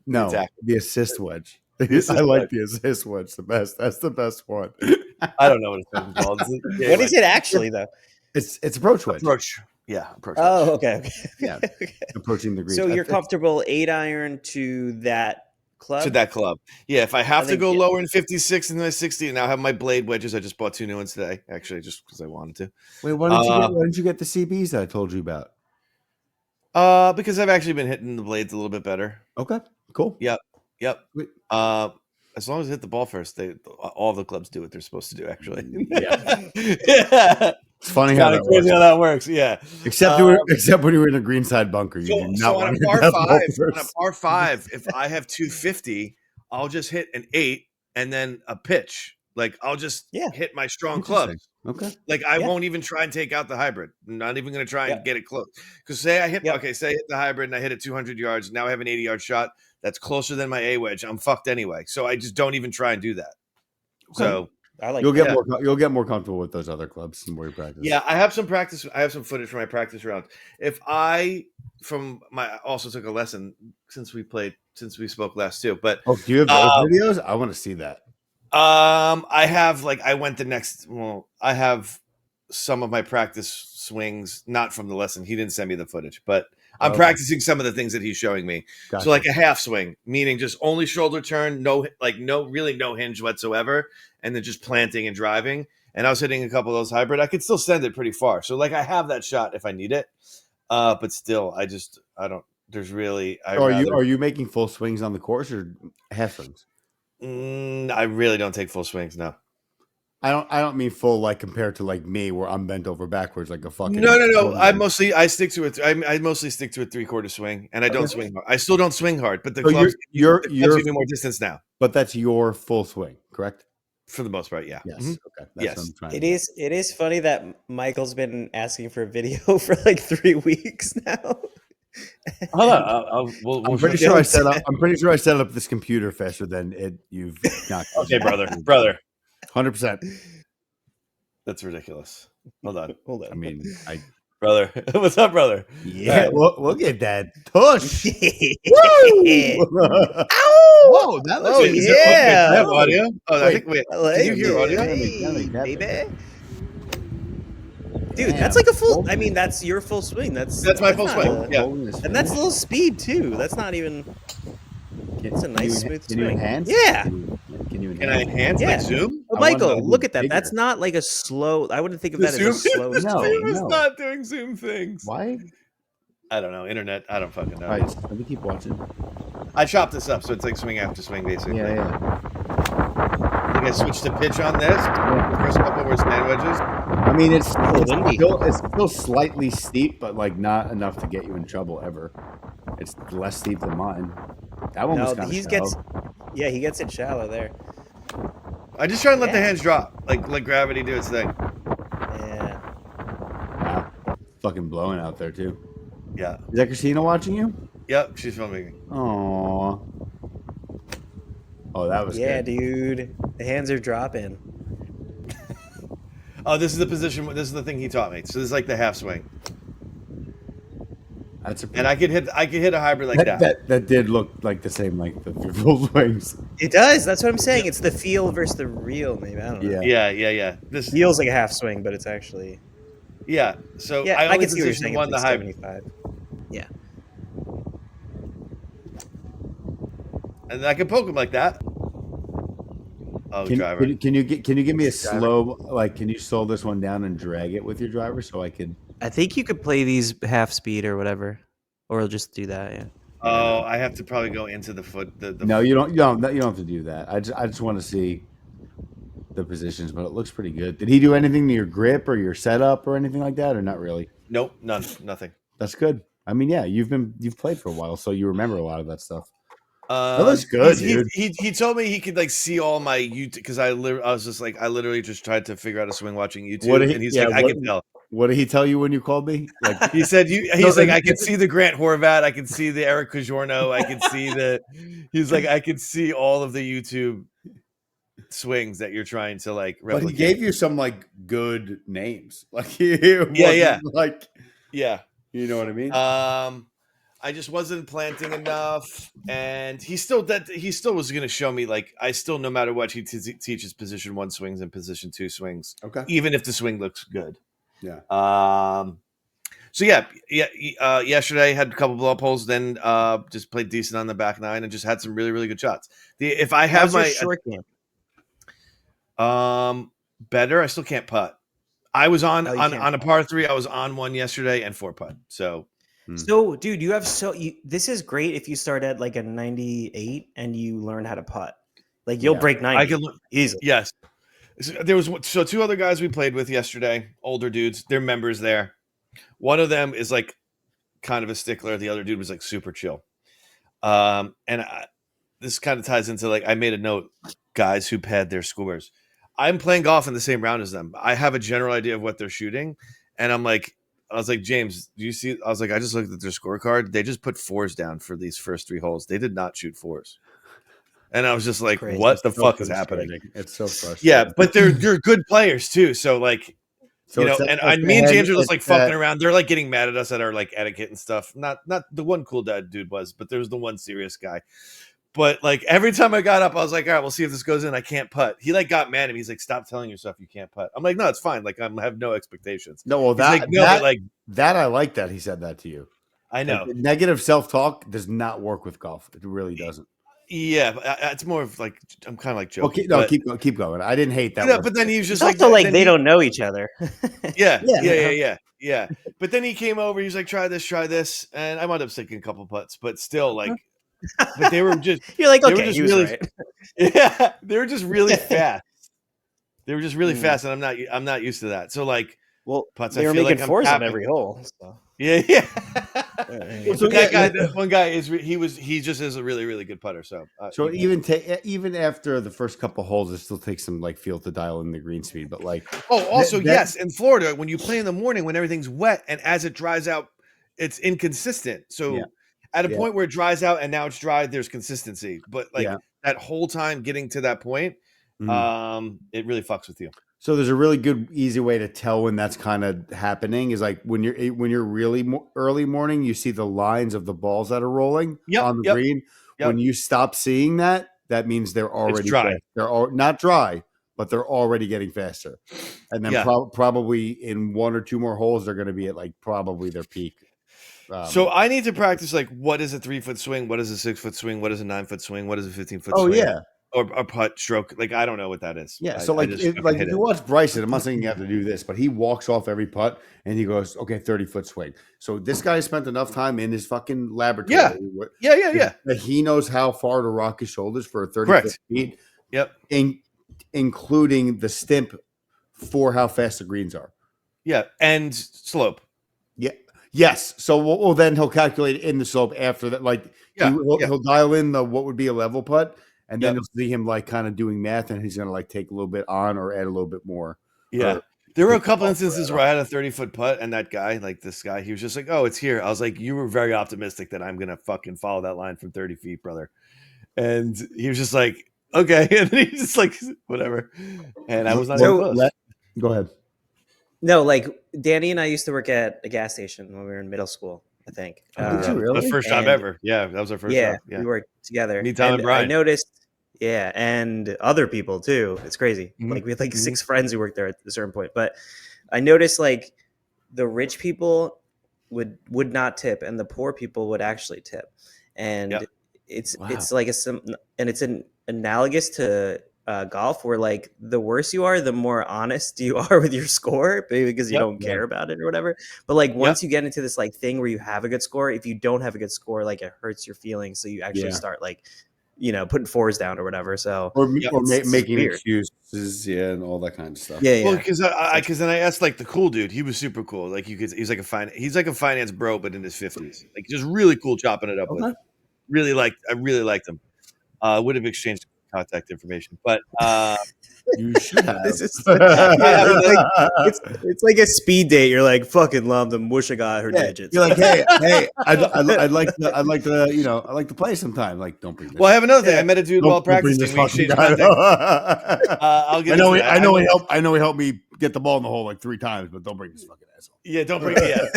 [SPEAKER 2] No,
[SPEAKER 3] attack.
[SPEAKER 2] the assist wedge.
[SPEAKER 3] assist
[SPEAKER 2] I like
[SPEAKER 3] wedge.
[SPEAKER 2] the assist wedge the best. That's the best one.
[SPEAKER 3] I don't know what it's fucking called.
[SPEAKER 4] What is it actually though?
[SPEAKER 2] It's approach wedge.
[SPEAKER 3] Approach. Yeah, approach.
[SPEAKER 4] Oh, okay.
[SPEAKER 2] Yeah. Approaching the green.
[SPEAKER 4] So you're comfortable 8-iron to that club?
[SPEAKER 3] to that club. Yeah, if I have to
[SPEAKER 4] think-
[SPEAKER 3] go lower in 56 and then 60, and now I have my blade wedges. I just bought 2 new ones today, actually, just because I wanted to.
[SPEAKER 2] Wait, why didn't you get the CBs that I told you about?
[SPEAKER 3] Because I've actually been hitting the blades a little bit better.
[SPEAKER 2] Okay, cool.
[SPEAKER 3] Yep.
[SPEAKER 2] Sweet.
[SPEAKER 3] As long as I hit the ball first, all the clubs do what they're supposed to do. Actually,
[SPEAKER 2] Yeah.
[SPEAKER 3] yeah.
[SPEAKER 2] It's funny
[SPEAKER 3] It's
[SPEAKER 2] how
[SPEAKER 3] kind of
[SPEAKER 2] that
[SPEAKER 3] crazy
[SPEAKER 2] works.
[SPEAKER 3] how that works. Yeah.
[SPEAKER 2] Except when you were in a greenside bunker, you do not
[SPEAKER 3] So on
[SPEAKER 2] want
[SPEAKER 3] a
[SPEAKER 2] to hit
[SPEAKER 3] par
[SPEAKER 2] that
[SPEAKER 3] five,
[SPEAKER 2] ball
[SPEAKER 3] on a
[SPEAKER 2] first.
[SPEAKER 3] par five, if I have 250, I'll just hit an 8 and then a pitch. Like I'll just hit my strong
[SPEAKER 2] Interesting.
[SPEAKER 3] clubs.
[SPEAKER 2] Okay.
[SPEAKER 3] Like I
[SPEAKER 4] Yeah.
[SPEAKER 3] won't even try and take out the hybrid. I'm not even going to try and
[SPEAKER 4] Yep.
[SPEAKER 3] get it close. Because say I hit,
[SPEAKER 4] Yep.
[SPEAKER 3] say I hit the hybrid and I hit it 200 yards. Now I have an 80-yard shot that's closer than my A wedge. I'm fucked anyway. So I just don't even try and do that.
[SPEAKER 2] Okay.
[SPEAKER 3] So
[SPEAKER 4] I like
[SPEAKER 2] you'll
[SPEAKER 4] that.
[SPEAKER 2] get more comfortable with those other clubs and more practice.
[SPEAKER 3] yeah, I have some practice. I have some footage from my practice rounds. I also took a lesson since we spoke last too. But
[SPEAKER 2] Oh, do you have those videos? I want to see that.
[SPEAKER 3] I have I have some of my practice swings, not from the lesson. He didn't send me the footage, but I'm practicing some of the things that he's showing me.
[SPEAKER 2] Gotcha.
[SPEAKER 3] So like a half swing, meaning just only shoulder turn, no hinge whatsoever, and then just planting and driving. And I was hitting a couple of those hybrid. I could still send it pretty far. So like I have that shot if I need it. But still, I don't. There's really.
[SPEAKER 2] Are you making full swings on the course or half swings?
[SPEAKER 3] I really don't take full swings. No.
[SPEAKER 2] I don't mean full like compared to like me where I'm bent over backwards like a fucking.
[SPEAKER 3] No. I mostly stick to it. I mostly stick to a 3/4 swing, and I don't swing hard. I still don't swing hard, but the clubs
[SPEAKER 2] you're
[SPEAKER 3] give me more distance now.
[SPEAKER 2] But that's your full swing, correct?
[SPEAKER 3] For the most part, yeah.
[SPEAKER 2] Yes.
[SPEAKER 3] Mm-hmm.
[SPEAKER 2] Okay. That's what I'm trying
[SPEAKER 4] It is funny that Michael's been asking for a video for like 3 weeks now.
[SPEAKER 3] Hold on.
[SPEAKER 2] I'm pretty sure I set up this computer faster than you've not.
[SPEAKER 3] Okay, brother.
[SPEAKER 2] 100%.
[SPEAKER 3] That's ridiculous. Hold on.
[SPEAKER 2] I mean,
[SPEAKER 3] brother. What's up, brother?
[SPEAKER 2] Yeah, right. Look at that tush.
[SPEAKER 3] Woo!
[SPEAKER 2] Whoa, that looks
[SPEAKER 4] good. Yeah.
[SPEAKER 3] I have audio. Oh,
[SPEAKER 2] wait,
[SPEAKER 3] can you hear audio?
[SPEAKER 4] Baby. Dude, that's like a full. I mean, that's your full swing. That's
[SPEAKER 3] my full swing. Yeah,
[SPEAKER 4] and that's a little speed too. That's not even. It's a nice smooth swing.
[SPEAKER 2] Can you enhance?
[SPEAKER 4] Yeah.
[SPEAKER 3] Can I enhance?
[SPEAKER 4] Yeah.
[SPEAKER 3] Like zoom?
[SPEAKER 4] But Michael, look at that. That's not like a slow. I wouldn't think of that as a slow.
[SPEAKER 3] Stream is not doing zoom things.
[SPEAKER 2] Why?
[SPEAKER 3] I don't know. Internet. I don't fucking know.
[SPEAKER 2] All right, let me keep watching.
[SPEAKER 3] I chopped this up, so it's like swing after swing, basically.
[SPEAKER 2] Yeah.
[SPEAKER 3] I think I switched to pitch on this. The first couple were sand wedges.
[SPEAKER 2] I mean, it's still slightly steep, but like not enough to get you in trouble ever. It's less steep than mine. That one was kind of shallow.
[SPEAKER 4] He gets it shallow there.
[SPEAKER 3] I just try and let the hands drop, like let gravity do its thing.
[SPEAKER 4] Yeah.
[SPEAKER 2] Wow. Fucking blowing out there too.
[SPEAKER 3] Yeah.
[SPEAKER 2] Is that Christina watching you?
[SPEAKER 3] Yep, she's filming.
[SPEAKER 2] Aww. Oh, that was good.
[SPEAKER 4] Dude. The hands are dropping.
[SPEAKER 3] Oh, this is the position. This is the thing he taught me. So this is like the half swing. And I could hit a hybrid like that.
[SPEAKER 2] That did look like the same length of your full swings.
[SPEAKER 4] It does. That's what I'm saying. It's the feel versus the real. Maybe I don't know.
[SPEAKER 3] Yeah.
[SPEAKER 4] This feels like a half swing, but it's actually.
[SPEAKER 3] Yeah. So
[SPEAKER 4] yeah,
[SPEAKER 3] I
[SPEAKER 4] can see what you're saying.
[SPEAKER 3] Won the hybrid.
[SPEAKER 4] 75. Yeah.
[SPEAKER 3] And I can poke him like that. Oh, driver.
[SPEAKER 2] Can you give me a slow, like, can you slow this one down and drag it with your driver so I could?
[SPEAKER 4] I think you could play these half speed or whatever, or just do that. Yeah.
[SPEAKER 3] Oh, I have to probably go into the foot.
[SPEAKER 2] No, you don't have to do that. I just want to see the positions, but it looks pretty good. Did he do anything to your grip or your setup or anything like that, or not really?
[SPEAKER 3] Nope, nothing.
[SPEAKER 2] That's good. I mean, yeah, you've played for a while, so you remember a lot of that stuff. That looks good, dude.
[SPEAKER 3] He told me he could like see all my YouTube because I literally just tried to figure out a swing watching YouTube, and he's I can tell.
[SPEAKER 2] What did he tell you when you called me? Like
[SPEAKER 3] he said, he's like, I can see the Grant Horvat, I can see the Eric Cajorno, I can see he's like, I can see all of the YouTube swings that you're trying to like replicate.
[SPEAKER 2] But he gave you some like good names, like you know what I mean?
[SPEAKER 3] I just wasn't planting enough, and he still was going to show me like no matter what he teaches position 1 swings and position 2 swings.
[SPEAKER 2] Okay,
[SPEAKER 3] even if the swing looks good.
[SPEAKER 2] Yeah.
[SPEAKER 3] So yesterday had a couple blow up holes, then just played decent on the back 9 and just had some really really good shots. If I have my
[SPEAKER 4] short game,
[SPEAKER 3] better, I still can't putt. I was on a par 3. I was on 1 yesterday and 4 putt. So.
[SPEAKER 4] So, dude, this is great if you start at like a 98 and you learn how to putt. Like you'll break 90
[SPEAKER 3] I can
[SPEAKER 4] easily.
[SPEAKER 3] Yes. There was two other guys we played with yesterday, older dudes. They're members there. One of them is like kind of a stickler. The other dude was like super chill. This kind of ties into like I made a note, guys who pad their scores. I'm playing golf in the same round as them. I have a general idea of what they're shooting, and I was like, James, do you see? I was like, I just looked at their scorecard. They just put 4s down for these first 3 holes. They did not shoot 4s. And I was just like,
[SPEAKER 4] Crazy.
[SPEAKER 3] what the fuck is happening?
[SPEAKER 2] It's so frustrating.
[SPEAKER 3] Yeah, but they're good players too. So like, me and James are just like fucking around. They're like getting mad at us at our like etiquette and stuff. Not the one cool dad dude was, but there's the one serious guy. But like every time I got up, I was like, all right, we'll see if this goes in. I can't putt. He like got mad at me. He's like, stop telling yourself you can't putt. I'm like, no, it's fine. Like I have no expectations.
[SPEAKER 2] No, well,
[SPEAKER 3] that
[SPEAKER 2] I like that he said that to you.
[SPEAKER 3] I know.
[SPEAKER 2] Like, negative self-talk does not work with golf. It really doesn't.
[SPEAKER 3] Yeah, but it's more of like I'm kind of like joking.
[SPEAKER 2] Keep going. I didn't hate that.
[SPEAKER 3] Yeah, but then he was just
[SPEAKER 4] it's also like they don't know each other.
[SPEAKER 3] Yeah. But then he came over. He was like, try this, and I wound up sinking a couple putts, but still like. But they were just
[SPEAKER 4] you're like, okay,
[SPEAKER 3] they were just really right. Yeah, they were just really fast. They were just really fast, and I'm not used to that. So like,
[SPEAKER 4] putts, they were making like 4s on every hole. So.
[SPEAKER 3] Yeah. So that one guy he just is a really really good putter. So
[SPEAKER 2] even after the first couple holes, it still takes some like feel to dial in the green speed. But like,
[SPEAKER 3] yes, in Florida when you play in the morning when everything's wet and as it dries out, it's inconsistent. So. Yeah. At a point where it dries out and now it's dry, there's consistency. But like that whole time getting to that point, it really fucks with you.
[SPEAKER 2] So there's a really good, easy way to tell when that's kind of happening is like when you're really early morning, you see the lines of the balls that are rolling on the green. Yep. When you stop seeing that, that means they're already
[SPEAKER 3] dry.
[SPEAKER 2] They're not dry, but they're already getting faster. And then probably in 1 or 2 more holes, they're going to be at like probably their peak.
[SPEAKER 3] So I need to practice like what is a 3-foot swing, what is a 6-foot swing, what is a 9-foot swing, what is a 15-foot swing?
[SPEAKER 2] Yeah,
[SPEAKER 3] or a putt stroke. Like I don't know what that is.
[SPEAKER 2] Yeah, so if you watch Bryson, I'm not saying you have to do this, but he walks off every putt and he goes, "Okay, 30-foot swing." So this guy spent enough time in his fucking laboratory.
[SPEAKER 3] Yeah.
[SPEAKER 2] That he knows how far to rock his shoulders for a 30 feet.
[SPEAKER 3] Yep,
[SPEAKER 2] including the stimp for how fast the greens are.
[SPEAKER 3] Yeah, and slope.
[SPEAKER 2] Yeah. Yes. So then he'll calculate in the slope after that. Like he'll dial in what would be a level putt, and then you'll see him like kind of doing math, and he's gonna like take a little bit on or add a little bit more.
[SPEAKER 3] Yeah. There were a couple instances where I had a 30-foot putt, and that guy, like this guy, he was just like, "Oh, it's here." I was like, "You were very optimistic that I'm gonna fucking follow that line from 30 feet, brother." And he was just like, "Okay," and then he's just like, "Whatever." And I was not even close.
[SPEAKER 2] Go ahead.
[SPEAKER 4] No, like Danny and I used to work at a gas station when we were in middle school, I think.
[SPEAKER 2] Did you really?
[SPEAKER 3] The first job ever. Yeah, that was our first job. Yeah,
[SPEAKER 4] we worked together.
[SPEAKER 3] Me, Tom, and Brian.
[SPEAKER 4] I noticed, and other people too. It's crazy. Mm-hmm. Like we had like 6 friends who worked there at a certain point. But I noticed like the rich people would not tip, and the poor people would actually tip. And it's like it's an analogous to golf, where like the worse you are, the more honest you are with your score, because you don't care about it or whatever. But like once you get into this like thing where you have a good score, if you don't have a good score, like it hurts your feelings, so you actually start like putting 4s down or whatever. So
[SPEAKER 2] or making excuses, and all that kind of stuff.
[SPEAKER 3] Well, because then I asked like the cool dude. He was super cool. Like he's like a finance bro, but in his 50s. Like just really cool chopping it up with. I really liked him. Would have exchanged contact information, but
[SPEAKER 2] you should have.
[SPEAKER 4] It's like a speed date. You're like, fucking love them. Wish I got her digits.
[SPEAKER 2] You're like, hey, I'd like to play sometime. Like, don't bring this.
[SPEAKER 3] Well, I have another thing. I met a dude while practicing.
[SPEAKER 2] I'll get. I know he helped me get the ball in the hole like 3 times, but don't bring this fucking asshole.
[SPEAKER 3] Yeah, don't bring it.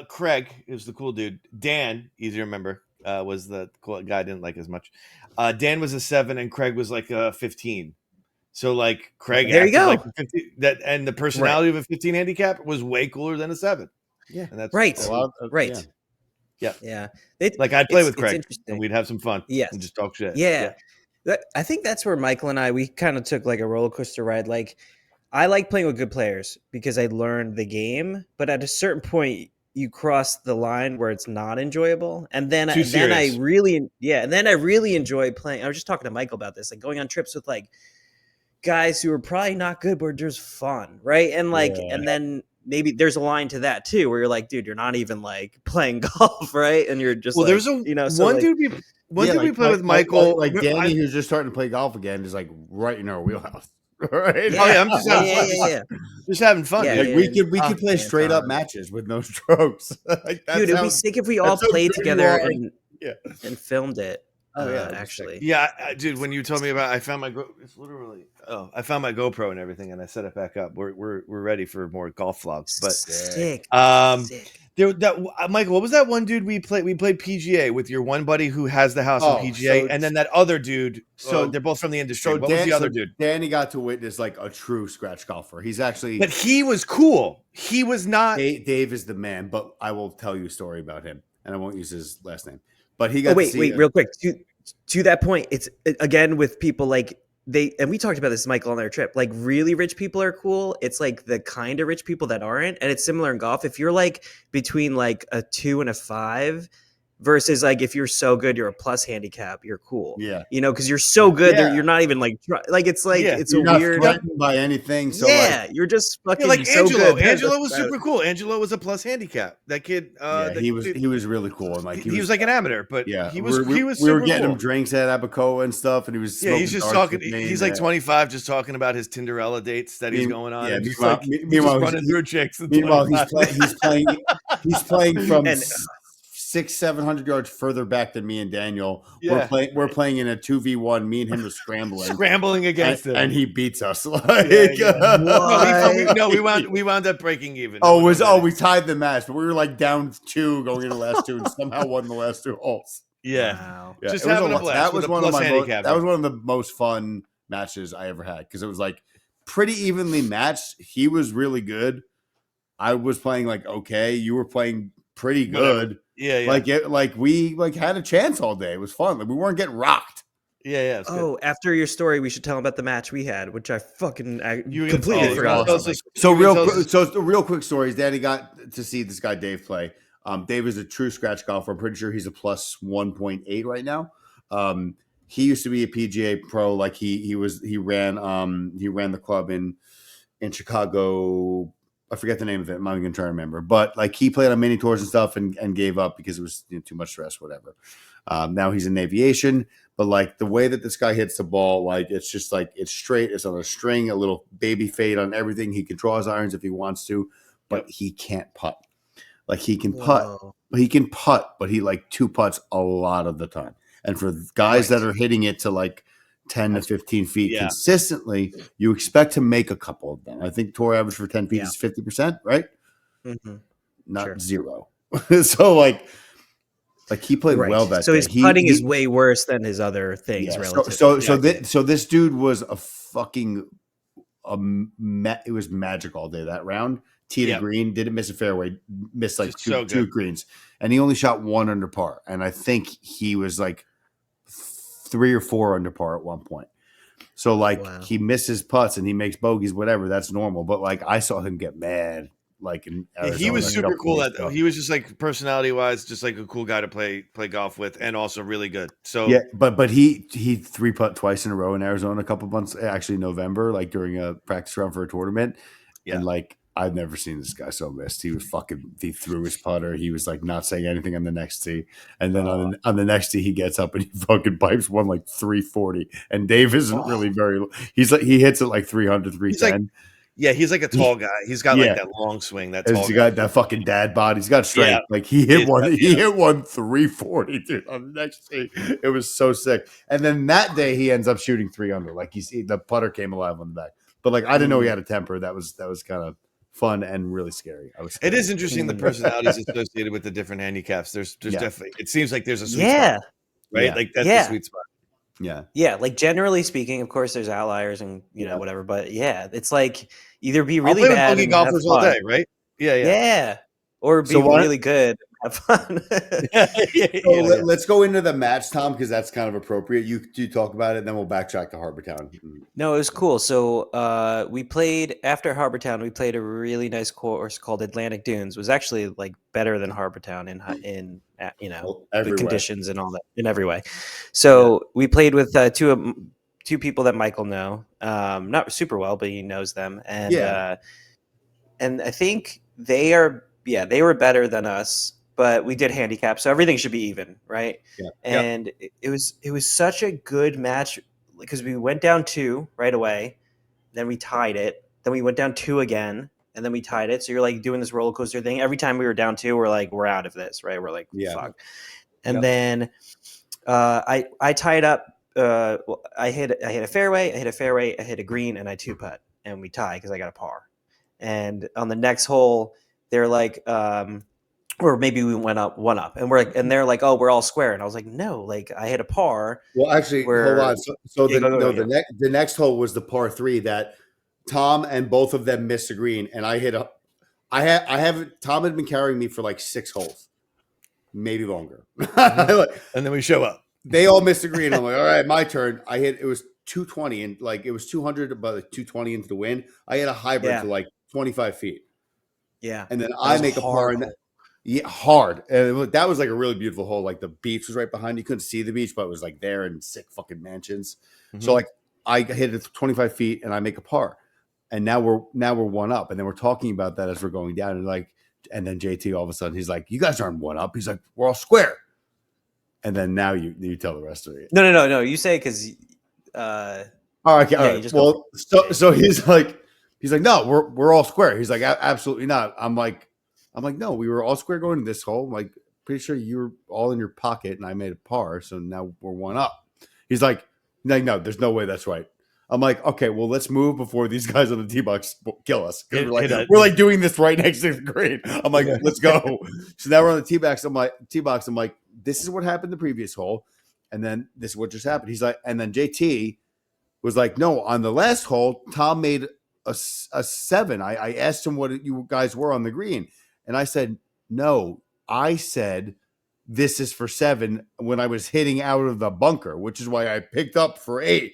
[SPEAKER 3] Craig is the cool dude. Dan, easy to remember. Was the cool guy I didn't like as much. Dan was a 7 and Craig was like a 15. So like Craig,
[SPEAKER 4] there you go.
[SPEAKER 3] Like 15, and the personality of a 15 handicap was way cooler than a 7.
[SPEAKER 4] Yeah,
[SPEAKER 3] and that's
[SPEAKER 4] right.
[SPEAKER 3] Right.
[SPEAKER 4] Yeah.
[SPEAKER 3] Like I'd play with Craig and we'd have some fun.
[SPEAKER 4] Yes.
[SPEAKER 3] And just talk shit.
[SPEAKER 4] Yeah. I think that's where Michael and we kind of took like a roller coaster ride. Like I like playing with good players because I learned the game, but at a certain point you cross the line where it's not enjoyable. And then
[SPEAKER 3] Too
[SPEAKER 4] I
[SPEAKER 3] serious.
[SPEAKER 4] really enjoy playing. I was just talking to Michael about this, like going on trips with like guys who are probably not good, but just fun, right? And like,
[SPEAKER 2] Yeah.
[SPEAKER 4] and then maybe there's a line to that too, where you're like, dude, you're not even like playing golf, right? And you're just
[SPEAKER 3] Well,
[SPEAKER 4] like,
[SPEAKER 3] there's a
[SPEAKER 4] so
[SPEAKER 3] one
[SPEAKER 4] like,
[SPEAKER 3] dude we
[SPEAKER 2] Yeah,
[SPEAKER 3] play with Michael.
[SPEAKER 2] like Danny, who's just starting to play golf again, is like right in our wheelhouse. Right?
[SPEAKER 3] Oh yeah, I'm just having fun.
[SPEAKER 4] yeah.
[SPEAKER 3] Just having fun,
[SPEAKER 4] Yeah,
[SPEAKER 3] dude.
[SPEAKER 2] Like we could play
[SPEAKER 4] man,
[SPEAKER 2] straight up
[SPEAKER 4] fun.
[SPEAKER 2] matches with no strokes. Like, that's
[SPEAKER 4] Dude, it'd
[SPEAKER 2] how-
[SPEAKER 4] be sick if we all
[SPEAKER 2] that's how
[SPEAKER 4] played
[SPEAKER 2] good you
[SPEAKER 4] together
[SPEAKER 2] are, like,
[SPEAKER 4] and
[SPEAKER 2] yeah.
[SPEAKER 4] and filmed it.
[SPEAKER 2] Oh, yeah, that'd be
[SPEAKER 4] actually.
[SPEAKER 3] Yeah, dude. When you told me about, I found my it's literally. Oh, I found my GoPro and everything, and I set it back up. We're ready for more golf vlogs. But
[SPEAKER 4] sick. Sick.
[SPEAKER 3] there Michael, what was that one dude we played? We played PGA with your one buddy who has the house in PGA, and then that other dude. So they're both from the industry. What was the other dude?
[SPEAKER 2] Danny got to witness like a true scratch golfer. He's actually,
[SPEAKER 3] but he was cool. He was not.
[SPEAKER 2] Dave is the man. But I will tell you a story about him, and I won't use his last name. But he got
[SPEAKER 4] wait, real quick. To that point, it's again with people like and we talked about this, Michael, on our trip. Like really rich people are cool. It's like the kind of rich people that aren't, and it's similar in golf. If you're like between like a 2 and a 5, versus like if you're so good you're a plus handicap, you're cool.
[SPEAKER 2] Yeah,
[SPEAKER 4] because you're so good that you're not even like it's like it's
[SPEAKER 2] you're
[SPEAKER 4] a
[SPEAKER 2] not
[SPEAKER 4] weird
[SPEAKER 2] threatened by anything. So
[SPEAKER 4] you're just fucking
[SPEAKER 3] like
[SPEAKER 4] so
[SPEAKER 3] Angelo.
[SPEAKER 4] good.
[SPEAKER 3] Angelo was super cool. Angelo was a plus handicap. That kid.
[SPEAKER 2] he was really cool, and like
[SPEAKER 3] he was like an amateur, but he was
[SPEAKER 2] we
[SPEAKER 3] super
[SPEAKER 2] were getting
[SPEAKER 3] cool.
[SPEAKER 2] him drinks at Abacoa and stuff, and he was
[SPEAKER 3] he's just talking. He's like 25, just talking about his Tinderella dates that he's going on.
[SPEAKER 2] Yeah,
[SPEAKER 3] meanwhile, running through chicks.
[SPEAKER 2] Meanwhile, he's playing from 600-700 yards further back than me and Daniel.
[SPEAKER 3] Yeah.
[SPEAKER 2] We're playing in a 2v1. Me and him are scrambling
[SPEAKER 3] against him,
[SPEAKER 2] and he beats us. Like,
[SPEAKER 3] we wound up breaking even.
[SPEAKER 2] We tied the match, but we were like down 2 going into the last 2, and somehow won the last 2 holes.
[SPEAKER 3] Yeah,
[SPEAKER 4] wow.
[SPEAKER 3] Just having a blast. That was one
[SPEAKER 2] of the most fun matches I ever had, because it was like pretty evenly matched. He was really good. I was playing like okay. You were playing pretty good.
[SPEAKER 3] Yeah.
[SPEAKER 2] We had a chance all day. It was fun. Like we weren't getting rocked.
[SPEAKER 3] Yeah.
[SPEAKER 4] After your story, we should tell them about the match we had, which I completely
[SPEAKER 2] forgot. So real quick stories. Daddy got to see this guy Dave play. Dave is a true scratch golfer. I'm pretty sure he's a plus 1.8 right now. He used to be a PGA pro. Like he ran the club in Chicago. I forget the name of it. I'm not even gonna try to remember. But like he played on mini tours and stuff and gave up because it was too much stress, whatever. Now he's in aviation, but like the way that this guy hits the ball, like it's just like it's straight, it's on a string, a little baby fade on everything. He can draw his irons if he wants to, but he can't putt. Like he can putt, but he like 2 putts a lot of the time. And for guys that are hitting it to like 10 to 15 feet consistently, you expect to make a couple of them. I think tour average for 10 feet is 50%, right?
[SPEAKER 4] Mm-hmm.
[SPEAKER 2] Not 0. So like he played well that day.
[SPEAKER 4] So his putting is way worse than his other things.
[SPEAKER 2] Yeah. So this dude was a fucking it was magic all day that round. Tee to green, didn't miss a fairway, missed like two greens, and he only shot 1 under par. And I think he was like 3 or 4 under par at one point. So like he misses putts and he makes bogeys, whatever. That's normal. But like I saw him get mad. Like in Arizona,
[SPEAKER 3] he was super cool. He was just like personality wise, just like a cool guy to play golf with, and also really good. So
[SPEAKER 2] yeah, but he 3-putt twice in a row in Arizona a couple months, actually November, like during a practice round for a tournament. Yeah. And like I've never seen this guy so missed. He threw his putter. He was like not saying anything on the next tee. And then on the next tee, he gets up and he fucking pipes one like 340. And Dave isn't really he hits it like 300, 310.
[SPEAKER 3] He's like a tall guy. He's got like that long swing.
[SPEAKER 2] He's got that fucking dad bod. He's got strength. Yeah. Like he hit one 340, dude, on the next tee. It was so sick. And then that day he ends up shooting 3 under. Like you see the putter came alive on the back. But like I didn't know he had a temper. That was kind of fun and really scary.
[SPEAKER 3] It is interesting the personalities associated with the different handicaps. There's definitely, it seems like there's a sweet spot, right?
[SPEAKER 2] Yeah.
[SPEAKER 3] Like that's the sweet spot.
[SPEAKER 4] Yeah. Like generally speaking, of course, there's outliers and whatever, but it's like either be really bad
[SPEAKER 3] and golfers all day, right? Yeah,
[SPEAKER 4] or be really good, Have fun.
[SPEAKER 2] So let's go into the match, Tom, because that's kind of appropriate. You talk about it, and then we'll backtrack to Harbortown.
[SPEAKER 4] No, it was cool. So we played after Harbortown. We played a really nice course called Atlantic Dunes. It was actually like better than Harbortown in
[SPEAKER 2] Well,
[SPEAKER 4] the
[SPEAKER 2] every way.
[SPEAKER 4] conditions and all that in every way. So we played with two people that Michael know, not super well, but he knows them, and I think they were better than us, but we did handicap, so everything should be even, right?
[SPEAKER 2] Yeah.
[SPEAKER 4] And it was such a good match because we went down 2 right away, then we tied it, then we went down 2 again, and then we tied it. So you're like doing this roller coaster thing. Every time we were down 2, we're like, we're out of this, right? We're like, fuck. And then I tied up. I hit a fairway, I hit a green, and I 2-putt, and we tie because I got a par. And on the next hole, they're like, or maybe we went up 1 up, and they're like, oh, we're all square, and I was like, no, like I hit a par.
[SPEAKER 2] Well, actually, hold on. So the next hole was the par 3 that Tom and both of them missed a green, and I hit Tom had been carrying me for like 6 holes, maybe longer,
[SPEAKER 5] and then we show up.
[SPEAKER 2] They all missed a green. I'm like, all right, my turn. I hit. It was 220, and like it was 200, but like 220 into the wind. I hit a hybrid to like 25 feet.
[SPEAKER 4] Yeah,
[SPEAKER 2] and then I make a par. Hard. And that was like a really beautiful hole. Like the beach was right behind you. Couldn't see the beach, but it was like there in sick fucking mansions. So like I hit it 25 feet and I make a par. And now we're 1 up. And then we're talking about that as we're going down. And then JT all of a sudden he's like, you guys aren't 1 up. He's like, we're all square. And then now you tell the rest of it.
[SPEAKER 4] No. You say because
[SPEAKER 2] all right. Well, so he's like, no, we're all square. He's like, absolutely not. I'm like, no, we were all square going to this hole. I'm like, pretty sure you were all in your pocket and I made a par. So now we're 1 up. He's like, no, there's no way that's right. I'm like, okay, well, let's move before these guys on the tee box kill us. We're like doing this right next to the green. I'm like, let's go. So now we're on the tee box. I'm like, this is what happened the previous hole. And then this is what just happened. He's like, and then JT was like, no, on the last hole, Tom made a 7. I asked him what you guys were on the green. And I said, no, I said, this is for 7 when I was hitting out of the bunker, which is why I picked up for 8.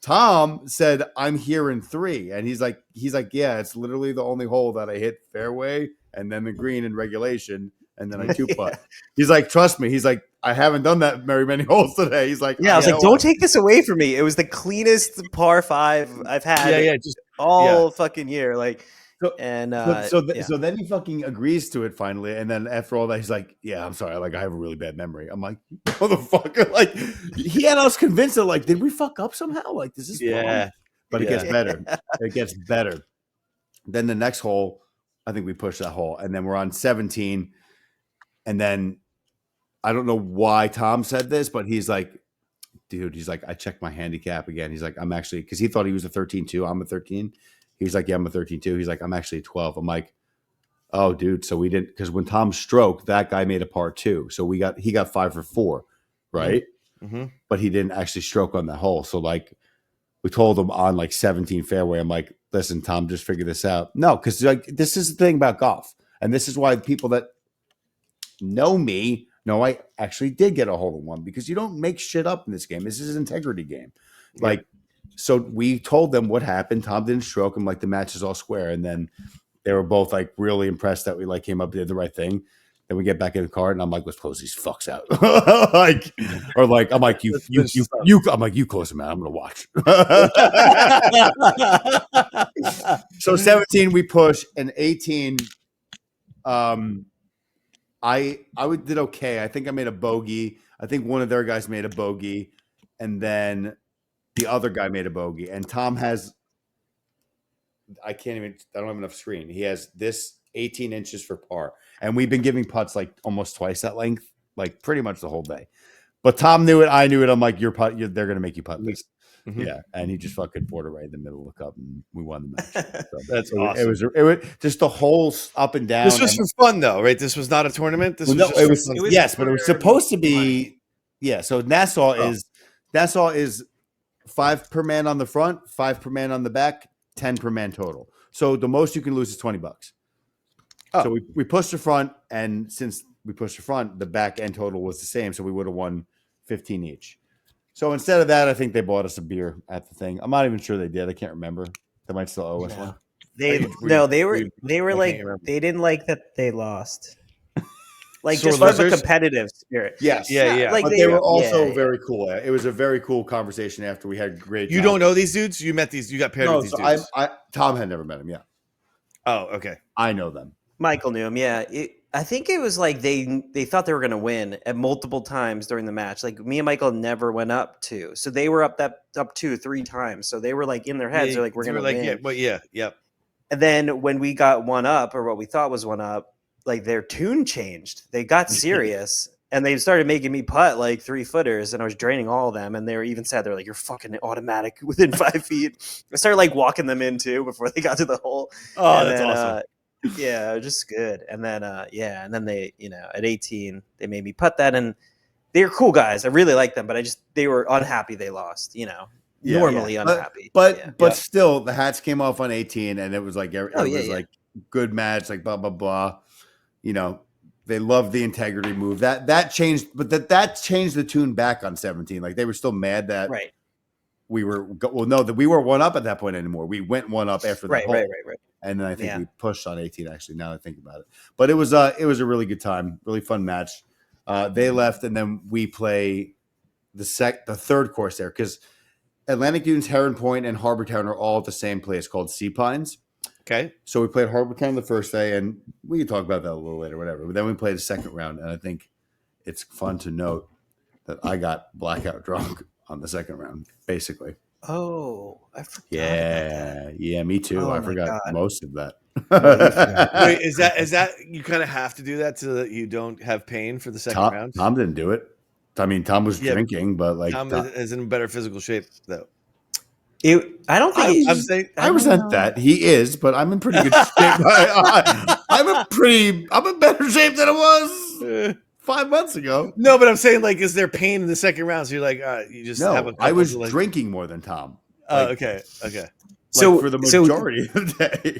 [SPEAKER 2] Tom said, I'm here in 3. And he's like, yeah, it's literally the only hole that I hit fairway and then the green in regulation. And then I 2-putt. He's like, trust me. He's like, I haven't done that very many holes today. He's like,
[SPEAKER 4] I was like, don't take this away from me. It was the cleanest par 5 I've had all fucking year. Like, so then he fucking agrees to it finally, and then after all that, he's like, "Yeah, I'm sorry, like I have a really bad memory." I'm like, "Motherfucker!" Like he had us convinced that, like, did we fuck up somehow? Like, this is fun. But it gets better. It gets better. Then the next hole, I think we pushed that hole, and then we're on 17, and then I don't know why Tom said this, but he's like, "Dude," he's like, "I checked my handicap again." He's like, "I'm actually," because he thought he was a 13 too. I'm a 13. He's like, yeah, I'm a 13 too. He's like, I'm actually a 12. I'm like, oh, dude. So we didn't, because when Tom stroked, that guy made a par 2. So he got 5 for 4, right?
[SPEAKER 5] Mm-hmm.
[SPEAKER 2] But he didn't actually stroke on that hole. So like, we told him on like 17 fairway, I'm like, listen, Tom, just figure this out. No, because like this is the thing about golf, and this is why people that know me know I actually did get a hole in 1, because you don't make shit up in this game. This is an integrity game, like. So we told them what happened. Tom didn't stroke him, like the match is all square. And then they were both like really impressed that we like came up and did the right thing. Then we get back in the car and I'm like, let's close these fucks out. I'm like, you close them out. I'm going to watch. So 17, we push, and 18, I did okay. I think I made a bogey. I think one of their guys made a bogey. And then the other guy made a bogey, and Tom has, I don't have enough screen. He has this 18 inches for par. And we've been giving putts like almost twice that length, like pretty much the whole day. But Tom knew it. I knew it. I'm like, they're going to make you putt this. Mm-hmm. Yeah. And he just fucking poured it right in the middle of the cup, and we won the match. So
[SPEAKER 5] that's awesome.
[SPEAKER 2] It was just the holes up and down.
[SPEAKER 5] This was for fun though, right? This was not a tournament. But it
[SPEAKER 2] was supposed to be. Yeah. So Nassau is 5 per man on the front, 5 per man on the back, 10 per man total. So the most you can lose is $20. So we pushed the front, and since we pushed the front, the back end total was the same, so we would have won 15 each. So instead of that, I think they bought us a beer at the thing. I'm not even sure they did. I can't remember. They might still owe us one.
[SPEAKER 4] They were like they didn't like that they lost. Like
[SPEAKER 3] Sore
[SPEAKER 4] just from a
[SPEAKER 3] losers?
[SPEAKER 4] competitive spirit.
[SPEAKER 2] Yes.
[SPEAKER 3] Yeah.
[SPEAKER 4] Like
[SPEAKER 2] But they were also very cool. It was a very cool conversation after we had great.
[SPEAKER 3] You don't know these dudes? You met these? You got paired with these dudes?
[SPEAKER 2] Tom had never met him. Yeah.
[SPEAKER 3] Oh, okay.
[SPEAKER 2] I know them.
[SPEAKER 4] Michael knew him. Yeah. I think it was like they thought they were going to win at multiple times during the match. Like me and Michael never went up 2. So they were up 2-3 times. So they were like in their heads. They're like, we're going to win.
[SPEAKER 3] Yep.
[SPEAKER 4] And then when we got 1 up, or what we thought was 1 up, like their tune changed. They got serious and they started making me putt like 3-footers, and I was draining all of them. And they were even said, they're like, you're fucking automatic within 5 feet. I started like walking them in too before they got to the hole.
[SPEAKER 3] Oh,
[SPEAKER 4] and
[SPEAKER 3] that's
[SPEAKER 4] then,
[SPEAKER 3] awesome.
[SPEAKER 4] Yeah, just good. And then, and then they, at 18, they made me putt that, and they were cool guys. I really liked them, but they were unhappy they lost, normally unhappy.
[SPEAKER 2] But still, the hats came off on 18, and it was like, like good match, like blah, blah, blah. They loved the integrity move. That changed, but that changed the tune back on 17. Like they were still mad that we were, that we weren't 1 up at that point anymore. We went 1 up after that hole. Right. And then I think we pushed on 18, actually, now that I think about it. But it was a really good time, really fun match. They left, and then we play the third course there, because Atlantic Dunes, Heron Point, and Harbor Town are all at the same place called Sea Pines.
[SPEAKER 3] Okay.
[SPEAKER 2] So we played Harbor Town the first day, and we can talk about that a little later, whatever. But then we played the second round, and I think it's fun to note that I got blackout drunk on the second round, basically.
[SPEAKER 4] Oh, I forgot. Yeah,
[SPEAKER 2] me too. I forgot most of that.
[SPEAKER 3] Wait, is that you kind of have to do that so that you don't have pain for the second round?
[SPEAKER 2] Tom didn't do it. I mean, Tom was drinking, but like
[SPEAKER 3] Tom is in better physical shape though.
[SPEAKER 4] I don't think
[SPEAKER 3] I'm saying
[SPEAKER 2] I resent that. He is, but I'm in pretty good shape. I'm in better shape than I was 5 months ago.
[SPEAKER 3] No, but I'm saying, like, is there pain in the second round? So you're like, you just have a.
[SPEAKER 2] I was drinking more than Tom.
[SPEAKER 3] Okay.
[SPEAKER 2] So for the majority of the day.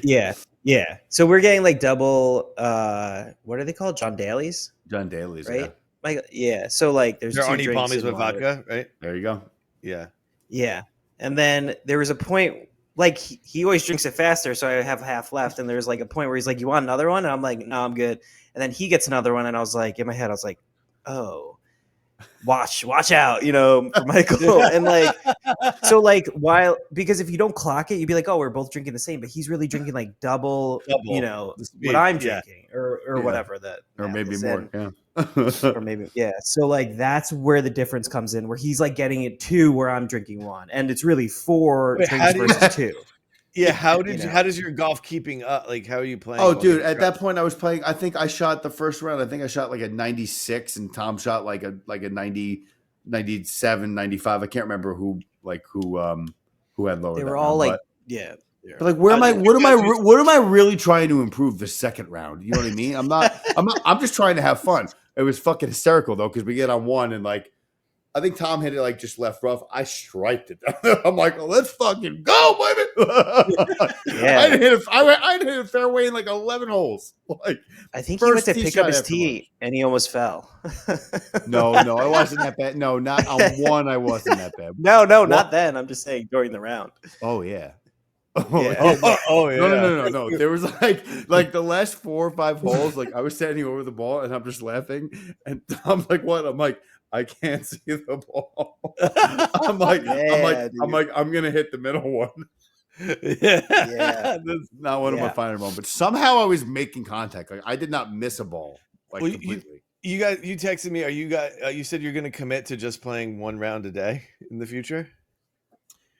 [SPEAKER 4] Yeah. So we're getting like double. What are they called? John Daly's.
[SPEAKER 2] John Daly's,
[SPEAKER 4] right? Yeah. So like, there's
[SPEAKER 3] there
[SPEAKER 4] two
[SPEAKER 3] Arnie
[SPEAKER 4] drinks
[SPEAKER 3] Palmies with vodka, right?
[SPEAKER 2] There you go.
[SPEAKER 3] Yeah.
[SPEAKER 4] And then there was a point, like he always drinks it faster, so I have half left. And there's like a point where he's like, "You want another one?" And I'm like, "No, I'm good." And then he gets another one, and I was like, in my head, I was like, "Oh, watch out," for Michael. And like, so like, because if you don't clock it, you'd be like, "Oh, we're both drinking the same," but he's really drinking like double. What I'm drinking, or whatever that,
[SPEAKER 2] or maybe more.
[SPEAKER 4] Or maybe so like that's where the difference comes in, where he's like getting it 2 where I'm drinking 1, and it's really 4 drinks versus 2.
[SPEAKER 3] How does your golf keeping up, like how are you playing?
[SPEAKER 2] Oh dude, at that point I was playing, I think I shot the first round, I think I shot like a 96, and Tom shot like a 90, 97, 95. I can't remember who had lower.
[SPEAKER 4] They were all
[SPEAKER 2] round,
[SPEAKER 4] like
[SPEAKER 2] but like, what am I really trying to improve the second round? You know what I mean? I'm just trying to have fun. It was fucking hysterical though, because we get on one, and like I think Tom hit it like just left rough. I striped it down there. I'm like, let's fucking go, baby. I didn't hit a fairway in like 11 holes. Like,
[SPEAKER 4] I think he went to pick up his tee and he almost fell.
[SPEAKER 2] No, I wasn't that bad. No, not on one. I wasn't that bad.
[SPEAKER 4] No, not then. I'm just saying during the round.
[SPEAKER 2] Oh yeah.
[SPEAKER 3] Yeah.
[SPEAKER 2] No. There was like the last 4 or 5 holes. Like I was standing over the ball and I'm just laughing. And Tom's like, "What?" I'm like, "I can't see the ball." I'm gonna hit the middle one.
[SPEAKER 4] Yeah.
[SPEAKER 2] That's not one of my finer moments. But somehow I was making contact. Like I did not miss a ball. Completely.
[SPEAKER 3] You texted me. Are you guys? You said you're going to commit to just playing 1 round a day in the future.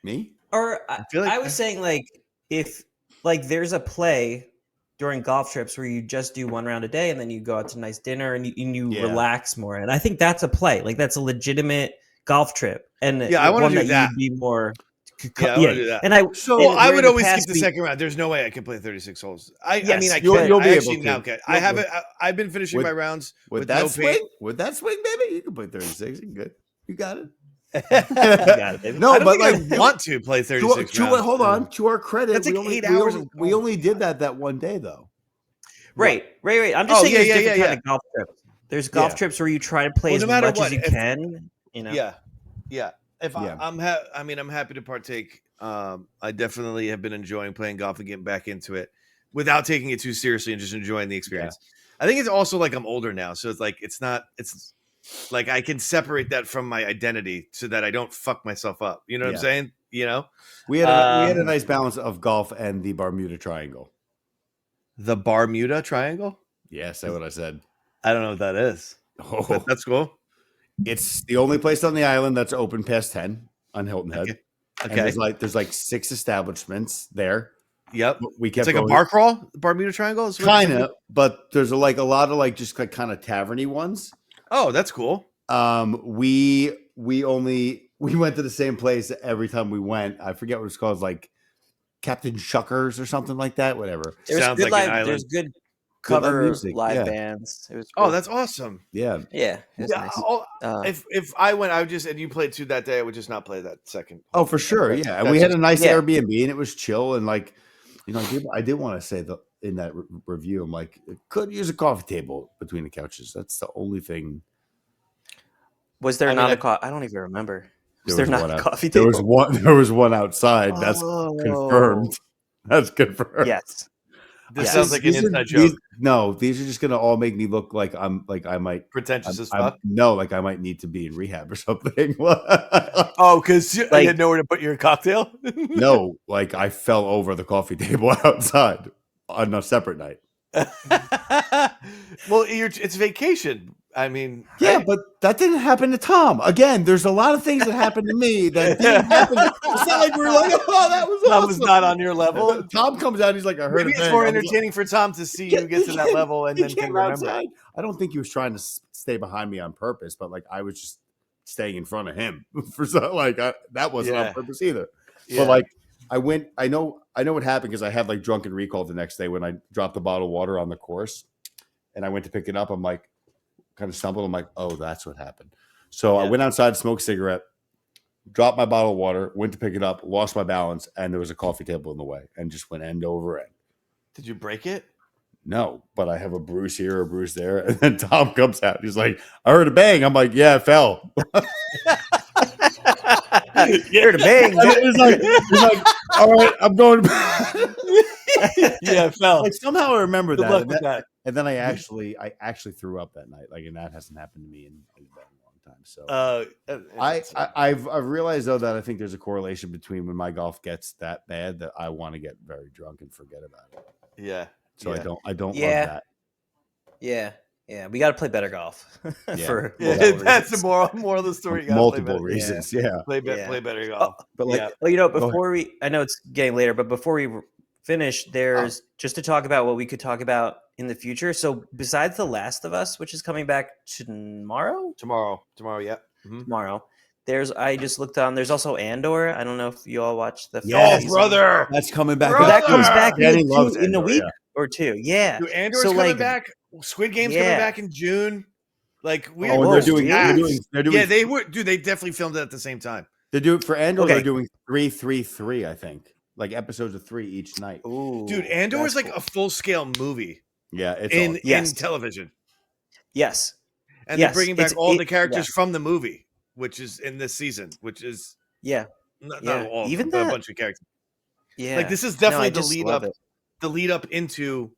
[SPEAKER 2] Me?
[SPEAKER 4] Or I was saying, like, if like there's a play during golf trips where you just do 1 round a day and then you go out to a nice dinner and you relax more. And I think that's a play. Like that's a legitimate golf trip. And
[SPEAKER 3] I want to do that.
[SPEAKER 4] You'd be more.
[SPEAKER 3] I want to do that.
[SPEAKER 4] And I
[SPEAKER 3] would always skip the second round. There's no way I can play 36 holes. I mean, I can.
[SPEAKER 2] You'll be
[SPEAKER 3] I
[SPEAKER 2] able to.
[SPEAKER 3] Now can. I haven't. I've been finishing my rounds with that
[SPEAKER 2] swing. With that swing, baby, you can play 36. You good. You got it.
[SPEAKER 3] No, but like, I want to play 36 rounds.
[SPEAKER 2] Hold on. To our credit,
[SPEAKER 3] that's like 8 hours.
[SPEAKER 2] We only did that one day, though.
[SPEAKER 4] Right. I'm just saying there's different kind of golf trips. There's golf
[SPEAKER 2] Yeah.
[SPEAKER 4] trips where you try to play as much as you can. You know.
[SPEAKER 3] Yeah. If I'm happy to partake. I definitely have been enjoying playing golf and getting back into it without taking it too seriously and just enjoying the experience. I think it's also like I'm older now, so it's like I can separate that from my identity so that I don't fuck myself up. You know what I'm saying? You know,
[SPEAKER 2] we had a nice balance of golf and the Bermuda Triangle.
[SPEAKER 3] The Bermuda Triangle?
[SPEAKER 2] Yes, that's what I said.
[SPEAKER 3] I don't know what that is.
[SPEAKER 2] Oh,
[SPEAKER 3] but that's cool.
[SPEAKER 2] It's the only place on the island that's open past 10 on Hilton Head. Okay. And there's like 6 establishments there.
[SPEAKER 3] Yep.
[SPEAKER 2] We kept
[SPEAKER 3] it's like a bar crawl, the Bermuda Triangle?
[SPEAKER 2] Kind of, but there's a lot of like just like kind of taverny ones.
[SPEAKER 3] Oh, that's cool.
[SPEAKER 2] We went to the same place every time we went. I forget what it's called, like Captain Shuckers or something like that. Whatever.
[SPEAKER 3] Sounds like an island.
[SPEAKER 4] There's good cover live bands. It was cool.
[SPEAKER 3] Oh, that's awesome.
[SPEAKER 2] Yeah.
[SPEAKER 4] Nice.
[SPEAKER 3] If I went, I would just, and you played 2 that day, I would just not play that second.
[SPEAKER 2] Oh, for sure. Yeah. And we had a nice Airbnb and it was chill. And like, you know, I did want to say in that review, I'm like, it could use a coffee table between the couches. That's the only thing.
[SPEAKER 4] Was there not a coffee? I don't even remember. Was there not a coffee table?
[SPEAKER 2] There was one outside. That's confirmed. That's confirmed.
[SPEAKER 4] Yes.
[SPEAKER 3] This sounds like an inside joke.
[SPEAKER 2] These are just going to all make me look like I might
[SPEAKER 3] pretentious as fuck.
[SPEAKER 2] Like I might need to be in rehab or something.
[SPEAKER 3] Oh, because you had nowhere to put your cocktail?
[SPEAKER 2] No, like I fell over the coffee table outside on a separate night.
[SPEAKER 3] Well, it's vacation. I mean,
[SPEAKER 2] yeah, but that didn't happen to Tom. Again, there's a lot of things that happened to me that didn't happen. It's not like we were like, oh, that was awesome.
[SPEAKER 3] That was not on your level.
[SPEAKER 2] Tom comes out, he's like, I heard.
[SPEAKER 3] Maybe it's more entertaining for Tom to see you get to that level and then can remember. Outside.
[SPEAKER 2] I don't think he was trying to stay behind me on purpose, but like I was just staying in front of him for something like that wasn't on purpose either. Yeah. But like I know what happened because I had like drunken recall the next day when I dropped the bottle of water on the course, and I went to pick it up. I'm like, kind of stumbled. I'm like, oh, that's what happened. So I went outside, smoked a cigarette, dropped my bottle of water, went to pick it up, lost my balance, and there was a coffee table in the way, and just went end over end.
[SPEAKER 3] Did you break it?
[SPEAKER 2] No, but I have a bruise here, a bruise there, and then Tom comes out. He's like, I heard a bang. I'm like, yeah, it fell.
[SPEAKER 4] You heard a bang.
[SPEAKER 2] He's like, all right, I'm going to bed.
[SPEAKER 3] Yeah, it fell.
[SPEAKER 2] Like somehow I remember
[SPEAKER 3] Good luck with
[SPEAKER 2] that. And then I actually threw up that night. Like, and that hasn't happened to me in a long time. So I've realized though that I think there's a correlation between when my golf gets that bad that I want to get very drunk and forget about it.
[SPEAKER 3] Yeah.
[SPEAKER 2] So I don't love that.
[SPEAKER 4] Yeah. Yeah. We got to play better golf.
[SPEAKER 3] That's the moral of the story.
[SPEAKER 2] Multiple reasons. Yeah.
[SPEAKER 3] Play better golf.
[SPEAKER 2] But like,
[SPEAKER 4] before I know it's getting later, but before we finish, there's just to talk about what we could talk about in the future. So besides The Last of Us, which is coming back tomorrow,
[SPEAKER 3] yeah.
[SPEAKER 4] Mm-hmm. Tomorrow. I just looked on. There's also Andor. I don't know if you all watched the.
[SPEAKER 3] Yes, brother.
[SPEAKER 2] That's coming back.
[SPEAKER 4] That comes back in a week or two. Yeah.
[SPEAKER 3] Dude, Andor's coming back. Squid Game's coming back in June. Like
[SPEAKER 2] they're doing.
[SPEAKER 3] Yeah, they were. Dude, they definitely filmed it at the same time.
[SPEAKER 2] They do for Andor. They're doing 3, I think. Like episodes of 3 each night.
[SPEAKER 4] Ooh,
[SPEAKER 3] dude, Andor is like a full-scale movie.
[SPEAKER 2] Yeah, it's
[SPEAKER 3] in television.
[SPEAKER 4] Yes,
[SPEAKER 3] and they're bringing back all the characters from the movie, which is in this season, which is not all, even a bunch of characters. Yeah, like this is definitely the lead up into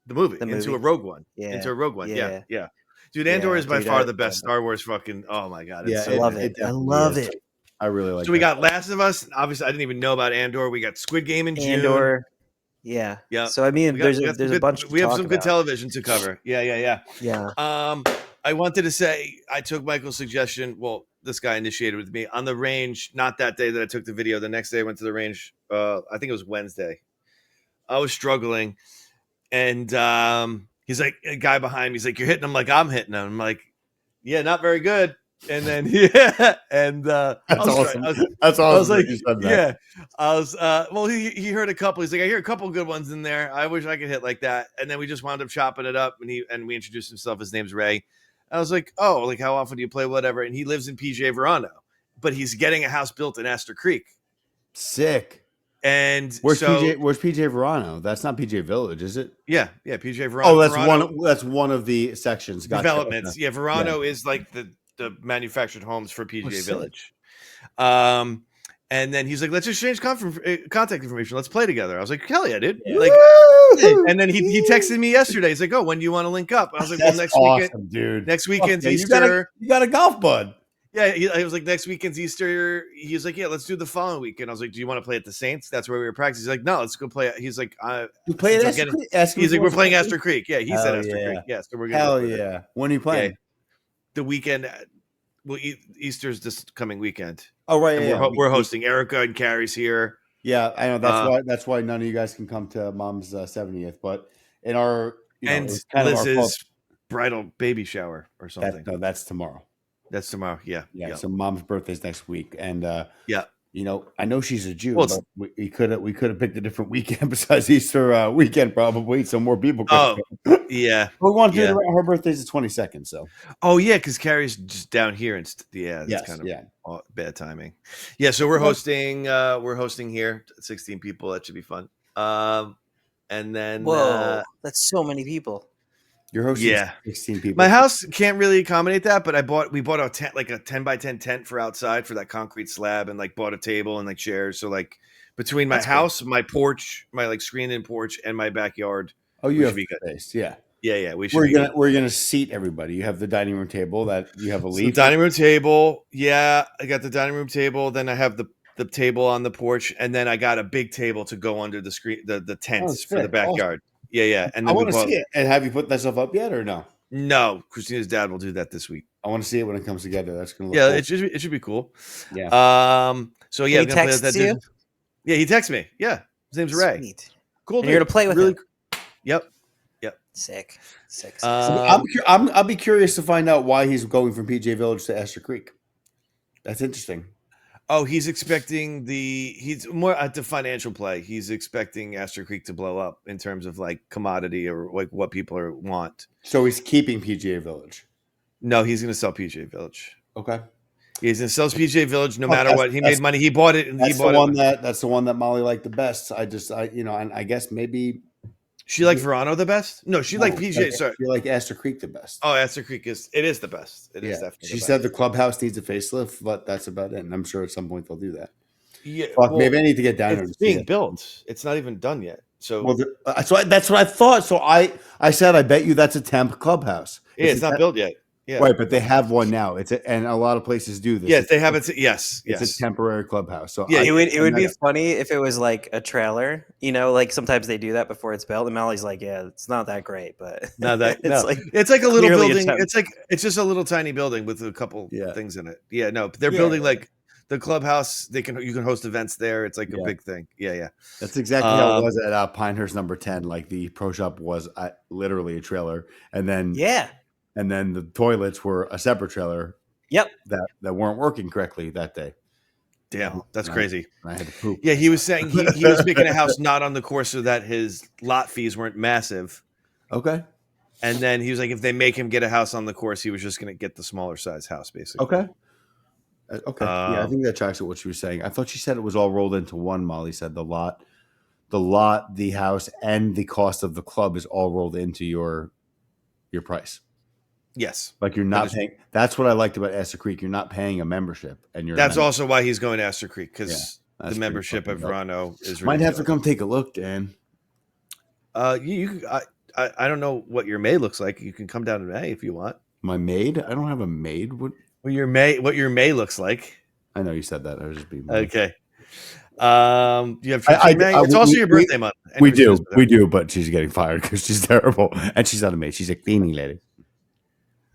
[SPEAKER 3] the movie, into a Rogue One, into a Rogue One. Yeah. Dude, Andor is by far the best Star Wars fucking. Oh my god,
[SPEAKER 4] I love it. I love it.
[SPEAKER 2] I really like.
[SPEAKER 3] So we got Last of Us. Obviously, I didn't even know about Andor. We got Squid Game in June.
[SPEAKER 4] Andor. Yeah. So I mean, there's a bunch.
[SPEAKER 3] We have some good television to cover. Yeah.
[SPEAKER 4] Yeah.
[SPEAKER 3] I wanted to say I took Michael's suggestion. Well, this guy initiated with me on the range. Not that day that I took the video. The next day I went to the range. I think it was Wednesday. I was struggling, and he's like, a guy behind me. He's like, "You're hitting him like I'm hitting him." I'm like, "Yeah, not very good." And then that's
[SPEAKER 2] awesome. That's awesome.
[SPEAKER 3] I was like, I was well, he heard a couple. He's like, I hear a couple good ones in there. I wish I could hit like that. And then we just wound up chopping it up, and we introduced himself. His name's Ray. I was like, oh, like how often do you play whatever? And he lives in PJ Verano, but he's getting a house built in Astor Creek.
[SPEAKER 2] Sick.
[SPEAKER 3] And
[SPEAKER 2] Where's
[SPEAKER 3] so
[SPEAKER 2] PJ? Where's PJ Verano? That's not PJ Village, is it?
[SPEAKER 3] yeah, PJ Verano.
[SPEAKER 2] Oh, that's
[SPEAKER 3] Verano
[SPEAKER 2] one. That's one of the sections. Gotcha.
[SPEAKER 3] developments.
[SPEAKER 2] Okay.
[SPEAKER 3] Yeah, Verano is like the manufactured homes for PGA
[SPEAKER 2] sick.
[SPEAKER 3] Village. And then he's like, let's exchange contact information. Let's play together. I was like, hell yeah, dude.
[SPEAKER 4] Yeah.
[SPEAKER 3] Like,
[SPEAKER 2] Woo!
[SPEAKER 3] and then he texted me yesterday. He's like, oh, when do you want to link up? I was like, well,
[SPEAKER 2] That's
[SPEAKER 3] next
[SPEAKER 2] awesome,
[SPEAKER 3] weekend.
[SPEAKER 2] dude.
[SPEAKER 3] Next weekend's
[SPEAKER 2] Yeah,
[SPEAKER 3] Easter.
[SPEAKER 2] You got a golf bud.
[SPEAKER 3] Yeah, he was like, next weekend's Easter. He was like, yeah, let's do the following weekend. I was like, do you want to play at the Saints? That's where we were practicing. He's like, no, let's go play. He's like,
[SPEAKER 2] You play at
[SPEAKER 3] since I'm
[SPEAKER 2] Astor Creek?
[SPEAKER 3] he's like, we're playing Astor Creek. Yeah, he said
[SPEAKER 2] Hell
[SPEAKER 3] Astor
[SPEAKER 2] yeah.
[SPEAKER 3] Creek. Yeah, so we're gonna
[SPEAKER 2] Hell
[SPEAKER 3] go play there.
[SPEAKER 2] yeah. When are you playing?
[SPEAKER 3] Yeah. The weekend. Well, Easter's this coming weekend.
[SPEAKER 2] Oh right,
[SPEAKER 3] And
[SPEAKER 2] yeah.
[SPEAKER 3] we're hosting. Erica and Carrie's here.
[SPEAKER 2] Yeah, I know. That's why none of you guys can come to Mom's 70th. But in our
[SPEAKER 3] And
[SPEAKER 2] it's kind of our fault.
[SPEAKER 3] Liz's bridal baby shower or something.
[SPEAKER 2] That's tomorrow.
[SPEAKER 3] That's tomorrow. Yeah.
[SPEAKER 2] Yeah. So Mom's birthday's next week, and
[SPEAKER 3] yeah.
[SPEAKER 2] I know she's a Jew,
[SPEAKER 3] Well,
[SPEAKER 2] but we could have picked a different weekend besides Easter weekend, probably, so more people could.
[SPEAKER 3] Oh, yeah.
[SPEAKER 2] We want to do it. Her birthday's the 22nd, so.
[SPEAKER 3] Oh yeah, because Carrie's just down here, and that's kind of bad timing. Yeah, so we're hosting. We're hosting here, 16 people. That should be fun. And then
[SPEAKER 4] that's so many people.
[SPEAKER 2] You're hosting 16 people.
[SPEAKER 3] My house can't really accommodate that, but we bought a tent, like a 10 by 10 tent for outside for that concrete slab, and like bought a table and like chairs. So like between my house, my porch, my like screened-in porch, and my backyard.
[SPEAKER 2] Oh, you have space, yeah.
[SPEAKER 3] Yeah.
[SPEAKER 2] We're gonna seat everybody. You have the dining room table that you have a leaf.
[SPEAKER 3] Dining room table. Yeah, I got the dining room table. Then I have the table on the porch, and then I got a big table to go under the screen, the tents for the backyard. Awesome. Yeah. And then
[SPEAKER 2] I want to see it. And have you put that stuff up yet or no?
[SPEAKER 3] No, Christina's dad will do that this week.
[SPEAKER 2] I want to see it when it comes together. That's gonna look cool.
[SPEAKER 3] It should be cool.
[SPEAKER 2] Yeah.
[SPEAKER 3] So yeah,
[SPEAKER 4] he texts you?
[SPEAKER 3] Yeah, he texts me. Yeah, his name's Ray.
[SPEAKER 4] Sweet.
[SPEAKER 3] Cool.
[SPEAKER 4] And you're gonna play with him.
[SPEAKER 3] Yep.
[SPEAKER 4] Sick.
[SPEAKER 2] I'll be curious to find out why he's going from PJ Village to Astor Creek. That's interesting.
[SPEAKER 3] Oh, he's expecting he's more at the financial play. He's expecting Astor Creek to blow up in terms of like commodity or like what people want.
[SPEAKER 2] So he's keeping PGA Village.
[SPEAKER 3] No, he's going to sell PGA Village.
[SPEAKER 2] Okay.
[SPEAKER 3] He's going to sell PGA Village no matter what. He made money. He bought it. And
[SPEAKER 2] that's the one that Molly liked the best. And I guess maybe
[SPEAKER 3] she liked Verano the best. No, she liked PGA. Sorry,
[SPEAKER 2] she liked Astor Creek the best.
[SPEAKER 3] Oh, Astor Creek is the best. It is definitely.
[SPEAKER 2] She said the clubhouse needs a facelift, but that's about it. And I'm sure at some point they'll do that.
[SPEAKER 3] Yeah,
[SPEAKER 2] maybe I need to get down there.
[SPEAKER 3] It's being built. It's not even done yet. So
[SPEAKER 2] that's what I thought. So I said, I bet you that's a temp clubhouse.
[SPEAKER 3] Yeah, it's not built yet. Yeah.
[SPEAKER 2] Right, but they have one now. And a lot of places do this.
[SPEAKER 3] Yes, they have it. Yes,
[SPEAKER 2] it's a temporary clubhouse. So
[SPEAKER 4] yeah, it would be funny if it was like a trailer. Like sometimes they do that before it's built. And Molly's like, yeah, it's not that great, but
[SPEAKER 3] it's like a little building. It's just a little tiny building with a couple things in it. Yeah, no, they're building like the clubhouse. You can host events there. It's like a big thing. Yeah.
[SPEAKER 2] That's exactly how it was at Pinehurst number 10. Like the pro shop was literally a trailer, and then and then the toilets were a separate trailer.
[SPEAKER 4] Yep.
[SPEAKER 2] That weren't working correctly that day.
[SPEAKER 3] Damn, that's crazy.
[SPEAKER 2] I had to poop.
[SPEAKER 3] Yeah, he was saying he was making a house not on the course so that his lot fees weren't massive.
[SPEAKER 2] Okay.
[SPEAKER 3] And then he was like, if they make him get a house on the course, he was just going to get the smaller size house, basically.
[SPEAKER 2] Okay. Yeah, I think that tracks with what she was saying. I thought she said it was all rolled into one. Molly said the lot, the house, and the cost of the club is all rolled into your price.
[SPEAKER 3] Yes.
[SPEAKER 2] Like you're not paying. That's what I liked about Astor Creek. You're not paying a membership, and
[SPEAKER 3] that's also why he's going to Astor Creek, because the membership of Verano is ridiculous.
[SPEAKER 2] Might have to come take a look, Dan.
[SPEAKER 3] You I don't know what your maid looks like. You can come down in May if you want.
[SPEAKER 2] My maid? I don't have a maid. What
[SPEAKER 3] your May looks like?
[SPEAKER 2] I know you said that. I was just being
[SPEAKER 3] okay. You have May. It's also your birthday month.
[SPEAKER 2] We do, but she's getting fired because she's terrible, and she's not a maid. She's a cleaning lady.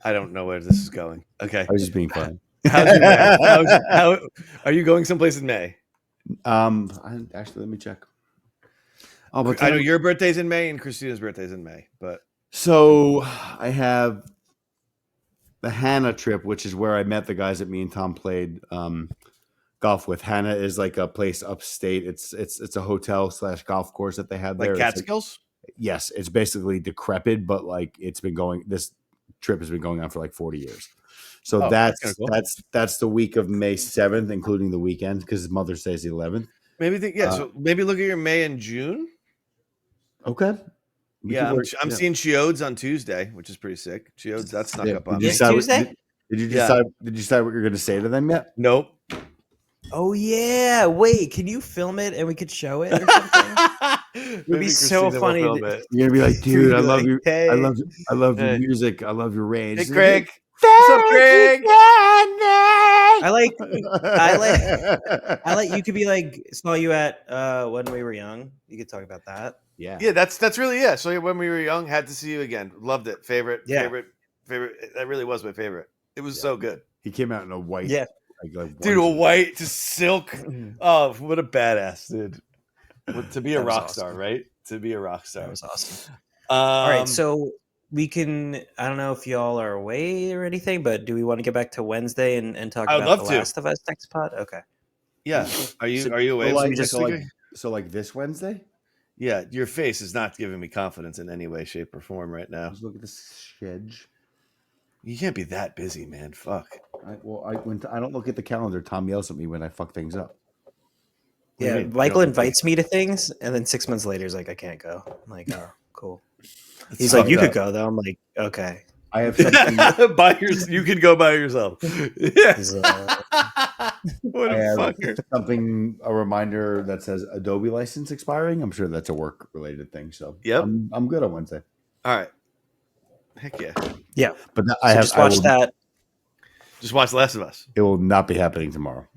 [SPEAKER 3] I don't know where this is going. Okay.
[SPEAKER 2] I was just being funny.
[SPEAKER 3] How's your May? How are you going someplace in May?
[SPEAKER 2] Actually, let me check.
[SPEAKER 3] Oh, but I know your birthday's in May and Christina's birthday's in May, but
[SPEAKER 2] so I have the Hannah trip, which is where I met the guys that me and Tom played golf with. Hannah is like a place upstate. It's a hotel / golf course that they have there.
[SPEAKER 3] Like Catskills?
[SPEAKER 2] Yes, it's basically decrepit, but like this trip has been going on for like 40 years. So that's the week of May 7th, including the weekend, because Mother's Day is the 11th.
[SPEAKER 3] So maybe look at your May and June.
[SPEAKER 2] Okay.
[SPEAKER 3] I'm seeing Chiodes on Tuesday, which is pretty sick. Chiodes, that snuck up on me.
[SPEAKER 4] Tuesday?
[SPEAKER 2] Did you decide what you're going to say to them yet?
[SPEAKER 3] Nope.
[SPEAKER 4] Oh yeah! Wait, can you film it and we could show it or something? It would be so funny.
[SPEAKER 2] You're gonna be like, dude, I love you.
[SPEAKER 4] Hey.
[SPEAKER 2] I love your music. I love your range.
[SPEAKER 3] Hey, Craig. What's up, Craig?
[SPEAKER 4] I like. You could be like, saw you at when we were young. You could talk about that.
[SPEAKER 3] Yeah. That's really So when we were young, had to see you again. Loved it. Favorite. That really was my favorite. It was so good.
[SPEAKER 2] He came out in a white.
[SPEAKER 4] Yeah.
[SPEAKER 3] Dude, a white to silk. Oh, what a badass, dude. To be a rock star, right? To be a rock star.
[SPEAKER 4] That was awesome. All right, so we can, I don't know if y'all are away or anything, but do we want to get back to Wednesday and talk about The Last of Us next pod? Okay.
[SPEAKER 3] Yeah. Are you away?
[SPEAKER 2] So like this Wednesday?
[SPEAKER 3] Yeah, your face is not giving me confidence in any way, shape, or form right now.
[SPEAKER 2] Let's look at this schedule.
[SPEAKER 3] You can't be that busy, man. Fuck.
[SPEAKER 2] When I don't look at the calendar, Tom yells at me when I fuck things up.
[SPEAKER 4] Yeah, Michael invites me to things, and then 6 months later, he's like, I can't go. I'm like, oh, cool. He's like, you could go, though. I'm like, okay.
[SPEAKER 2] I have something.
[SPEAKER 3] You can go by yourself. Yeah. What a
[SPEAKER 2] fucker. A reminder that says Adobe license expiring. I'm sure that's a work related thing. So
[SPEAKER 3] yep.
[SPEAKER 2] I'm good on Wednesday.
[SPEAKER 3] All right. Heck yeah.
[SPEAKER 4] Yeah.
[SPEAKER 2] But
[SPEAKER 4] just watch that.
[SPEAKER 3] Just watch The Last of Us.
[SPEAKER 2] It will not be happening tomorrow.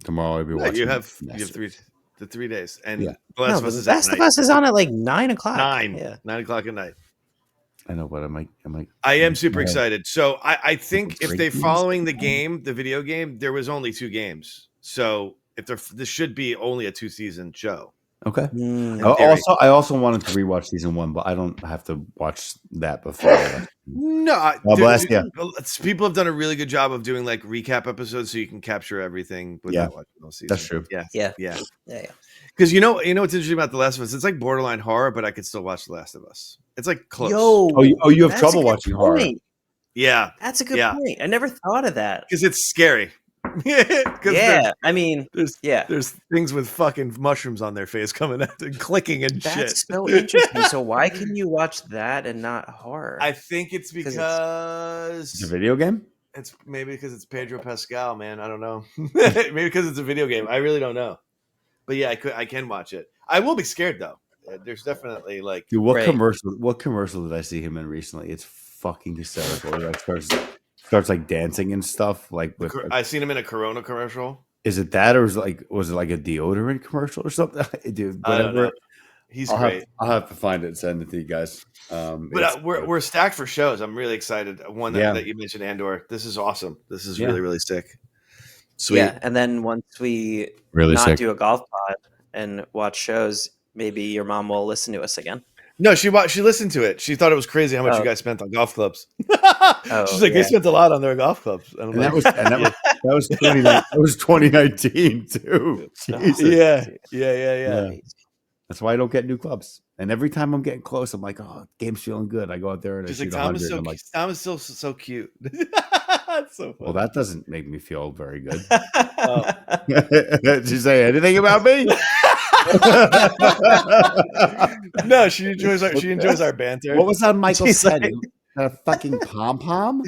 [SPEAKER 2] Tomorrow I'll be watching.
[SPEAKER 3] You have 3 days. And
[SPEAKER 2] The
[SPEAKER 3] Last of Us
[SPEAKER 4] Last of Us is on at like 9 o'clock.
[SPEAKER 3] 9 o'clock at night.
[SPEAKER 2] I know, but
[SPEAKER 3] I am super excited. So I think if they're following the game, the video game, there was only 2 games. So this should be only a 2-season show.
[SPEAKER 2] Okay. I also wanted to rewatch season 1, but I don't have to watch that before.
[SPEAKER 3] No,
[SPEAKER 2] bless you.
[SPEAKER 3] People have done a really good job of doing like recap episodes, so you can capture everything without watching the whole season.
[SPEAKER 2] That's true.
[SPEAKER 3] Yeah. Because you know what's interesting about The Last of Us? It's like borderline horror, but I could still watch The Last of Us. It's like close.
[SPEAKER 2] You have trouble watching horror.
[SPEAKER 3] Yeah,
[SPEAKER 4] that's a good point. I never thought of that
[SPEAKER 3] because it's scary. There's things with fucking mushrooms on their face coming out and clicking and shit.
[SPEAKER 4] That's so interesting. So why can you watch that and not horror?
[SPEAKER 3] I think it's because
[SPEAKER 2] it's a video game.
[SPEAKER 3] It's maybe because it's Pedro Pascal, man. I don't know. Maybe because it's a video game. I really don't know. But yeah, I can watch it. I will be scared though. There's definitely like
[SPEAKER 2] dude, what commercial did I see him in recently? It's fucking hysterical. Like starts like dancing and stuff. Like
[SPEAKER 3] I've seen him in a Corona commercial.
[SPEAKER 2] Is it that, or was it like a deodorant commercial or something? Dude,
[SPEAKER 3] I don't know. He's great.
[SPEAKER 2] I'll have to find it and send it to you guys.
[SPEAKER 3] But we're stacked for shows. I'm really excited. One that you mentioned, Andor. This is awesome. This is really, really sick. Sweet.
[SPEAKER 4] Yeah, and then once we do a golf pod and watch shows, maybe your mom will listen to us again.
[SPEAKER 3] No, she listened to it. She thought it was crazy how much you guys spent on golf clubs. She's like, they spent a lot on their golf clubs. And
[SPEAKER 2] that was 2019 too.
[SPEAKER 3] Jesus. Yeah.
[SPEAKER 2] That's why I don't get new clubs. And every time I'm getting close, I'm like, oh, game's feeling good. I go out there and I shoot 100.
[SPEAKER 3] Tom is so cute. That's so funny.
[SPEAKER 2] Well, that doesn't make me feel very good. Did she say anything about me?
[SPEAKER 3] No, she enjoys our banter.
[SPEAKER 2] What was on Michael's head? A fucking pom-pom?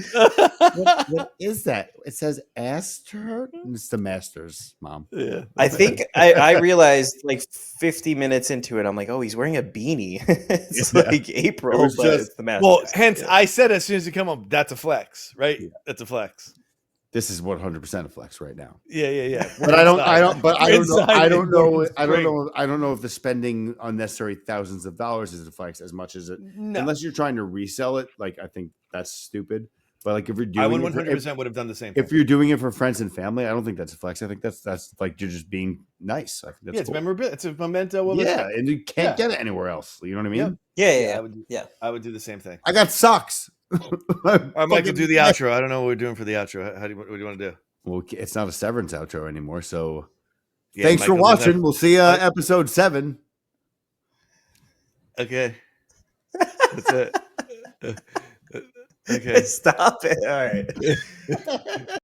[SPEAKER 2] What is that? It says Aster? It's the Masters, Mom.
[SPEAKER 4] Yeah. I think I realized like 50 minutes into it, I'm like, oh, he's wearing a beanie. It's like April, but it's the Masters.
[SPEAKER 3] Well, hence I said as soon as you come up, that's a flex, right? Yeah. That's a flex.
[SPEAKER 2] This is 100% a flex right now.
[SPEAKER 3] Yeah.
[SPEAKER 2] But I don't know if the spending unnecessary thousands of dollars is a flex as much as it. No. Unless you're trying to resell it, like I think that's stupid. But like if you're doing,
[SPEAKER 3] I would 100% would have done the same.
[SPEAKER 2] If you're doing it for friends and family, I don't think that's a flex. I think that's like you're just being nice. I think that's
[SPEAKER 3] it's memorable. It's a memento.
[SPEAKER 2] And you can't get it anywhere else. You know what I mean?
[SPEAKER 4] Yeah.
[SPEAKER 3] I would do the same thing.
[SPEAKER 2] I got socks.
[SPEAKER 3] I might do the outro. I don't know what we're doing for the outro. What do you want to do?
[SPEAKER 2] Well, it's not a Severance outro anymore. So thanks for watching. We'll see you episode 7.
[SPEAKER 3] Okay. That's it. Okay.
[SPEAKER 4] Stop it. All right.